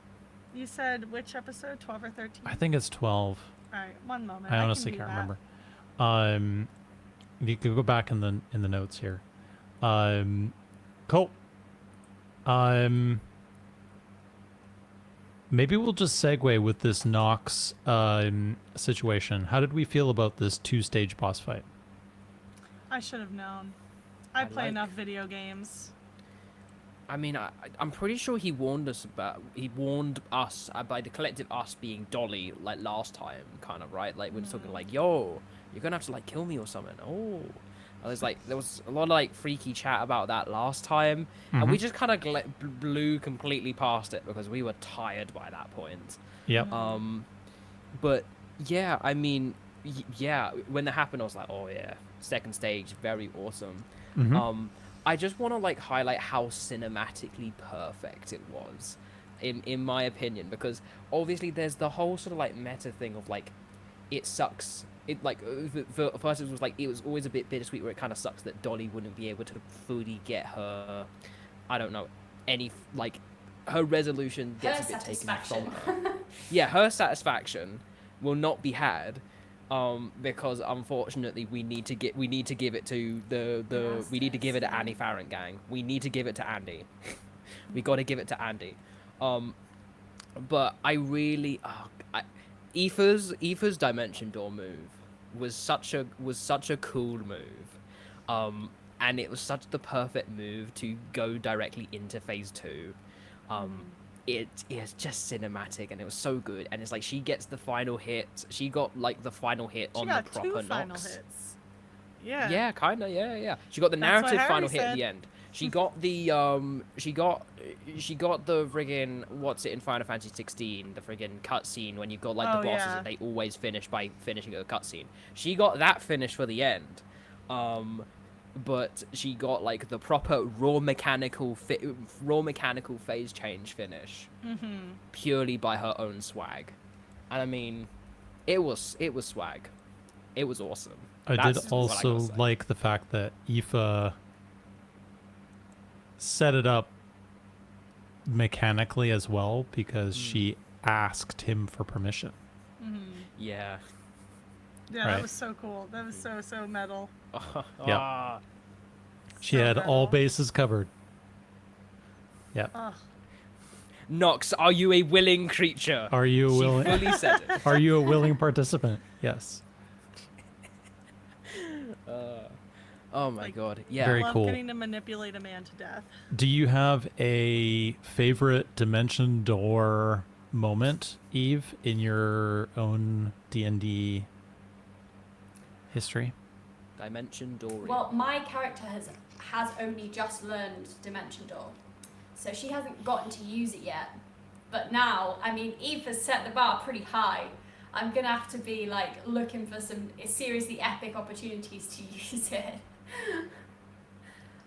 You said which episode? 12 or 13? I think it's 12. All right, one moment. I can honestly do can't that. remember. You can go back in the notes here. Cool. Maybe we'll just segue with this Nox situation. How did we feel about this 2-stage boss fight? I should have known. I I play like- enough video games. I mean, I'm pretty sure he warned us by the collective us being Dolly, like last time, kind of, right? Like, when it's talking like, yo, you're gonna have to, like, kill me or something. Oh. And there was a lot of, like, freaky chat about that last time. And we just kind of blew completely past it because we were tired by that point. Yep. But, yeah, I mean, yeah, when that happened, I was like, oh, yeah, second stage, very awesome. I just want to like highlight how cinematically perfect it was, in my opinion, because obviously there's the whole sort of like meta thing of like, it sucks. It like for first it was like it was always a bit bittersweet where it kind of sucks that Dolly wouldn't be able to fully get her, I don't know, any like her resolution gets Her a bit taken from satisfaction. her. Yeah, her satisfaction will not be had. Because unfortunately we need to give it to we need to give it to Andy Farrant gang. We need to give it to Andy. We got to give it to Andy. But I really Aoife's Dimension Door move was such a cool move. And it was such the perfect move to go directly into phase 2. It is just cinematic and it was so good, and it's like she gets the final hit. She got like the final hit She on got the proper 2 final Nox. hits. Yeah. Yeah, kinda. Yeah. She got the That's what narrative Harry final hit at said. the end. She got the she got the friggin' what's it in Final Fantasy 16, the friggin' cutscene when you've got like the Oh, bosses yeah. that they always finish by finishing a cutscene. She got that finish for the end. but she got like the proper raw mechanical phase change finish purely by her own swag. And I mean, it was swag. It was awesome. I That's did what I gotta also say. like the fact that Aoife set it up mechanically as well because she asked him for permission. Yeah. Yeah, Right. that was so cool. That was so metal. Ah, She So had all metal. bases covered. Yep. Ugh. Nox, are you a willing creature? Are you She willing? fully said it. Are you a willing participant? Yes. Oh my Like, god. Yeah. Very Love cool. getting to manipulate a man to death. Do you have a favorite dimension door moment, Eve, in your own D&D history? Dimension Dory. Well, my character has only just learned Dimension Door, so she hasn't gotten to use it yet. But now, I mean, Eve has set the bar pretty high. I'm gonna have to be like looking for some seriously epic opportunities to use it.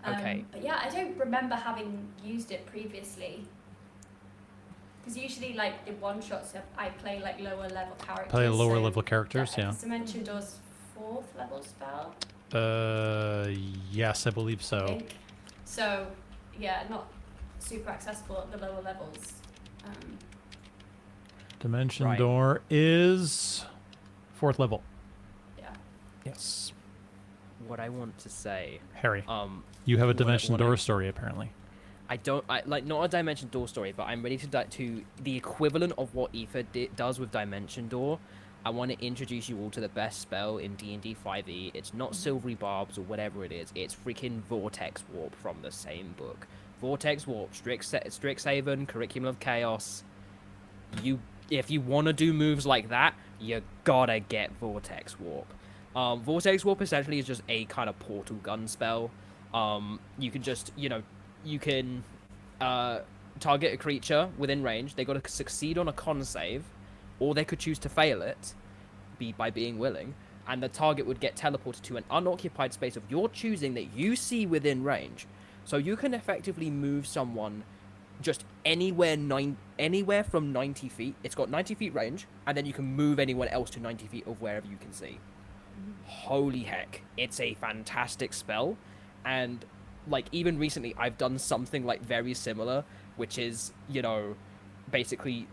Okay. But yeah, I don't remember having used it previously. Because usually, like in one shots, I play like lower level characters. Play lower so level characters, yeah. Dimension Door's 4th level spell. Yes, I believe I so. think. So, yeah, not super accessible at the lower levels. Dimension Right. door is 4th level. Yeah. Yes. What I want to say, Harry, um, you have a what I- dimension what I- door story apparently. I like not a Dimension Door story, but I'm ready to the equivalent of what Aoife does with Dimension Door. I want to introduce you all to the best spell in D&D 5e. It's not Silvery Barbs or whatever it is. It's freaking Vortex Warp from the same book. Vortex Warp, Strixhaven, Curriculum of Chaos. If you want to do moves like that, you gotta get Vortex Warp. Vortex Warp essentially is just a kind of portal gun spell. You can just, you can target a creature within range. They got to succeed on a con save, or they could choose to fail it by being willing, and the target would get teleported to an unoccupied space of your choosing that you see within range. So you can effectively move someone just anywhere from 90 feet. It's got 90 feet range, and then you can move anyone else to 90 feet of wherever you can see. Holy heck, it's a fantastic spell. And like even recently I've done something like very similar, which is, basically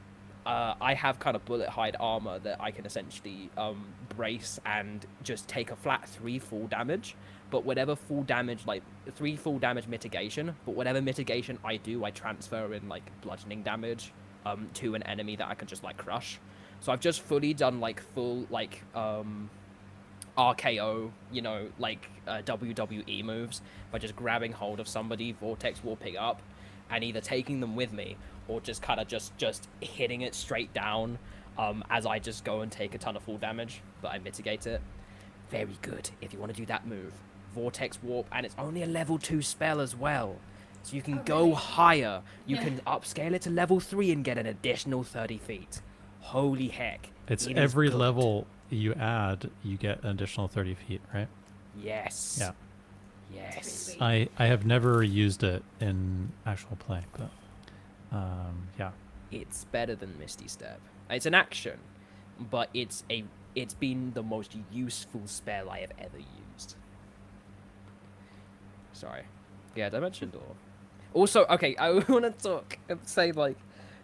I have kind of bullet hide armor that I can essentially brace and just take a flat 3 full damage. But whatever full damage, like 3 full damage mitigation, but whatever mitigation I do, I transfer in like bludgeoning damage to an enemy that I can just like crush. So I've just fully done like full like RKO, WWE moves by just grabbing hold of somebody, Vortex warping up, and either taking them with me or just kind of just hitting it straight down as I just go and take a ton of full damage, but I mitigate it. Very good if you want to do that move. Vortex Warp, and it's only a level 2 spell as well. So you can go really? higher. You Yeah. can upscale it to level 3 and get an additional 30 feet. Holy heck. It's it is every good. level you add, you get an additional 30 feet, right? Yes. Yeah. Yes. Sweet. I have never used it in actual play, but yeah. It's better than Misty Step. It's an action, but it's been the most useful spell I have ever used. Sorry. Yeah, Dimension Door. Also, okay, I want to talk and say, like,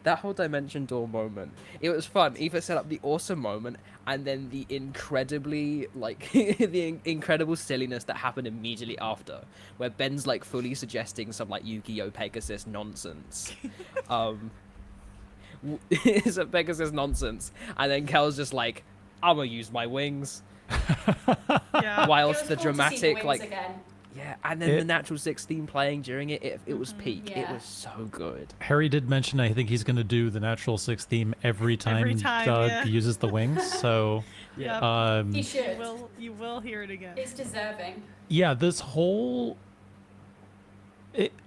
that whole Dimension Door moment. It was fun. Eva set up the awesome moment, and then the incredibly, like, the incredible silliness that happened immediately after, where Ben's, like, fully suggesting some, like, Yu-Gi-Oh! Pegasus nonsense. It's a Pegasus nonsense. And then Kel's just like, I'm gonna use my wings. Yeah. Whilst It was the cool to see dramatic, wings like, again. yeah, and then the natural 16 playing during it, it was peak. It Yeah. was so good. Harry did mention I think he's going to do the natural 6 theme every time, Doug yeah. uses the wings. So Yep. He should. You will hear it again. It's deserving. yeah, this whole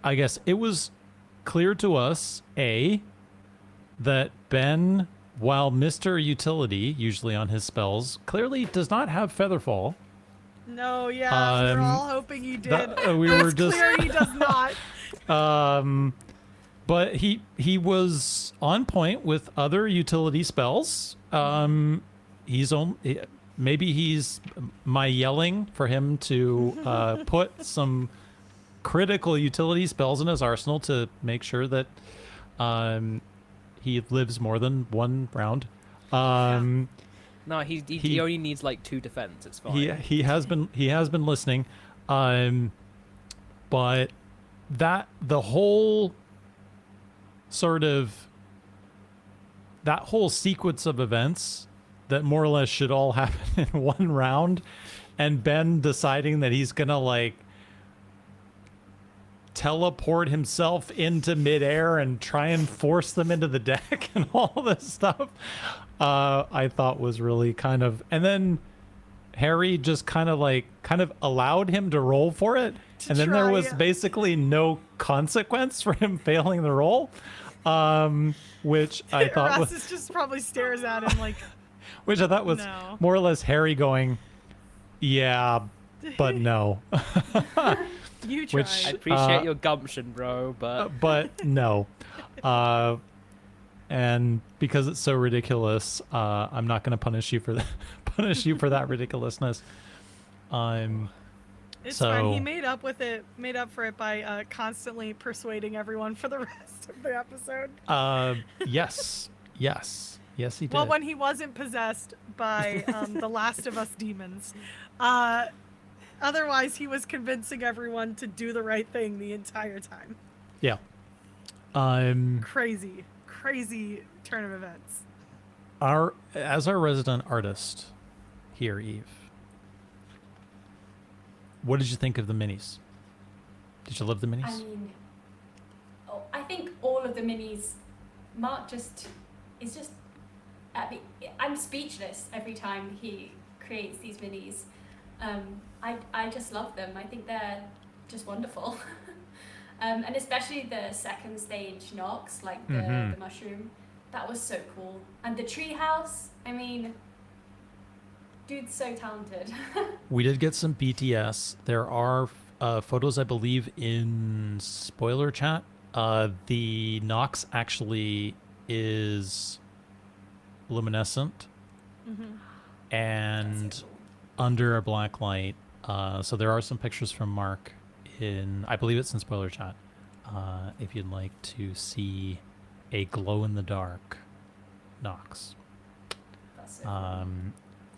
I guess it was clear to us that Ben, while Mr. Utility usually on his spells, clearly does not have Featherfall. No, yeah, we were all hoping he did. we But were it's just clear he does not. but he was on point with other utility spells. Maybe he's my yelling for him to put some critical utility spells in his arsenal to make sure that he lives more than one round. No, he only needs like 2 defense. It's fine. He has been listening, but that whole sequence of events that more or less should all happen in one round, and Ben deciding that he's gonna like teleport himself into midair and try and force them into the deck and all this stuff, I thought was really kind of, and then Harry just kind of allowed him to roll for it, and then there was basically no consequence for him failing the roll, which I thought Erastus just probably stares at him like, which I thought was no. more or less Harry going, yeah, but no. You tried. I appreciate your gumption, bro, but no. And because it's so ridiculous, I'm not going to punish you for that ridiculousness. It's fine. He made up for it by constantly persuading everyone for the rest of the episode. Yes, he did. Well, when he wasn't possessed by the Last of Us demons. Otherwise, he was convincing everyone to do the right thing the entire time. Yeah. Crazy turn of events. As our resident artist here, Eve, what did you think of the minis? Did you love the minis? I mean, I think all of the minis, Mark is just, I'm speechless every time he creates these minis. I just love them. I think they're just wonderful. And especially the second stage Nox, like the mushroom, that was so cool. And the tree house, I mean, dude's so talented. We did get some BTS. There are photos, I believe, in spoiler chat. The Nox actually is luminescent and under a black light. So there are some pictures from Mark I believe it's in spoiler chat, if you'd like to see a glow-in-the-dark Nox. That's so cool.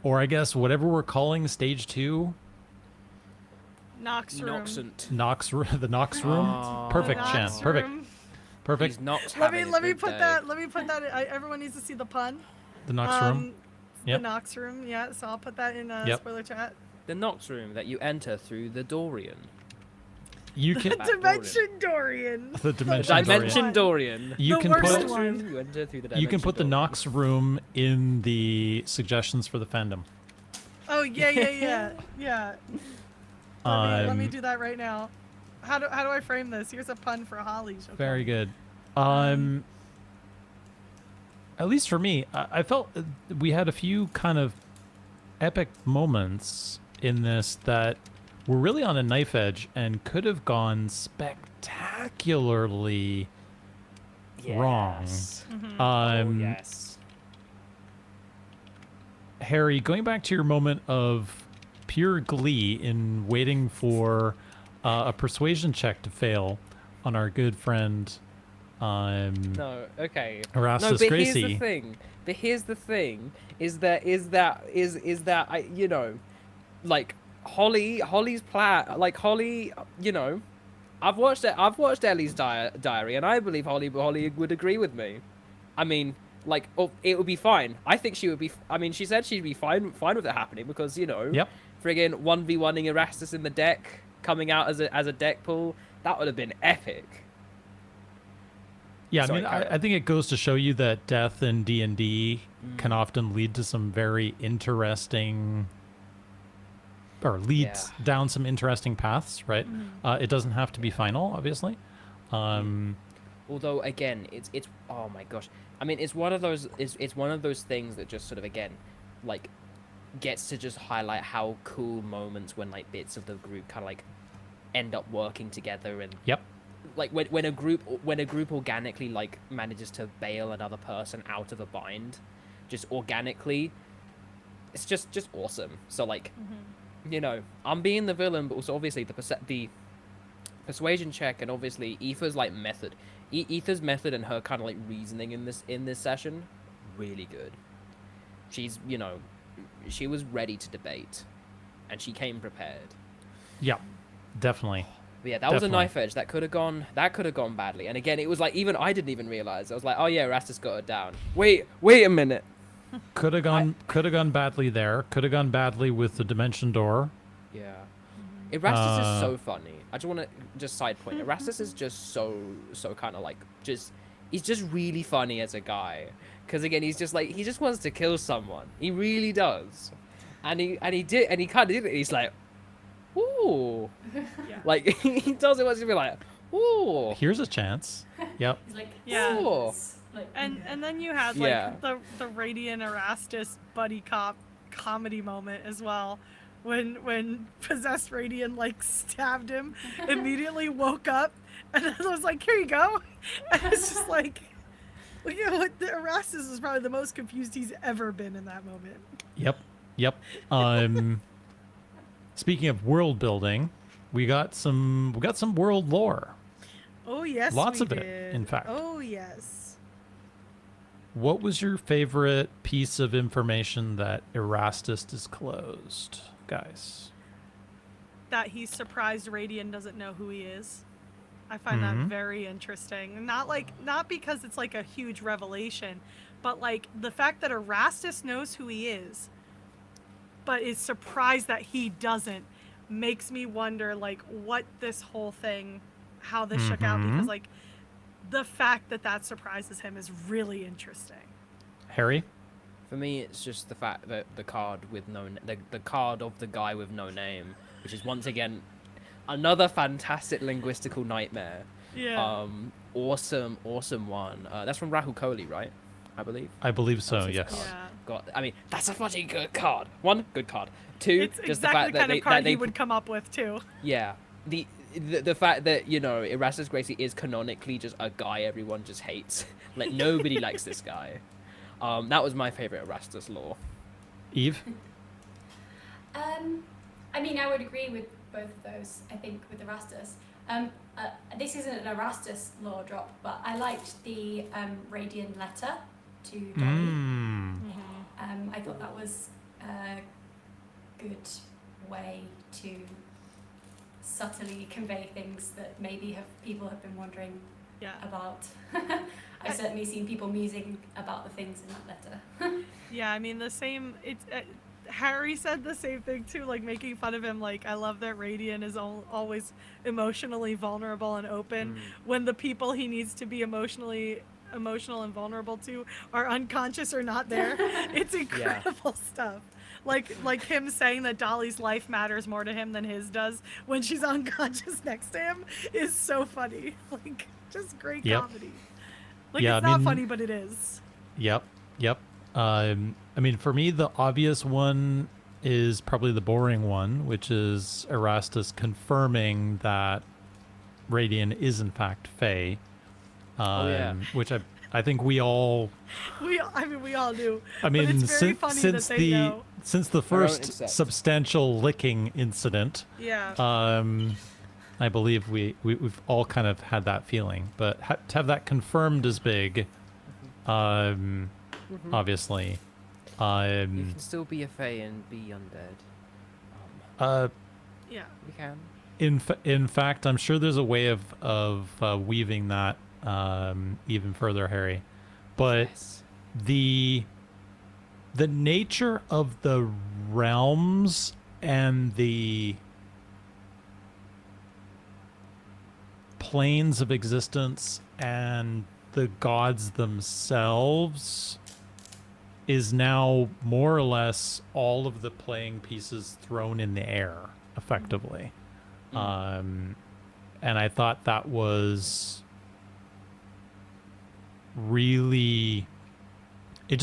Or I guess whatever we're calling stage 2. Nox room. The Nox room. Perfect, Shan. Perfect. He's not Let me put that. Everyone needs to see the pun. The Nox room. Yep. The Nox room. Yeah. So I'll put that in spoiler chat. The Nox room that you enter through the Dorian. You can Dimension Dorian. The Dimension Dorian. You The can worst put one. You enter through the you can put the Dimension Nox room in the suggestions for the fandom. Oh yeah. Let me do that right now. How do I frame this? Here's a pun for Holly. Okay. Very good. At least for me, I felt we had a few kind of epic moments in this that were really on a knife edge and could have gone spectacularly wrong. Yes. Harry, going back to your moment of pure glee in waiting for a persuasion check to fail on our good friend No, okay. Erastus no, but Gracie. here's the thing is that I, you know, like Holly's plan, like Holly, you know, I've watched Ellie's diary, and I believe Holly would agree with me. I mean, like, it would be fine. I think she would be. I mean, she said she'd be fine with it happening because, you know, friggin' 1v1ing Erastus in the deck, coming out as a deck pool, that would have been epic. Yeah, I mean, I think it goes to show you that death in D&D can often lead to some very interesting, or leads down some interesting paths, right? It doesn't have to be final, obviously. Although, again, it's oh my gosh, I mean, it's one of those things that just sort of, again, like, gets to just highlight how cool moments when like bits of the group kind of like end up working together, and Yep. like when a group organically like manages to bail another person out of a bind, just organically, it's just awesome. So like, you know, I'm being the villain, but also obviously the persuasion check, and obviously Aoife's like method, Aoife's method and her kind of like reasoning in this session, really good. She's, you know, she was ready to debate, and she came prepared. Yep. Definitely. But yeah, that was a Definitely. knife edge. That could have gone badly. And again, it was like, even I didn't even realize. I was like, oh yeah, Erastus got her down. Wait a minute. Could have gone badly there. Could have gone badly with the dimension door. Yeah. Erastus is so funny. I just want to just side point. Erastus is just so kind of like he's just really funny as a guy. Because again, he just wants to kill someone. He really does. And he kind of did it. He's like, ooh. Yeah. Like, he does it once to be like, ooh. Here's a chance. Yep. He's like, Yeah. Ooh. "Yes." Like, And then you had like Yeah. the Radiant Erastus buddy cop comedy moment as well, when possessed Radiant like stabbed him, immediately woke up, and then was like, "Here you go," and it's just like, you know, the Erastus is probably the most confused he's ever been in that moment. Yep. Speaking of world building, we got some world lore. Oh yes, Lots we of it, did. in fact. Oh yes. What was your favorite piece of information that Erastus disclosed, guys? That he's surprised Radiant doesn't know who he is. I find that very interesting. Not because it's like a huge revelation, but like the fact that Erastus knows who he is, but is surprised that he doesn't, makes me wonder like what this whole thing, how this shook out, because like the fact that surprises him is really interesting. Harry? For me, it's just the fact that the card with the card of the guy with no name, which is once again another fantastic linguistical nightmare. Yeah. Awesome one. That's from Rahul Kohli, right? I believe. I believe so, That's his yes. card. Yeah. God, I mean, that's a fucking good card. One, good card. Two, It's just the exactly fact the kind that of card they he would come up with too. yeah. The fact that, you know, Erastus Gracie is canonically just a guy everyone just hates. Like, nobody likes this guy. That was my favorite Erastus lore. Eve? I mean, I would agree with both of those. I think with Erastus, this isn't an Erastus lore drop, but I liked the Radiant letter to Dolly. I thought that was a good way to subtly convey things that maybe people have been wondering Yeah. about. I've certainly seen people musing about the things in that letter. Yeah, I mean the same. It's Harry said the same thing too, like making fun of him. Like, I love that Radiant is always emotionally vulnerable and open when the people he needs to be emotional and vulnerable to are unconscious or not there. It's incredible stuff. Like him saying that Dolly's life matters more to him than his does when she's unconscious next to him is so funny. Like, just great comedy. Like, Yeah, it's I not mean- funny, but it is. Yep. I mean, for me, the obvious one is probably the boring one, which is Erastus confirming that Radiant is in fact Fae. Which I think we all. We all do. I mean, but it's very funny since that they know. since the don't first accept. substantial licking incident, Yeah. I believe we've all kind of had that feeling, but to have that confirmed as big, obviously, You can still be a Fae and be undead. Yeah. We can. in fact, I'm sure there's a way of weaving that even further, Harry, but Yes. the nature of the realms and the planes of existence and the gods themselves is now more or less all of the playing pieces thrown in the air effectively. And I thought that was really, it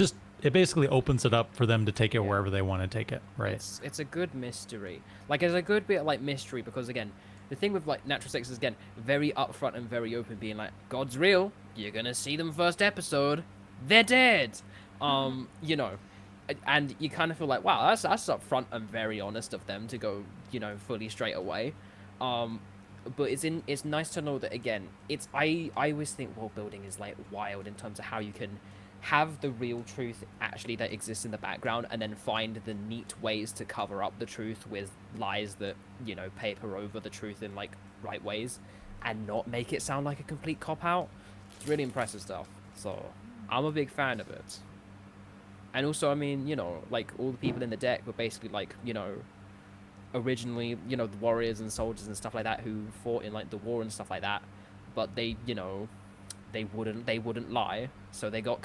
it basically opens it up for them to take it Yeah. wherever they want to take it, right? It's a good mystery. Like, it's a good bit of, like, mystery because, again, the thing with, like, Natural Six is, again, very upfront and very open, being like, God's real. You're gonna see them first episode. They're dead. You know, and you kind of feel like, wow, that's upfront and very honest of them to go, you know, fully straight away. But it's nice to know that, again, I always think world building is, like, wild in terms of how you can have the real truth actually that exists in the background and then find the neat ways to cover up the truth with lies that, you know, paper over the truth in, like, right ways and not make it sound like a complete cop-out. It's really impressive stuff. So I'm a big fan of it. And also, I mean, you know, like, all the people in the deck were basically, like, you know, originally, you know, the warriors and soldiers and stuff like that who fought in, like, the war and stuff like that, but they, you know, they wouldn't lie, so they got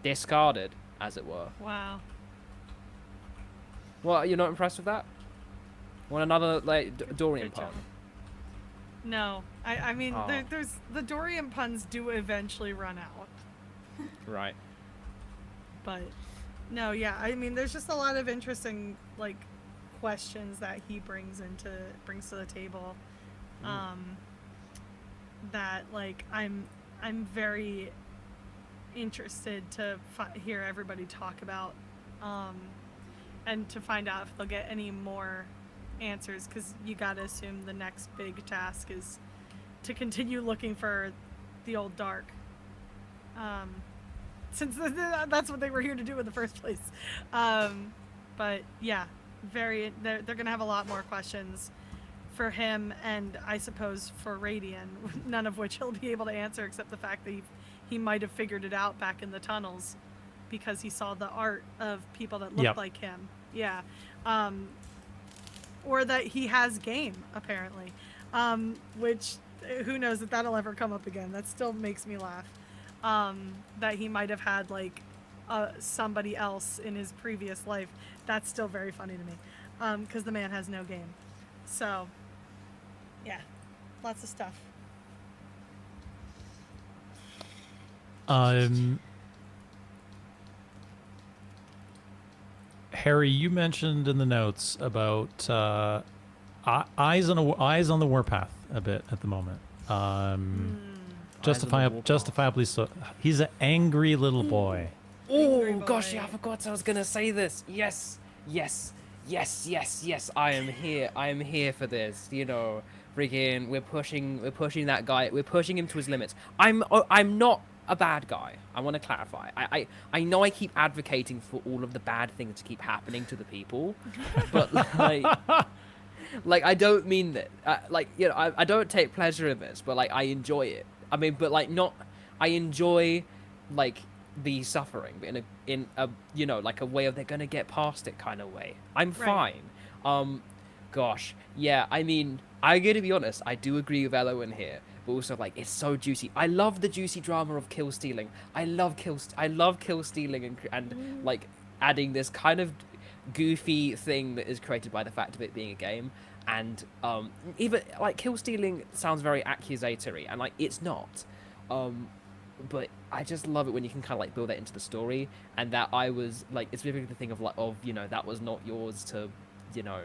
discarded, as it were. Wow. Well, you're not impressed with that? Want another, like, Dorian Good pun? job. No, I mean, Oh. there's the Dorian puns do eventually run out, Right. but no, yeah, I mean, there's just a lot of interesting, like, questions that he brings to the table, that, like, I'm very interested to hear everybody talk about, and to find out if they'll get any more answers, because you gotta assume the next big task is to continue looking for the old dark, since that's what they were here to do in the first place. But yeah, they're gonna have a lot more questions for him, and I suppose for Radian, none of which he'll be able to answer except the fact that he might have figured it out back in the tunnels because he saw the art of people that looked Yep. like him. Yeah. Or that he has game, apparently. Which, who knows if that'll ever come up again. That still makes me laugh. That he might have had, like, somebody else in his previous life. That's still very funny to me. Because the man has no game. So, yeah. Lots of stuff. Harry, you mentioned in the notes about eyes on the warpath a bit at the moment. Justifiably so. He's an angry little boy. Angry Oh gosh, boy. yeah, I forgot I was gonna say this. Yes. I am here for this. You know, freaking, we're pushing that guy. We're pushing him to his limits. I'm not a bad guy. I want to clarify. I know I keep advocating for all of the bad things to keep happening to the people, but like I don't mean that. Like, you know, I don't take pleasure in this, but like I enjoy it. I mean, but like not. I enjoy like the suffering, but in a you know, like a way of they're gonna get past it kind of way. I'm Right. fine. Gosh, yeah. I mean, I gotta be honest. I do agree with Eloin here, but also like it's so juicy. I love the juicy drama of kill stealing. I love kill stealing and like adding this kind of goofy thing that is created by the fact of it being a game. And even like kill stealing sounds very accusatory, and like it's not. But I just love it when you can kind of like build that into the story, and that I was like, it's really the thing of like, of, you know, that was not yours to, you know,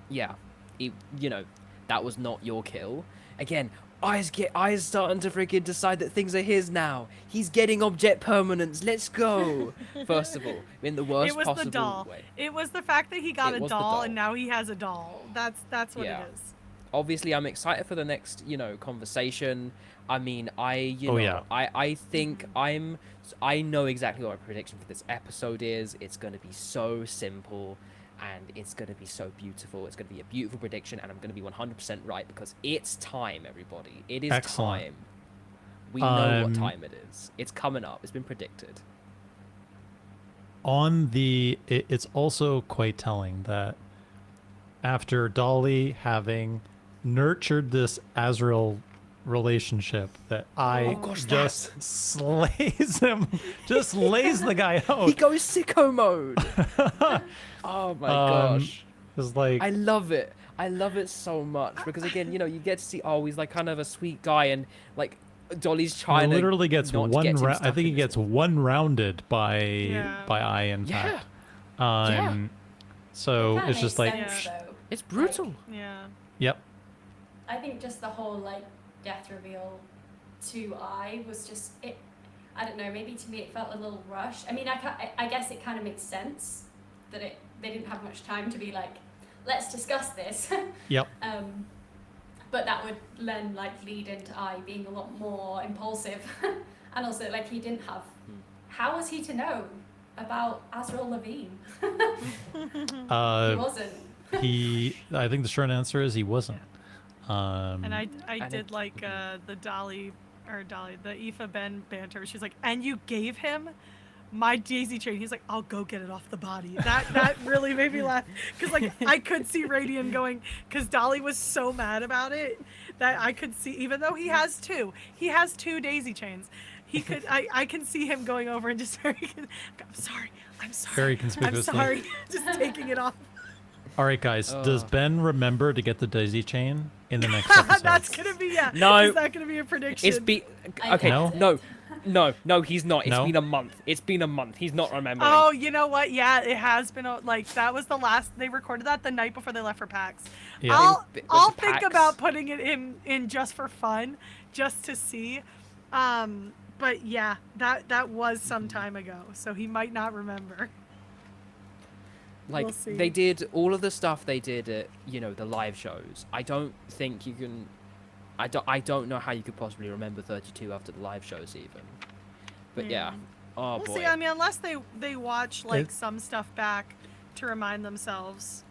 yeah, you know, that was not your kill. Again, eyes starting to freaking decide that things are his now. He's getting object permanence. Let's go. First of all, in the worst It was possible the doll. way. It was the fact that he got It a was the doll, doll. and now he has a doll. That's what Yeah. it is. Obviously, I'm excited for the next, you know, conversation. I mean, I think I know exactly what my prediction for this episode is. It's going to be so simple, and it's going to be so beautiful. It's going to be a beautiful prediction, and I'm going to be 100% right because it's time, everybody. It is Excellent. time. We know what time it is. It's coming up. It's been predicted. It's also quite telling that after Dolly having nurtured this Azrael relationship, that just slays him, just lays the guy out. He goes sicko mode. Oh my gosh. It's like, I love it. I love it so much because again, you know, you get to see, oh, he's like kind of a sweet guy, and like Dolly's He trying literally to gets not one. get him I stuck think he in gets this. one rounded by Yeah. I. In Yeah. fact, Yeah. so It kinda it's just makes like, sense, though. It's brutal. Yeah. yep. I think just the whole like death reveal to I was just it. I don't know. Maybe to me it felt a little rushed. I mean, I guess it kind of makes sense that they didn't have much time to be like, let's discuss this. Yep. But that would then like lead into I being a lot more impulsive, and also like he didn't have. How was he to know about Azrael Levine? He wasn't. I think the short answer is he wasn't. And I And did it- like the the Aoife Ben banter. She's like, and you gave him my daisy chain. He's like, I'll go get it off the body. That really made me laugh because like I could see Radian going because Dolly was so mad about it that I could see, even though he has two daisy chains. He could I can see him going over and just I'm sorry. Very I'm conspicuously. sorry. Just taking it off. All right, guys. Does Ugh. Ben remember to get the daisy chain in the next episode? That's gonna be No. Is that gonna be a prediction? It's okay. No? No, he's not. It's No? been a month. It's been a month. He's not remembering. Oh, you know what? Yeah, it has been like that was the last they recorded that the night before they left for PAX. Yeah. I'll Went to I'll think PAX. about putting it in just for fun, just to see. But yeah, that was some time ago, so he might not remember. Like We'll see. they did all of the stuff they did at the live shows. I don't think you can. I don't know how you could possibly remember 32 after the live shows even. But yeah. Oh We'll boy. see. I mean, unless they watch like It- some stuff back to remind themselves.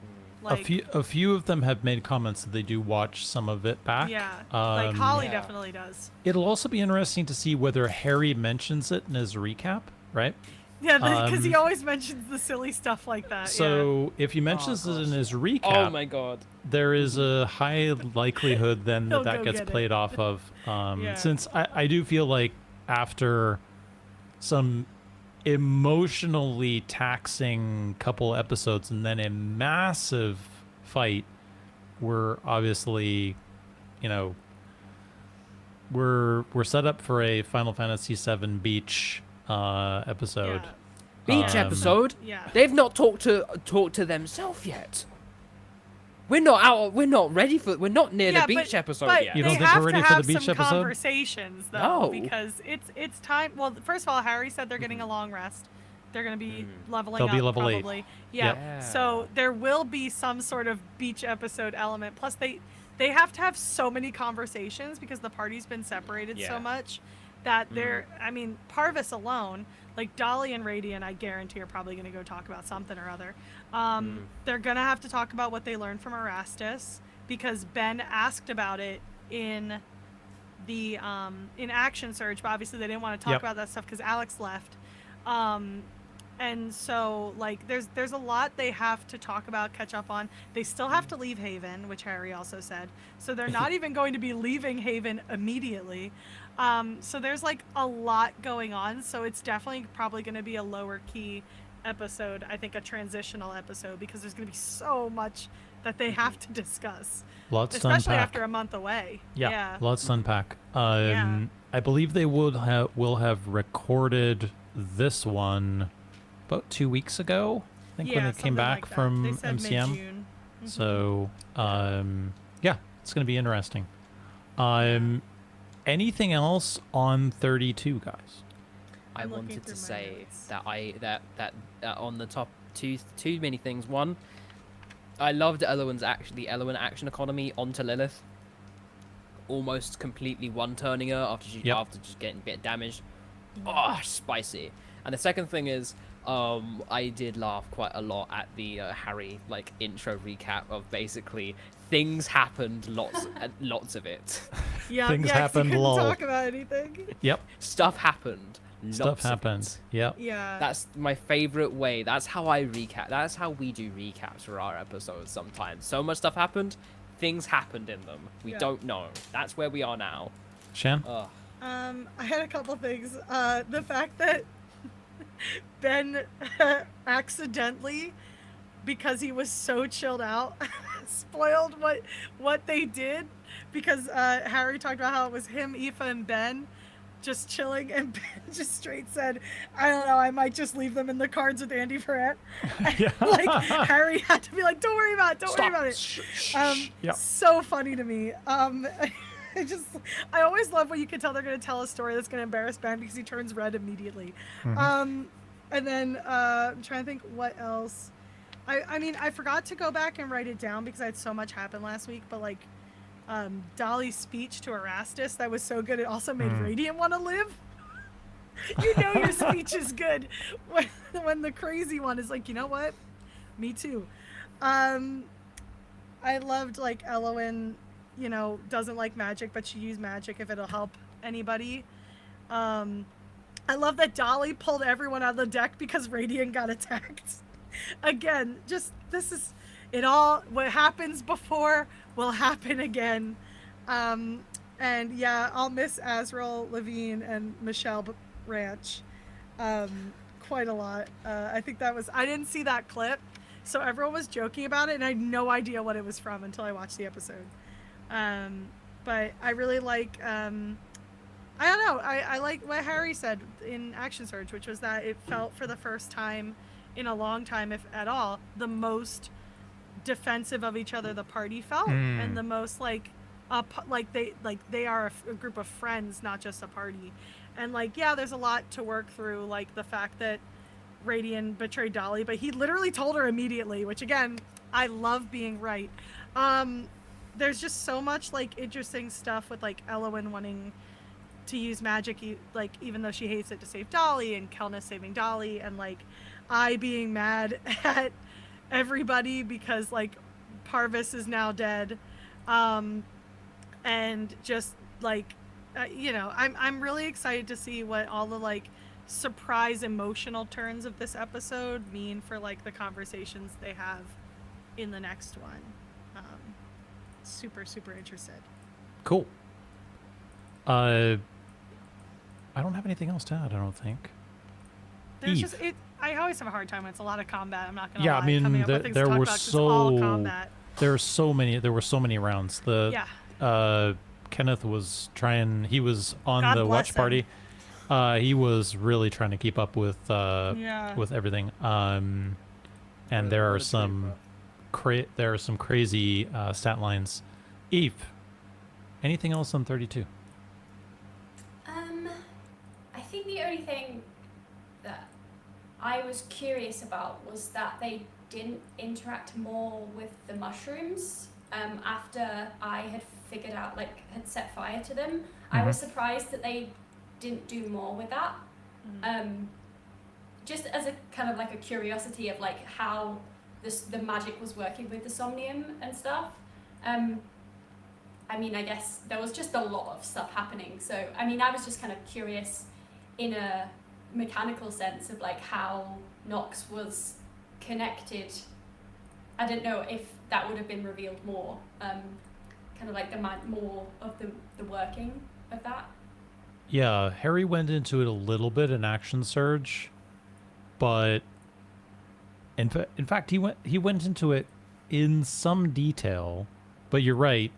Like, A few of them have made comments that they do watch some of it back. yeah, like Holly Yeah. definitely does. It'll also be interesting to see whether Harry mentions it in his recap, right? Yeah, because he Um, always mentions the silly stuff like that. So if he mentions it in gosh. his recap, Oh my god. there is a high likelihood then He'll that go gets get it. played off of. Yeah. Since I do feel like after some emotionally taxing couple episodes and then a massive fight, we're obviously, we're set up for a Final Fantasy VII Beach episode. Beach episode. Yeah. They've not talked to themselves yet. We're not out. We're not ready for. We're not near the beach episode but yet. You don't they think have we're ready to for the have beach some episode? conversations though, No. because it's time. Well, first of all, Harry said they're getting a long rest. They're going to be leveling They'll up be level 8. probably. Yeah. Yep. So there will be some sort of beach episode element. Plus, they have to have so many conversations because the party's been separated Yeah. so much that they're. I mean, Parvis alone, like Dolly and Radiant, I guarantee are probably going to go talk about something or other. They're going to have to talk about what they learned from Erastus because Ben asked about it in the in Action Surge, but obviously they didn't want to talk Yep. about that stuff because Alex left. And so like there's a lot they have to talk about, catch up on. They still have to leave Haven, which Harry also said. So they're not even going to be leaving Haven immediately. So there's like a lot going on. So it's definitely probably going to be a lower key episode. I think a transitional episode because there's going to be so much that they have to discuss, Lots to especially unpack. after a month away. Yeah, lots to unpack. Yeah. I believe they will have recorded this one about 2 weeks ago. I think when they came something back like that. from They said MCM. mid-June. So, yeah, it's going to be interesting. Anything else on 32, guys? I I'm looking wanted to through my say notes. that on the top too many things. One, I loved Elowen's Elowen action economy onto Lilith. Almost completely one-turning her after just getting a bit damaged. Oh, spicy. And the second thing is, I did laugh quite a lot at the Harry intro recap of basically things happened, lots of it. Yeah, Things 'cause he happened, couldn't lol. talk about anything. Yep, Stuff happened. stuff lots of happened. it. Yep. Yeah. That's my favorite way. That's how I recap. That's how we do recaps for our episodes sometimes. So much stuff happened. Things happened in them. We Yeah. don't know. That's where we are now. Shan? Ugh. I had a couple things. The fact that Ben accidentally, because he was so chilled out, spoiled what they did because Harry talked about how it was him, Aoife, and Ben just chilling, and Ben just straight said, I don't know, I might just leave them in the cards with Andy Ferret. Yeah. Like, Harry had to be like, don't worry about it, don't worry Stop. about it. Yeah. So funny to me. I always love when you can tell they're going to tell a story that's going to embarrass Ben because he turns red immediately. Mhm. And then I'm trying to think what else. I mean, I forgot to go back and write it down because I had so much happen last week, but like Dolly's speech to Erastus, that was so good. It also made Radiant want to live. You know your speech is good when the crazy one is like, you know what? Me too. I loved like Elowen, you know, doesn't like magic, but she used magic if it'll help anybody. I love that Dolly pulled everyone out of the deck because Radiant got attacked. Again, just this is it all. What happens before will happen again. And yeah, I'll miss Azrael, Levine, and Michelle Ranch quite a lot. I think that was I didn't see that clip, so everyone was joking about it, and I had no idea what it was from until I watched the episode. But I really like. I don't know. I like what Harry said in Action Surge, which was that it felt for the first time in a long time, if at all, the most defensive of each other the party felt, and the most like they are a group of friends, not just a party. And like, yeah, there's a lot to work through, like the fact that Radiant betrayed Dolly, but he literally told her immediately, which again, I love being right. There's just so much like interesting stuff with like Elowen wanting to use magic, like even though she hates it, to save Dolly, and Kelna saving Dolly, and like I being mad at everybody because like Parvis is now dead, and just like you know, I'm really excited to see what all the like surprise emotional turns of this episode mean for like the conversations they have in the next one. Super interested. Cool. I don't have anything else to add, I don't think. There's Eve. just it. I always have a hard time when it's a lot of combat. I'm not gonna Yeah, lie. I mean, coming up with things to there talk were about 'cause it's all combat. there were so many rounds. Kenneth was trying. He was on God the bless watch him. party. He was really trying to keep up with Yeah. with everything. And there are some crazy stat lines. Eve, anything else on 32? I think the only thing that I was curious about was that they didn't interact more with the mushrooms after I had figured out, like, had set fire to them. I was surprised that they didn't do more with that. Just as a kind of like a curiosity of like how the magic was working with the Somnium and stuff. I mean, I guess there was just a lot of stuff happening. So, I mean, I was just kind of curious in a mechanical sense of like how Nox was connected. I don't know if that would have been revealed more, kind of like more of the working of that. Yeah, Harry went into it a little bit in Action Surge, but in fact he went into it in some detail. But you're right,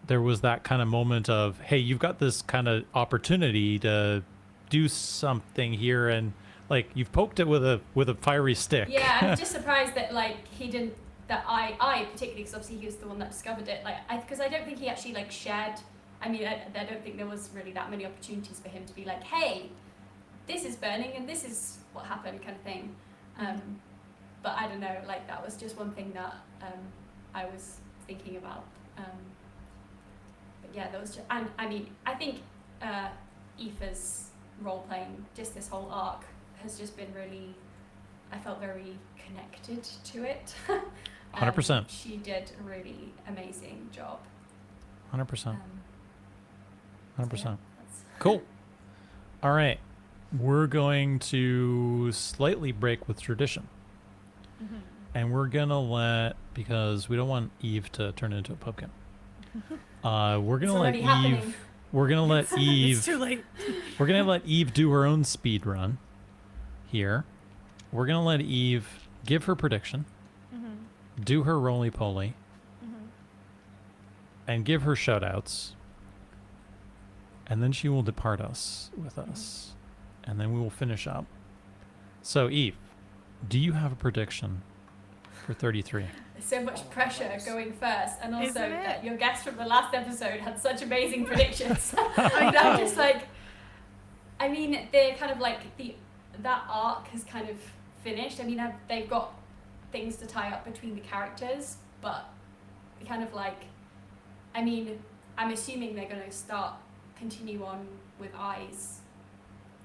there was that kind of moment of, hey, you've got this kind of opportunity to do something here, and like you've poked it with a fiery stick. Yeah, I'm just surprised that like he didn't. That I particularly, because obviously he was the one that discovered it. Like, because I don't think he actually like shared. I mean, I don't think there was really that many opportunities for him to be like, hey, this is burning and this is what happened, kind of thing. But I don't know. Like that was just one thing that I was thinking about. But yeah, there was just, and I mean, I think Aoife's role playing, just this whole arc, has just been really. I felt very connected to it. 100%. She did a really amazing job. 100%. 100%. Yeah, Cool. All right. We're going to slightly break with tradition. And we're going to because we don't want Eve to turn into a pumpkin. We're going to let Eve. Happening. We're going to let Eve. It's too late. We're going to let Eve do her own speed run here. We're going to let Eve give her prediction, do her roly-poly, and give her shoutouts. And then she will depart us with us. And then we will finish up. So, Eve, do you have a prediction for 33? So much pressure going first, and also Isn't it? that your guest from the last episode had such amazing predictions. I'm just like, I mean, they're kind of like that arc has kind of finished. I mean, they've got things to tie up between the characters, but kind of like, I mean, I'm assuming they're going to continue on with I's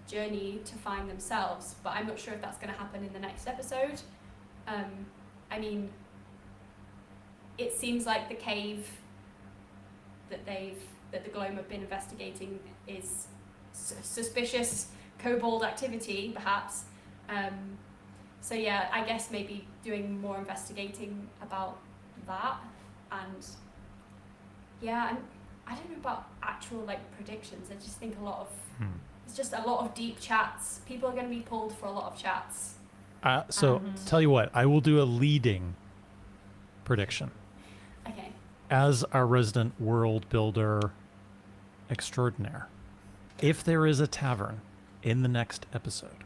journey to find themselves, but I'm not sure if that's going to happen in the next episode. I mean, it seems like the cave that the Gloam have been investigating is suspicious kobold activity, perhaps. So yeah, I guess maybe doing more investigating about that, and yeah, I don't know about actual like predictions. I just think it's just a lot of deep chats. People are going to be pulled for a lot of chats. So, tell you what, I will do a leading prediction. Okay. As our resident world builder extraordinaire, if there is a tavern in the next episode,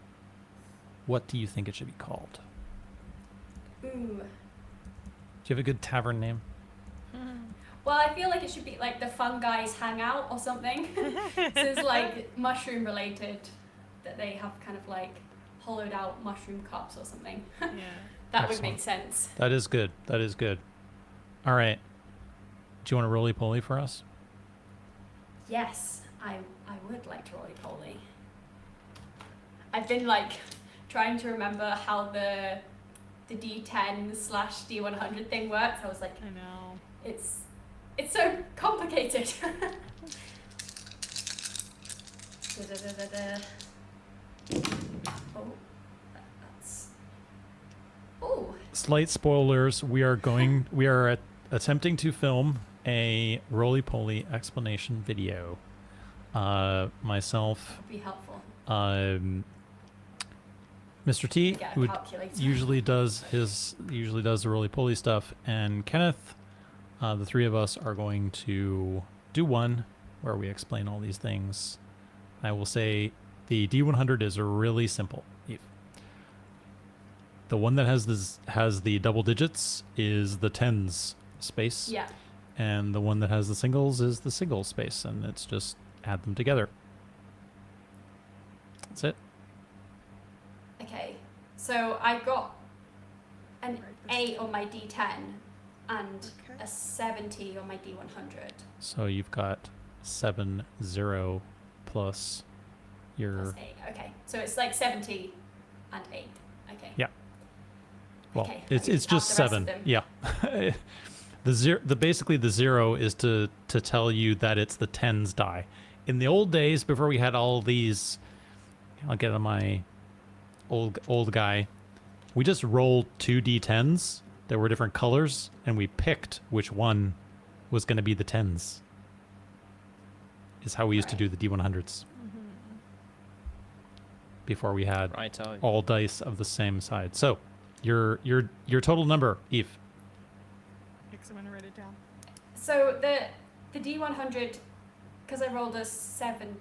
what do you think it should be called? Ooh. Do you have a good tavern name? Well, I feel like it should be like the Fun Guys Hangout or something. So it's like mushroom related, that they have kind of like hollowed out mushroom cups or something. Yeah. That Excellent. would make sense. That is good. That is good. All right. Do you want to roly-poly for us? Yes, I would like to roly-poly. I've been like trying to remember how the D10/D100 thing works. I was like, I know. it's so complicated. Oh, that's. Oh. Slight spoilers. We are attempting to film a roly-poly explanation video. Myself, Would be helpful. Mr. T, Get a who calculator. usually does the roly-poly stuff, and Kenneth. The three of us are going to do one where we explain all these things. I will say the D100 is really simple. The one that has the double digits is the tens space. Yeah. And the one that has the singles is the single space, and it's just add them together. That's it. Okay. So I got an 8 on my D10 and Okay. a 70 on my D100. So you've got 7, 0 plus your Plus 8. Okay. So it's like 70 and 8. Okay. Yeah. Well, Okay, it's I just add the rest of 7. them. Yeah. Basically the 0 is to tell you that it's the tens die. In the old days, before we had all these, I'll get on my old guy. We just rolled 2 d10s. There were different colors, and we picked which one was going to be the tens. Is how we used to do the D100s. Before we had Righto. all dice of the same side. So, your total number, Eve. I'm gonna write it down. So the D100, because I rolled a 70,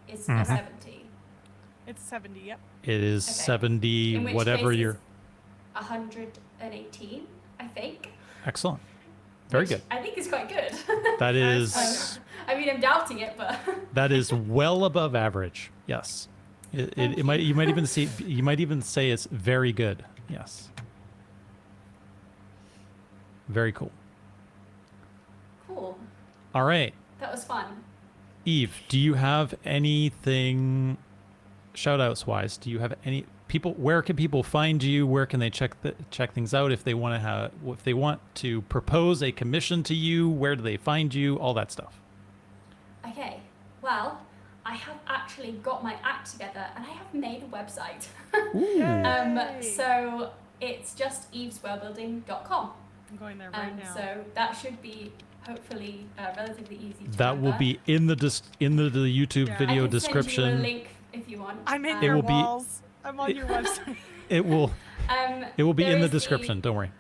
is a Mhm. 70. It's 70. Yep. It is Okay. 70, In which whatever case your. it's 118, I think. Excellent. Very Which good. I think is quite good. That is I mean, I'm doubting it, but that is well above average. Yes. It might you might even say it's very good. Yes. Very cool. cool. All right. That was fun. Eve, do you have anything shoutouts wise? Do you have any people, where can people find you? Where can they check things out if they want to propose a commission to you? Where do they find you? All that stuff. Okay, well, I have actually got my act together and I have made a website. Yay. So it's just evesworldbuilding.com. I'm going there right now. So that should be hopefully relatively easy to That will remember. be in the YouTube Yeah. video I can description. send you a link if you want. I'm in It your will be- walls. I'm on your website. It will be there in the is description. Don't worry.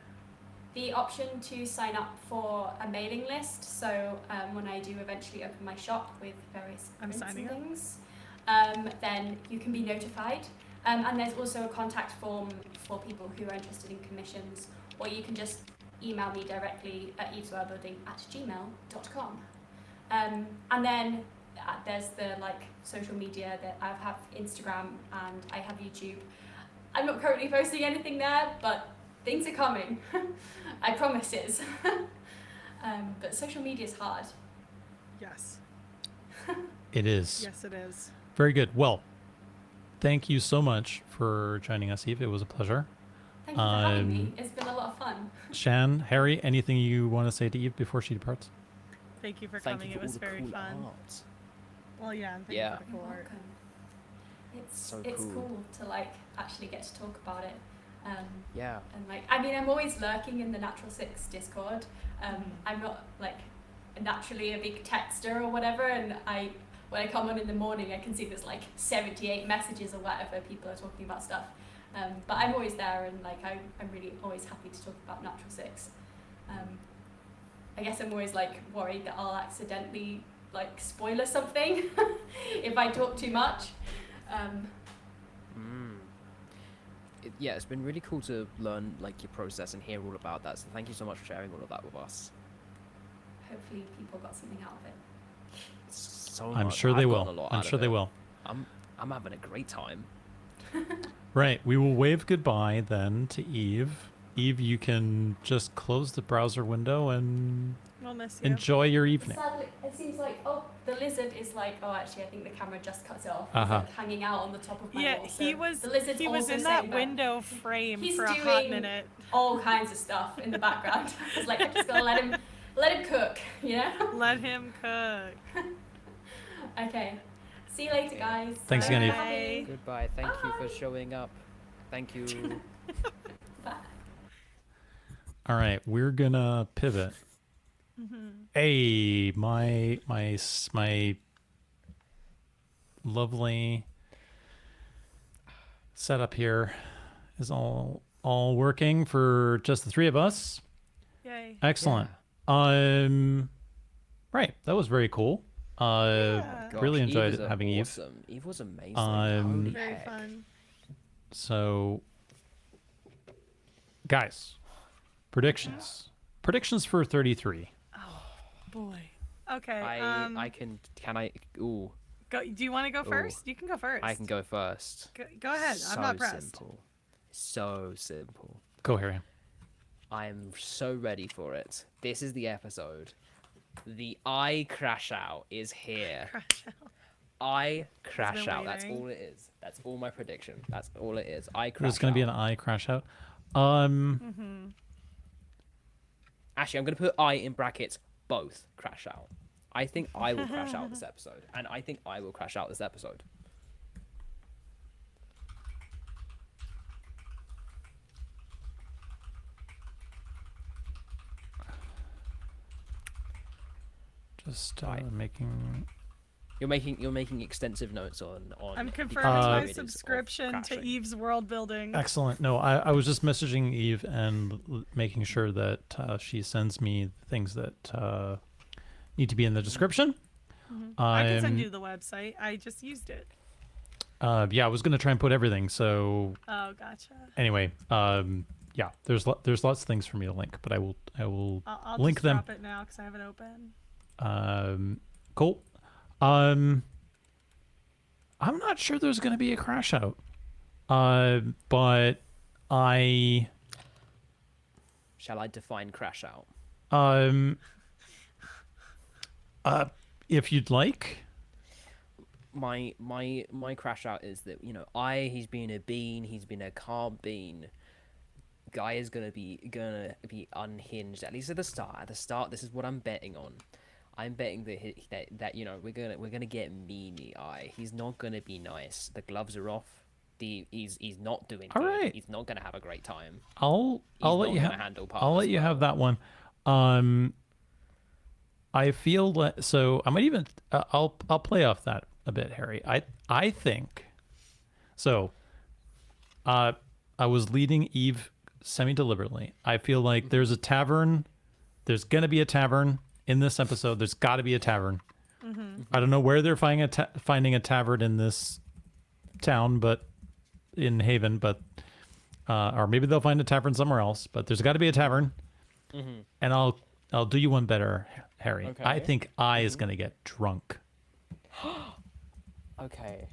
the option to sign up for a mailing list. So when I do eventually open my shop with various prints and things, then you can be notified. And there's also a contact form for people who are interested in commissions, or you can just email me directly at evesworldbuilding@gmail.com. And then there's the social media that I have Instagram and I have YouTube. I'm not currently posting anything there, but things are coming. I promises. But social media is hard. Yes. It is. Yes, it is. Very good. Well, thank you so much for joining us, Eve. It was a pleasure. Thank you for having me. It's been a lot of fun. Shan, Harry, anything you want to say to Eve before she departs? Thank you for Thank coming. you for It was all the very cool fun. art. Well, yeah, and thank Yeah. you for the cool art. It's cool to actually get to talk about it. Yeah. And I'm always lurking in the Natural Six Discord. I'm not naturally a big texter or whatever, and when I come on in the morning, I can see there's 78 messages or whatever, people are talking about stuff. But I'm always there, and I'm really always happy to talk about Natural Six. I guess I'm always worried that I'll accidentally spoiler something if I talk too much. Yeah, it's been really cool to learn your process and hear all about that. So thank you so much for sharing all of that with us. Hopefully people got something out of it. So I'm much. sure they I've will. gotten a lot I'm out sure of they it. will. I'm having a great time. Right. We will wave goodbye then to Eve. Eve, you can just close the browser window and We'll miss you. enjoy your evening. Sadly, it seems the lizard is actually I think the camera just cut it off. Uh-huh. It's hanging out on the top of my Yeah, wall. he So was. the lizard's He was also in that saying window frame he's for a hot doing- minute. all kinds of stuff in the background. I was I just gotta let him cook, you know? Let him cook. Okay. See you later, guys. Thanks again, Eve. Bye. Goodbye. Thank you for showing up. Thank you. Bye. All right, we're gonna pivot. Hey, my lovely setup here is all working for just the three of us. Yay. Excellent. Right, that was very cool. Yeah. Really Gosh, enjoyed Eve was having Eve. awesome. Eve was amazing. Um, Holy Very heck. fun. So, guys, predictions for 33. Boy. Okay. I can I ooh Go. Do you want to go first? You can go first. I can go first. Go ahead. I'm not pressed. Simple. So simple. Go, Harry. I'm so ready for it. This is the episode. The I crash out is here. Crash out. I crash out. That's waiting. all it is. That's all my prediction. That's all it is. I crash There's going to be an out. eye crash out. Actually, I'm going to put I in brackets both crash out. I think I will crash out this episode. And I think I will crash out this episode. Just Right. making. You're making extensive notes on I'm the confirming my possibilities of subscription to crashing. Eve's World Building. Excellent. No, I was just messaging Eve and making sure that she sends me things that need to be in the description. I can send you the website. I just used it. Yeah, I was going to try and put everything. So Oh, gotcha. anyway, yeah, there's lots of things for me to link, but I will I'll link just them. drop it now because I have it open. Cool. I'm not sure there's going to be a crash out. But I Shall I define crash out? if you'd like. My crash out is that he's been a bean, he's been a carb bean. Guy is gonna be unhinged, at least at the start. At the start, this is what I'm betting on. I'm betting that we're gonna get meanie Eye. He's not gonna be nice. The gloves are off. He's not doing All good. right. He's not gonna have a great time. I'll let not you gonna have handle I'll let as you well. have that one. I feel that so I might even I'll play off that a bit, Harry. I think so. I was leading Eve semi-deliberately. I feel like there's a tavern. There's gonna be a tavern in this episode. There's got to be a tavern. I don't know where they're finding a tavern in this town, but in Haven, but or maybe they'll find a tavern somewhere else. But there's got to be a tavern, and I'll do you one better, Harry. Okay. I think I is gonna get drunk. Okay.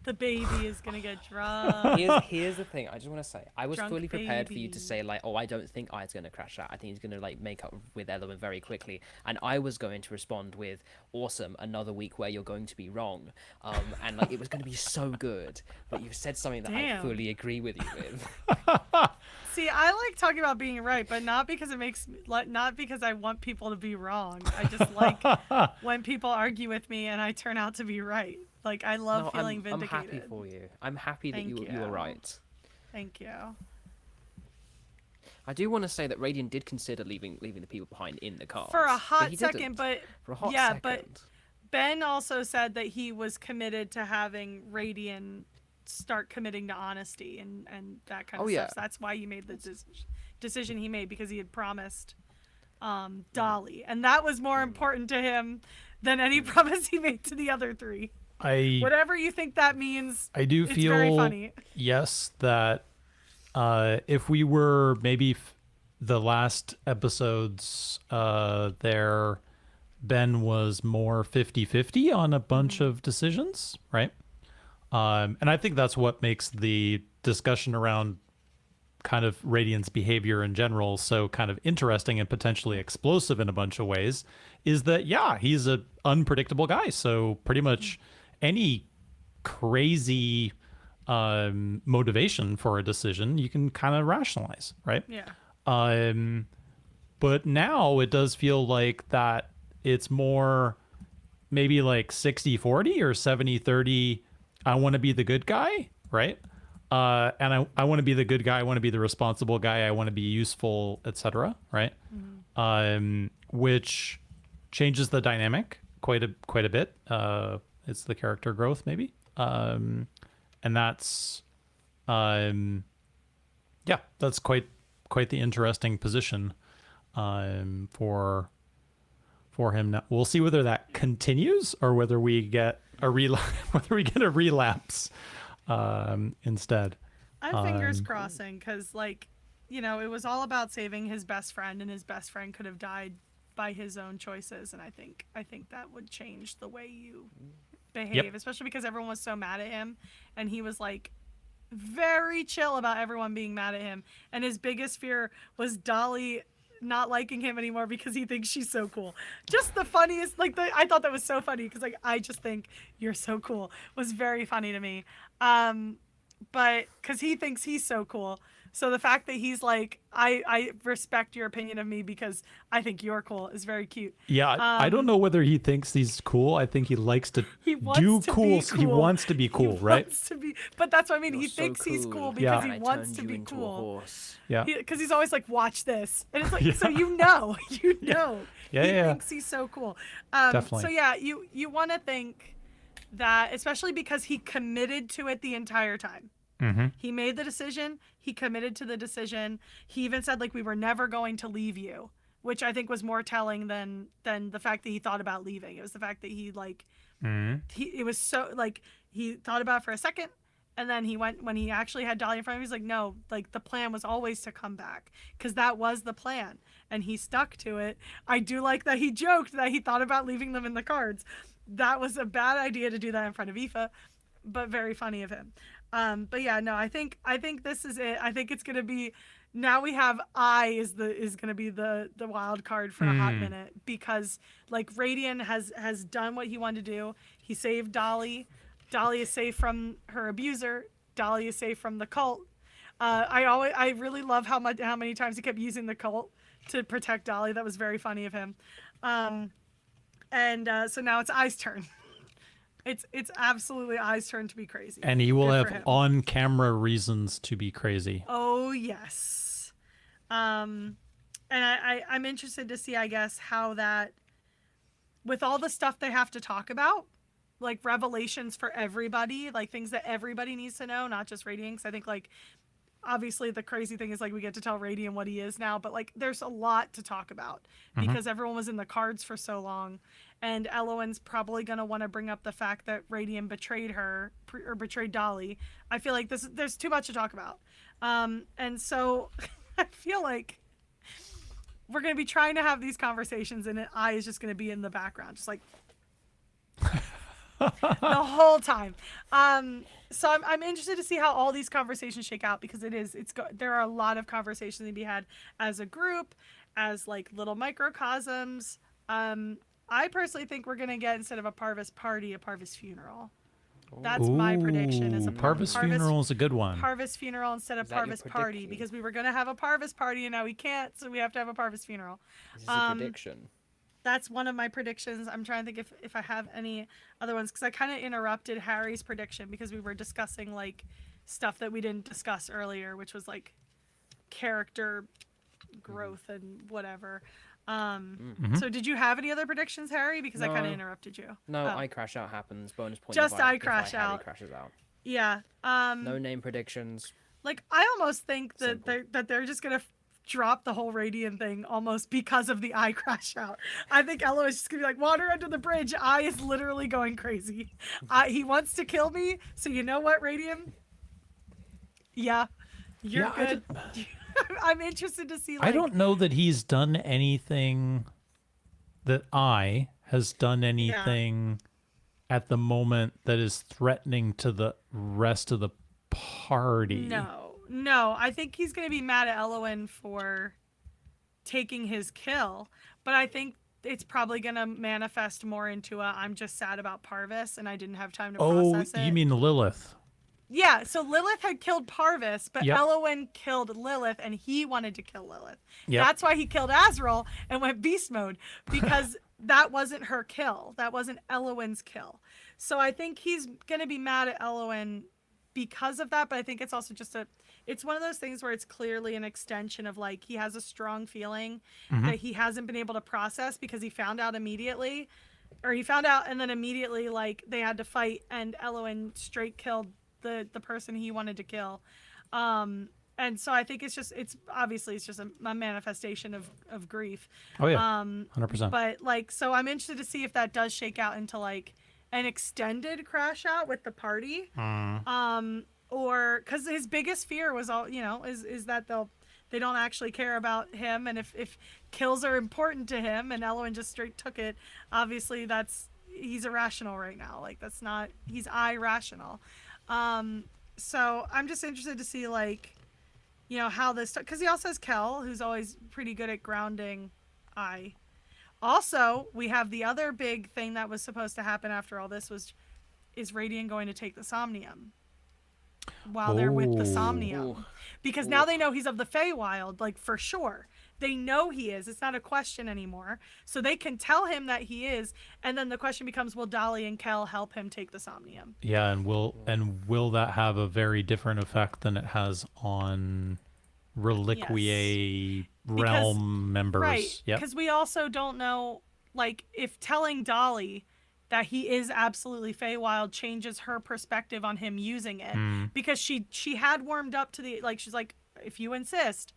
The baby is gonna get drunk. Here's the thing. I just want to say, I was Drunk fully prepared for you baby. to say like, "Oh, I don't think I's going to crash out. I think he's going to like make up with Element very quickly." And I was going to respond with, "Awesome, another week where you're going to be wrong." And like it was going to be so good. But you said something that I Damn. fully agree with you with. See, I like talking about being right, but not because it makes not because I want people to be wrong. I just like when people argue with me and I turn out to be right. Like I love feeling I'm vindicated. happy for you. I'm happy that Thank you were you. right. Thank you. I do want to say that Radiant did consider leaving the people behind in the car For a hot second, but for a hot yeah, second. but Ben also said that he was committed to having Radiant start committing to honesty and that kind of yeah. stuff. So that's why he made the decision he made, because he had promised Dolly, and that was more important to him than any promise he made to the other three. Whatever you think that means, I do it's feel very funny. Yes, that if we were maybe the last episodes there, Ben was more 50-50 on a bunch of decisions, right? And I think that's what makes the discussion around kind of Radiant's behavior in general so kind of interesting and potentially explosive in a bunch of ways, is that, yeah, he's an unpredictable guy. So pretty much any crazy motivation for a decision you can kind of rationalize, right? Yeah. But now it does feel like that it's more maybe like 60-40 or 70-30. I want to be the good guy, right? And I want to be the good guy. I want to be the responsible guy. I want to be useful, etc. Right? Which changes the dynamic quite a bit. It's the character growth, maybe. And that's, that's quite the interesting position for him. Now we'll see whether that continues or whether we get a relapse instead. I'm fingers crossing, because like, you know, it was all about saving his best friend, and his best friend could have died by his own choices, and I think that would change the way you behave, especially because everyone was so mad at him, and he was like very chill about everyone being mad at him, and his biggest fear was Dolly not liking him anymore because he thinks she's so cool. Just the funniest, like I thought that was so funny, because like I just think you're so cool was very funny to me. But because he thinks he's so cool, so the fact that he's like, I respect your opinion of me because I think you're cool, is very cute. Yeah, I don't know whether he thinks he's cool. I think he likes to do cool. He wants to be cool, right? But that's what I mean. You're He so thinks he's cool. cool because And he I wants turned to you be into a cool. horse. Yeah. Because he's always like, watch this, and it's like, so you know. He thinks he's so cool. Definitely. So yeah, you want to think that, especially because he committed to it the entire time. He made the decision. He committed to the decision. He even said, like, we were never going to leave you, which I think was more telling than the fact that he thought about leaving. It was the fact that he like, it was so like, he thought about it for a second, and then he went, when he actually had Dolly in front of him, he's like, no, like the plan was always to come back, because that was the plan, and he stuck to it. I do like that he joked that he thought about leaving them in the cards. That was a bad idea to do that in front of Aoife, but very funny of him. But yeah, no, I think this is it. I think it's gonna be, now we have is gonna be the wild card for a hot minute, because like Radiant has done what he wanted to do. He saved Dolly. Dolly is safe from her abuser. Dolly is safe from the cult. I really love how many times he kept using the cult to protect Dolly. That was very funny of him. So now it's I's turn. It's absolutely I's turn to be crazy. And he will Good for have him. on-camera reasons to be crazy. Oh, yes. And I'm interested to see, I guess, how that, with all the stuff they have to talk about, like revelations for everybody, like things that everybody needs to know, not just Radiant. I think like obviously the crazy thing is like we get to tell Radiant what he is now, but like there's a lot to talk about because everyone was in the cards for so long, and Elowen's probably gonna want to bring up the fact that Radiant betrayed her or betrayed Dolly. I feel like there's too much to talk about, and so I feel like we're gonna be trying to have these conversations, and I is just gonna be in the background, just like the whole time. So I'm interested to see how all these conversations shake out because there are a lot of conversations to be had as a group, as like little microcosms. I personally think we're gonna get, instead of a Parvis party, a Parvis funeral. That's my prediction. Is a Parvis funeral is a good one. Parvis funeral instead of Is that your Parvis party, prediction? because we were gonna have a Parvis party and now we can't, so we have to have a Parvis funeral. This is a prediction. That's one of my predictions. I'm trying to think if I have any other ones, because I kind of interrupted Harry's prediction because we were discussing like stuff that we didn't discuss earlier, which was like character growth and whatever. So did you have any other predictions, Harry? Because I kind of No. interrupted you. No, Oh. I crash out happens. Bonus point. Just if I I crash Harry out. crashes out. Yeah. No name predictions. Like I almost think that Simple. they're just gonna drop the whole Radiant thing almost because of the eye crash out. I think Elo is just gonna be like, water under the bridge. Eye is literally going crazy. He wants to kill me, so you know what, Radiant? Yeah, you're good. I'm interested to see. Like, I don't know that he's done anything that has done anything at the moment that is threatening to the rest of the party. No. I think he's gonna be mad at Elowen for taking his kill, but I think it's probably gonna manifest more into I'm just sad about Parvis and I didn't have time to process it. You mean Lilith? Yeah, so Lilith had killed Parvis, but Yep. Elowen killed Lilith, and he wanted to kill Lilith. Yep. That's why he killed Azrael and went beast mode, because that wasn't her kill. That wasn't Elowen's kill. So I think he's going to be mad at Elowen because of that, but I think it's also just it's one of those things where it's clearly an extension of like he has a strong feeling that he hasn't been able to process because he found out immediately, or he found out and then immediately like they had to fight and Elowen straight killed the person he wanted to kill. And so I think it's just a manifestation of grief. Oh yeah, 100%. But like, so I'm interested to see if that does shake out into like an extended crash out with the party. Or because his biggest fear was is that they don't actually care about him, and if kills are important to him and Elowen just straight took it, obviously he's irrational right now. Like he's irrational. So I'm just interested to see like, how this, because he also has Kel, who's always pretty good at grounding I. Also, we have the other big thing that was supposed to happen after all this is Radiant going to take the Somnium while they're with the Somnium. Because now they know he's of the Feywild, like for sure. They know he is. It's not a question anymore. So they can tell him that he is, and then the question becomes, will Dolly and Kel help him take the Somnium? Yeah, and will that have a very different effect than it has on Reliquiae realm members? Right. Yep. Because we also don't know, like, if telling Dolly that he is absolutely Feywild changes her perspective on him using it. Because she had warmed up to she's like, if you insist,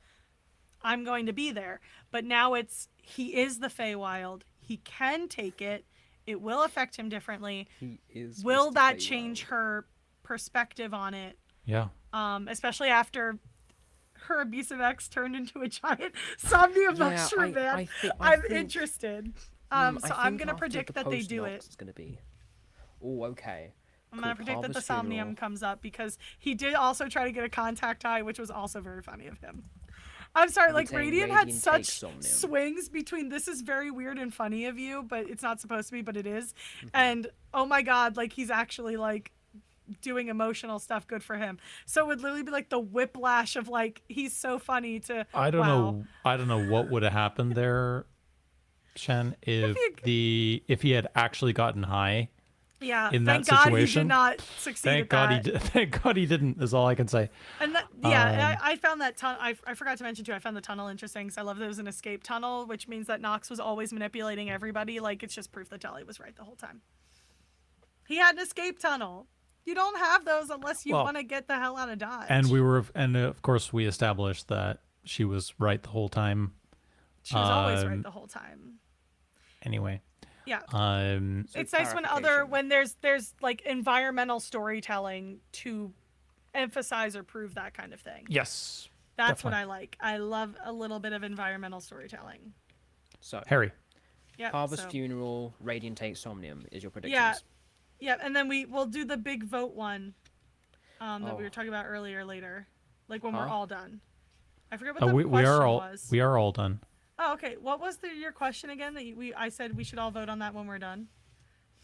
I'm going to be there. But now he is the Feywild. He can take it. It will affect him differently. He is. Will Mr. that Feywild. change her perspective on it? Yeah. Especially after her abusive ex turned into a giant Somnium mushroom man. I'm interested. So I'm going to predict that they do it. It's going to be. Oh, okay. I'm going to predict that the Somnium comes up because he did also try to get a contact eye, which was also very funny of him. I'm sorry, like Radiant had such swings between this is very weird and funny of you, but it's not supposed to be, but it is. And oh my God, like he's actually like doing emotional stuff. Good for him. So it would literally be like the whiplash of like, he's so funny to, I don't know what would have happened there, Shan, if he had actually gotten high. Yeah, in thank that God situation. he did not succeed Thank God he didn't, is all I can say. And I found that tunnel, I forgot to mention too, I found the tunnel interesting because I love that it was an escape tunnel, which means that Nox was always manipulating everybody. Like, it's just proof that Dolly was right the whole time. He had an escape tunnel. You don't have those unless you Well, want to get the hell out of Dodge. And of course we established that she was right the whole time. She was always right the whole time. Anyway. Yeah. So It's nice when there's like environmental storytelling to emphasize or prove that kind of thing. Yes. That's definitely. what I like. I love a little bit of environmental storytelling. So Harry. Yeah. Harbor's funeral, Radiant takes Somnium is your predictions. Yeah. Yeah, and then we'll do the big vote one that we were talking about earlier later. Like when we're all done. I forget what the question was. We are all done. Oh, okay. What was your question again? I said we should all vote on that when we're done.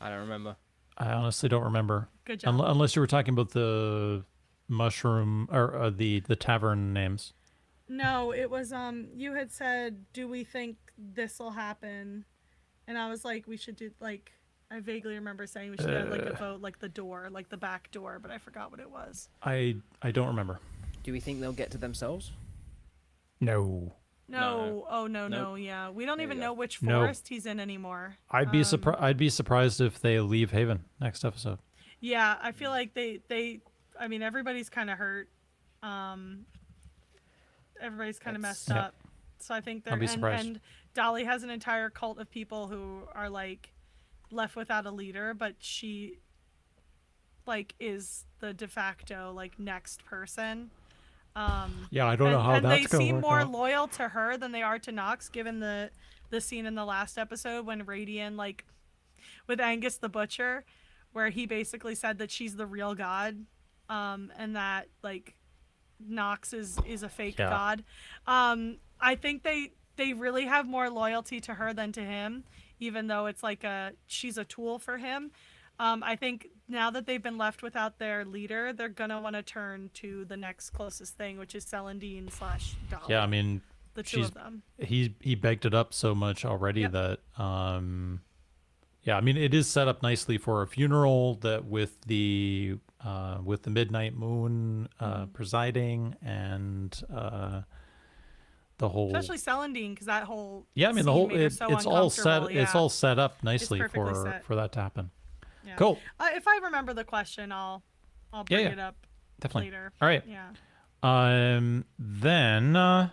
I don't remember. I honestly don't remember. Good job. Unless you were talking about the mushroom or the tavern names. No, it was you had said, do we think this'll happen? And I was like, we should do like I vaguely remember saying we should have like a vote like the door, like the back door, but I forgot what it was. I don't remember. Do we think they'll get to themselves? No. No. Oh no, Nope. no, yeah. We don't even you know which No. forest he's in anymore. I'd be surprised if they leave Haven next episode. Yeah, I feel like they I mean everybody's kind of hurt. Everybody's kind of messed Yep. up. So I think they're I'll be surprised. and Dolly has an entire cult of people who are like left without a leader, but she like is the de facto like next person. Yeah, I don't know how and that's they going to seem work more out. loyal to her than they are to Nox, given the scene in the last episode when Radiant like with Angus the Butcher, where he basically said that she's the real god, and that like Nox is a fake Yeah. god. I think they really have more loyalty to her than to him, even though it's like she's a tool for him. I think now that they've been left without their leader, they're gonna want to turn to the next closest thing, which is Celandine / Dolly. Yeah, I mean, the two of them. he begged it up so much already Yep. that yeah, I mean it is set up nicely for a funeral that with the midnight moon presiding and the whole Especially Celandine, because that whole yeah, I mean the scene whole made her so it's all set uncomfortable, it's yeah. all set up nicely perfectly set. for that to happen. Yeah. Cool. If I remember the question, I'll bring it up Definitely. later. All right. Yeah. Then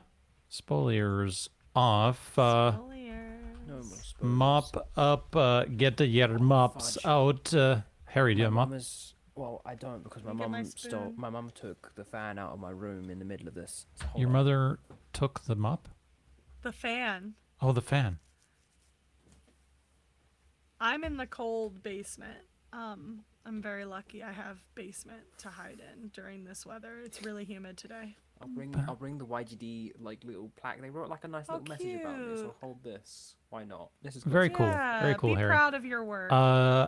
spoilers off. Earlier. No more spoilers. Mop up. Get your mops fudge. out. Harry, do you have a My mop? mum is well, I don't because Let me get my spoon. my mum took the fan out of my room in the middle of this. So hold Your on. mother took the mop? The fan. Oh, the fan. I'm in the cold basement. I'm very lucky. I have basement to hide in during this weather. It's really humid today. I'll bring the YGD like little plaque. They wrote like a nice Oh, little message about me, so cute. hold this. Why not? This is good. Very cool. Yeah, Very cool, be Harry. proud of your work.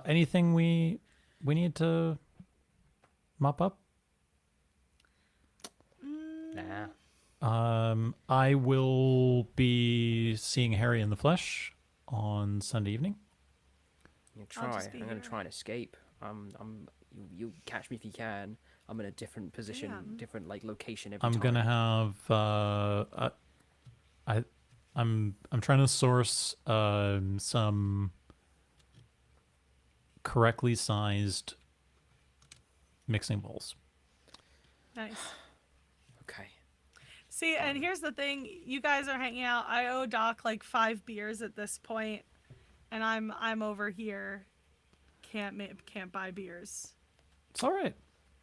Anything we need to mop up? Nah. I will be seeing Harry in the flesh on Sunday evening. You I'll try. just be I'm gonna here. try and escape. You catch me if you can. I'm in a different position, Damn. different like location every I'm time. gonna have I'm trying to source some correctly sized mixing bowls. Nice. Okay. See, and here's the thing: you guys are hanging out. I owe Doc like 5 beers at this point, and I'm over here, can't buy beers. It's all right.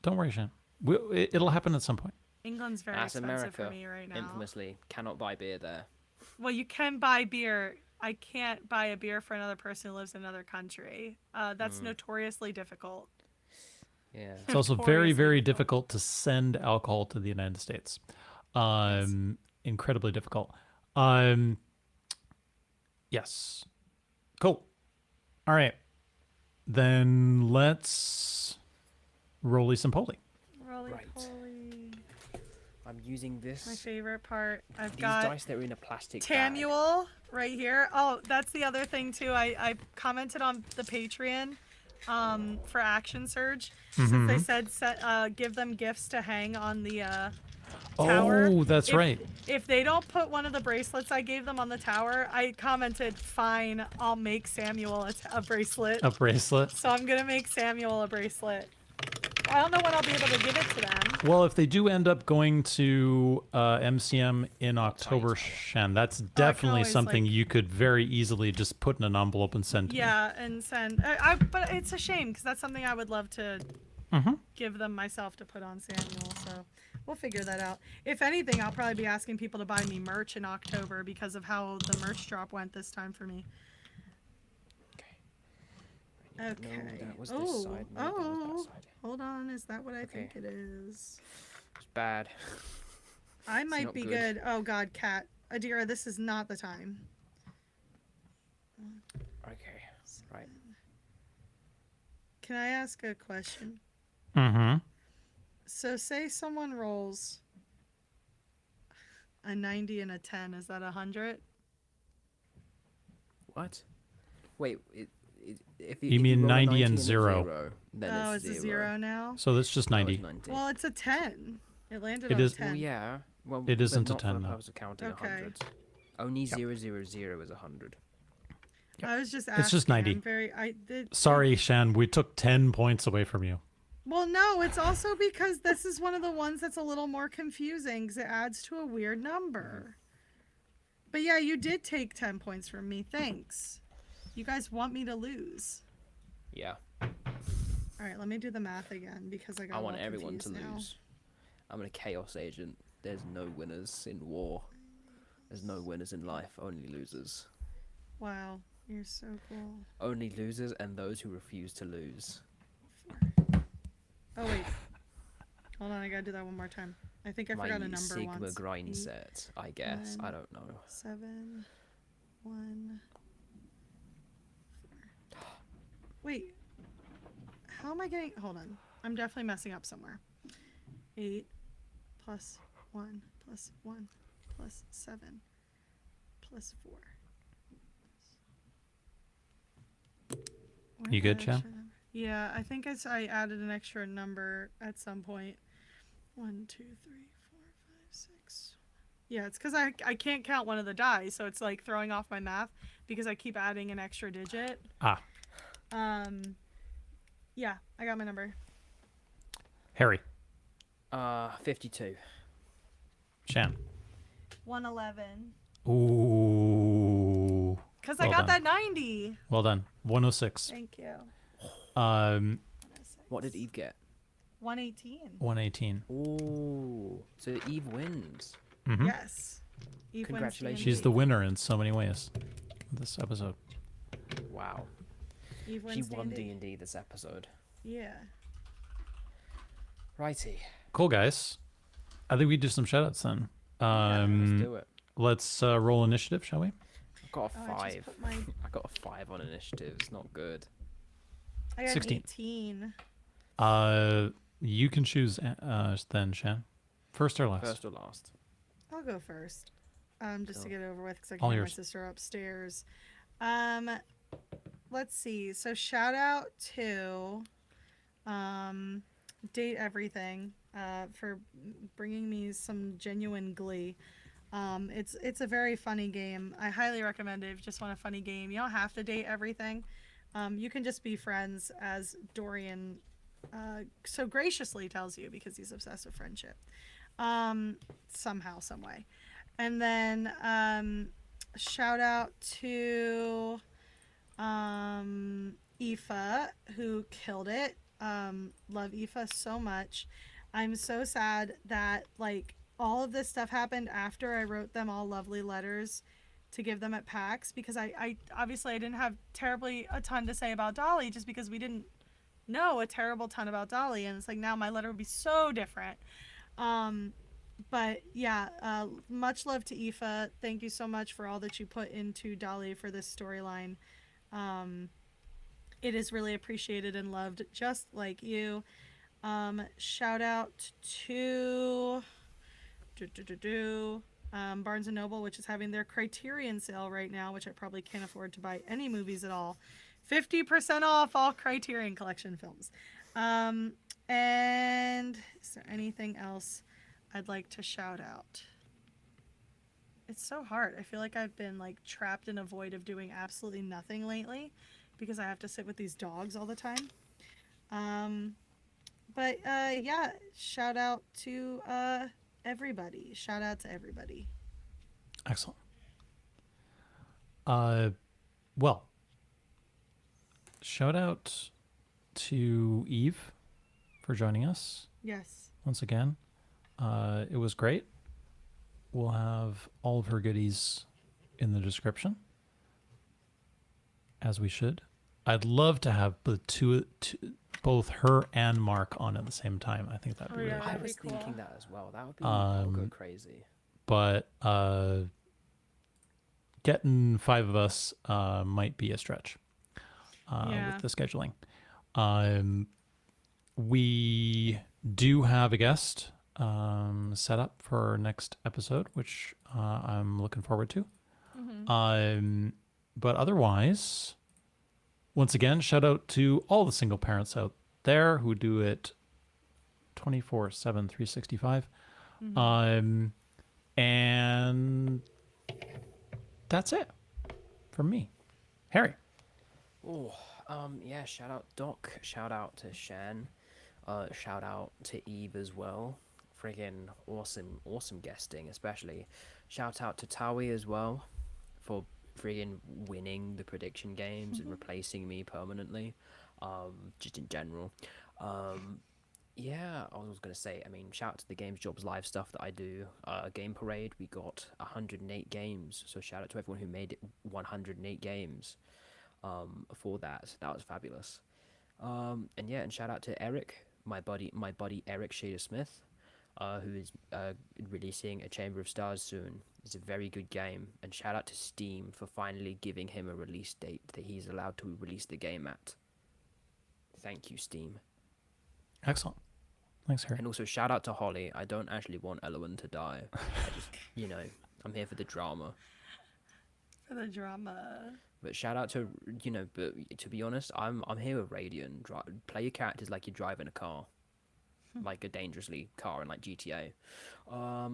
Don't worry, Shan. It'll happen at some point. England's very As expensive America for me right now. infamously cannot buy beer there. Well, you can buy beer. I can't buy a beer for another person who lives in another country. That's notoriously difficult. Yeah. It's also very, Notoriously very difficult. difficult to send alcohol to the United States. Incredibly difficult. Yes. Cool. All right. Then let's Roly some Poly. Roly Right. poly. I'm using this. My favorite part. I've These got dice that are in a plastic bag. Tamuel right here. Oh, that's the other thing too. I commented on the Patreon for Action Surge since they said give them gifts to hang on the tower. Oh, that's right. If they don't put one of the bracelets I gave them on the tower, I commented, fine, I'll make Samuel a bracelet. A bracelet. So I'm gonna make Samuel a bracelet. I don't know when I'll be able to give it to them. Well, if they do end up going to MCM in October, Shan, that's definitely always, something like- you could very easily just put in an envelope and send to me. Yeah, and send. But it's a shame because that's something I would love to give them myself to put on Samuel. So we'll figure that out. If anything, I'll probably be asking people to buy me merch in October because of how the merch drop went this time for me. Okay. No, that was this side. No, that was that side. Hold on. Is that what I Okay. think it is? It's bad. I might not be good. good. Oh God, Cat. Adira, this is not the time. Okay. Right. Can I ask a question? Mm-hmm. So say someone rolls a 90 and a 10. Is that 100? What? Wait. If You if mean roll a 90 and a 0. then Oh, it's it's a 0 now? So that's just Oh, 90. it's 90. Well, it's a 10. It landed It on is- 10. Well, yeah. Well, It but isn't a not 10 for the though. purpose of counting Okay. 100. Only 000 is 100. I was just asking. It's just 90. Sorry, Shan, we took 10 points away from you. Well, no, it's also because this is one of the ones that's a little more confusing because it adds to a weird number. But yeah, you did take 10 points from me. Thanks. You guys want me to lose. Yeah. All right, let me do the math again because I got I a want little everyone to confused now. lose. I'm a chaos agent. There's no winners in war. There's no winners in life, only losers. Wow, you're so cool. Only losers and those who refuse to lose. Oh, wait. Hold on, I gotta do that one more time. I think I My forgot a number Sigma once. grind 8, set, I guess. I 9, don't know. 7, 1. 4. Wait. How am I getting... Hold on. I'm definitely messing up somewhere. 8 plus 1 plus 1 plus 7 plus 4. Where's You good, that Shan? extra number? Yeah, I think I added an extra number at some point. 1, 2, 3, 4, 5, 6. Yeah, it's because I can't count one of the die, so it's like throwing off my math because I keep adding an extra digit. Ah, Yeah, I got my number. Harry. 52. Shan. 111. Ooh. Because I Well got done. that 90. Well done. 106. Thank you. 106. What did Eve get? 118. 118. Ooh. So Eve wins. Mm-hmm. Yes. Eve wins Congratulations. She's D&D. the winner in so many ways. This episode. Wow. Eve She wins won D&D. D&D this episode. Yeah. Righty. Cool, guys. I think we do some shoutouts then. Let's do it. Let's roll initiative, shall we? I got a Oh, I 5. just put my... I got a 5 on initiative. It's not good. I got 16. an 18. You can choose then, Shan. First or last? First or last? I'll go first. Just to Cool. get it over with because I All can hear my yours. sister upstairs. Let's see. So shout out to Date Everything for bringing me some genuine glee. It's a very funny game. I highly recommend it if you just want a funny game. You don't have to date everything. You can just be friends, as Dorian so graciously tells you because he's obsessed with friendship. Somehow, some way. And then shout out to Aoife, who killed it. Love Aoife so much. I'm so sad that like all of this stuff happened after I wrote them all lovely letters to give them at PAX because I obviously I didn't have terribly a ton to say about Dolly just because we didn't know a terrible ton about Dolly, and it's like now my letter would be so different. But yeah, much love to Aoife. Thank you so much for all that you put into Dolly for this storyline. It is really appreciated and loved, just like you. Shout out to Barnes & Noble, which is having their Criterion sale right now, which I probably can't afford to buy any movies at all. 50% off all Criterion Collection films. And is there anything else I'd like to shout out? It's so hard. I feel like I've been like trapped in a void of doing absolutely nothing lately because I have to sit with these dogs all the time. But yeah, shout out to everybody. Shout out to everybody. Excellent. Well, shout out to Eve for joining us Yes. once again. It was great. We'll have all of her goodies in the description, as we should. I'd love to have both her and Mark on at the same time. I think that'd be Oh, really yeah, cool. I that'd was be cool. thinking that as well. That would be that would go crazy. But getting 5 of us might be a stretch Yeah. with the scheduling. We do have a guest set up for our next episode, which I'm looking forward to. But otherwise, once again, shout out to all the single parents out there who do it 24/7, 365. And that's it from me. Harry. Oh, yeah. Shout out Doc. Shout out to Shan. Shout out to Eve as well. Friggin' awesome guesting, especially. Shout out to Tawi as well for friggin' winning the prediction games and replacing me permanently. Just in general. Yeah, I was gonna say, I mean, shout out to the Games Jobs Live stuff that I do. Game Parade, we got 108 games, so shout out to everyone who made it 108 games. For that was fabulous. And yeah, and shout out to Eric, my buddy Eric Shader Smith, who is releasing A Chamber of Stars soon. It's a very good game, and shout out to Steam for finally giving him a release date that he's allowed to release the game at. Thank you, Steam. Excellent. Thanks, Harry. And also shout out to Holly. I don't actually want Elowen to die. I just, I'm here for the drama. For the drama. But shout out to, but to be honest, I'm here with Radiant. Play your characters like you're driving a car. Like a dangerously car in like GTA.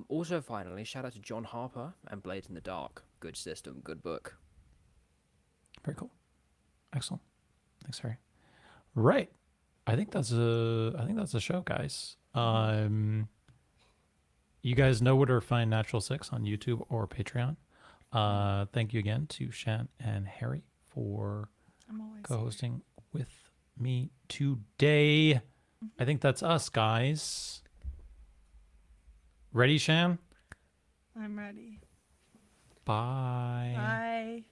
Also, finally, shout out to John Harper and Blades in the Dark. Good system, good book. Very cool. Excellent. Thanks, Harry. Right. I think that's a show, guys. You guys know where to find Natural Six on YouTube or Patreon. Thank you again to Shan and Harry for I'm always co-hosting with me today. I think that's us, guys. Ready, Shan? I'm ready. Bye. Bye.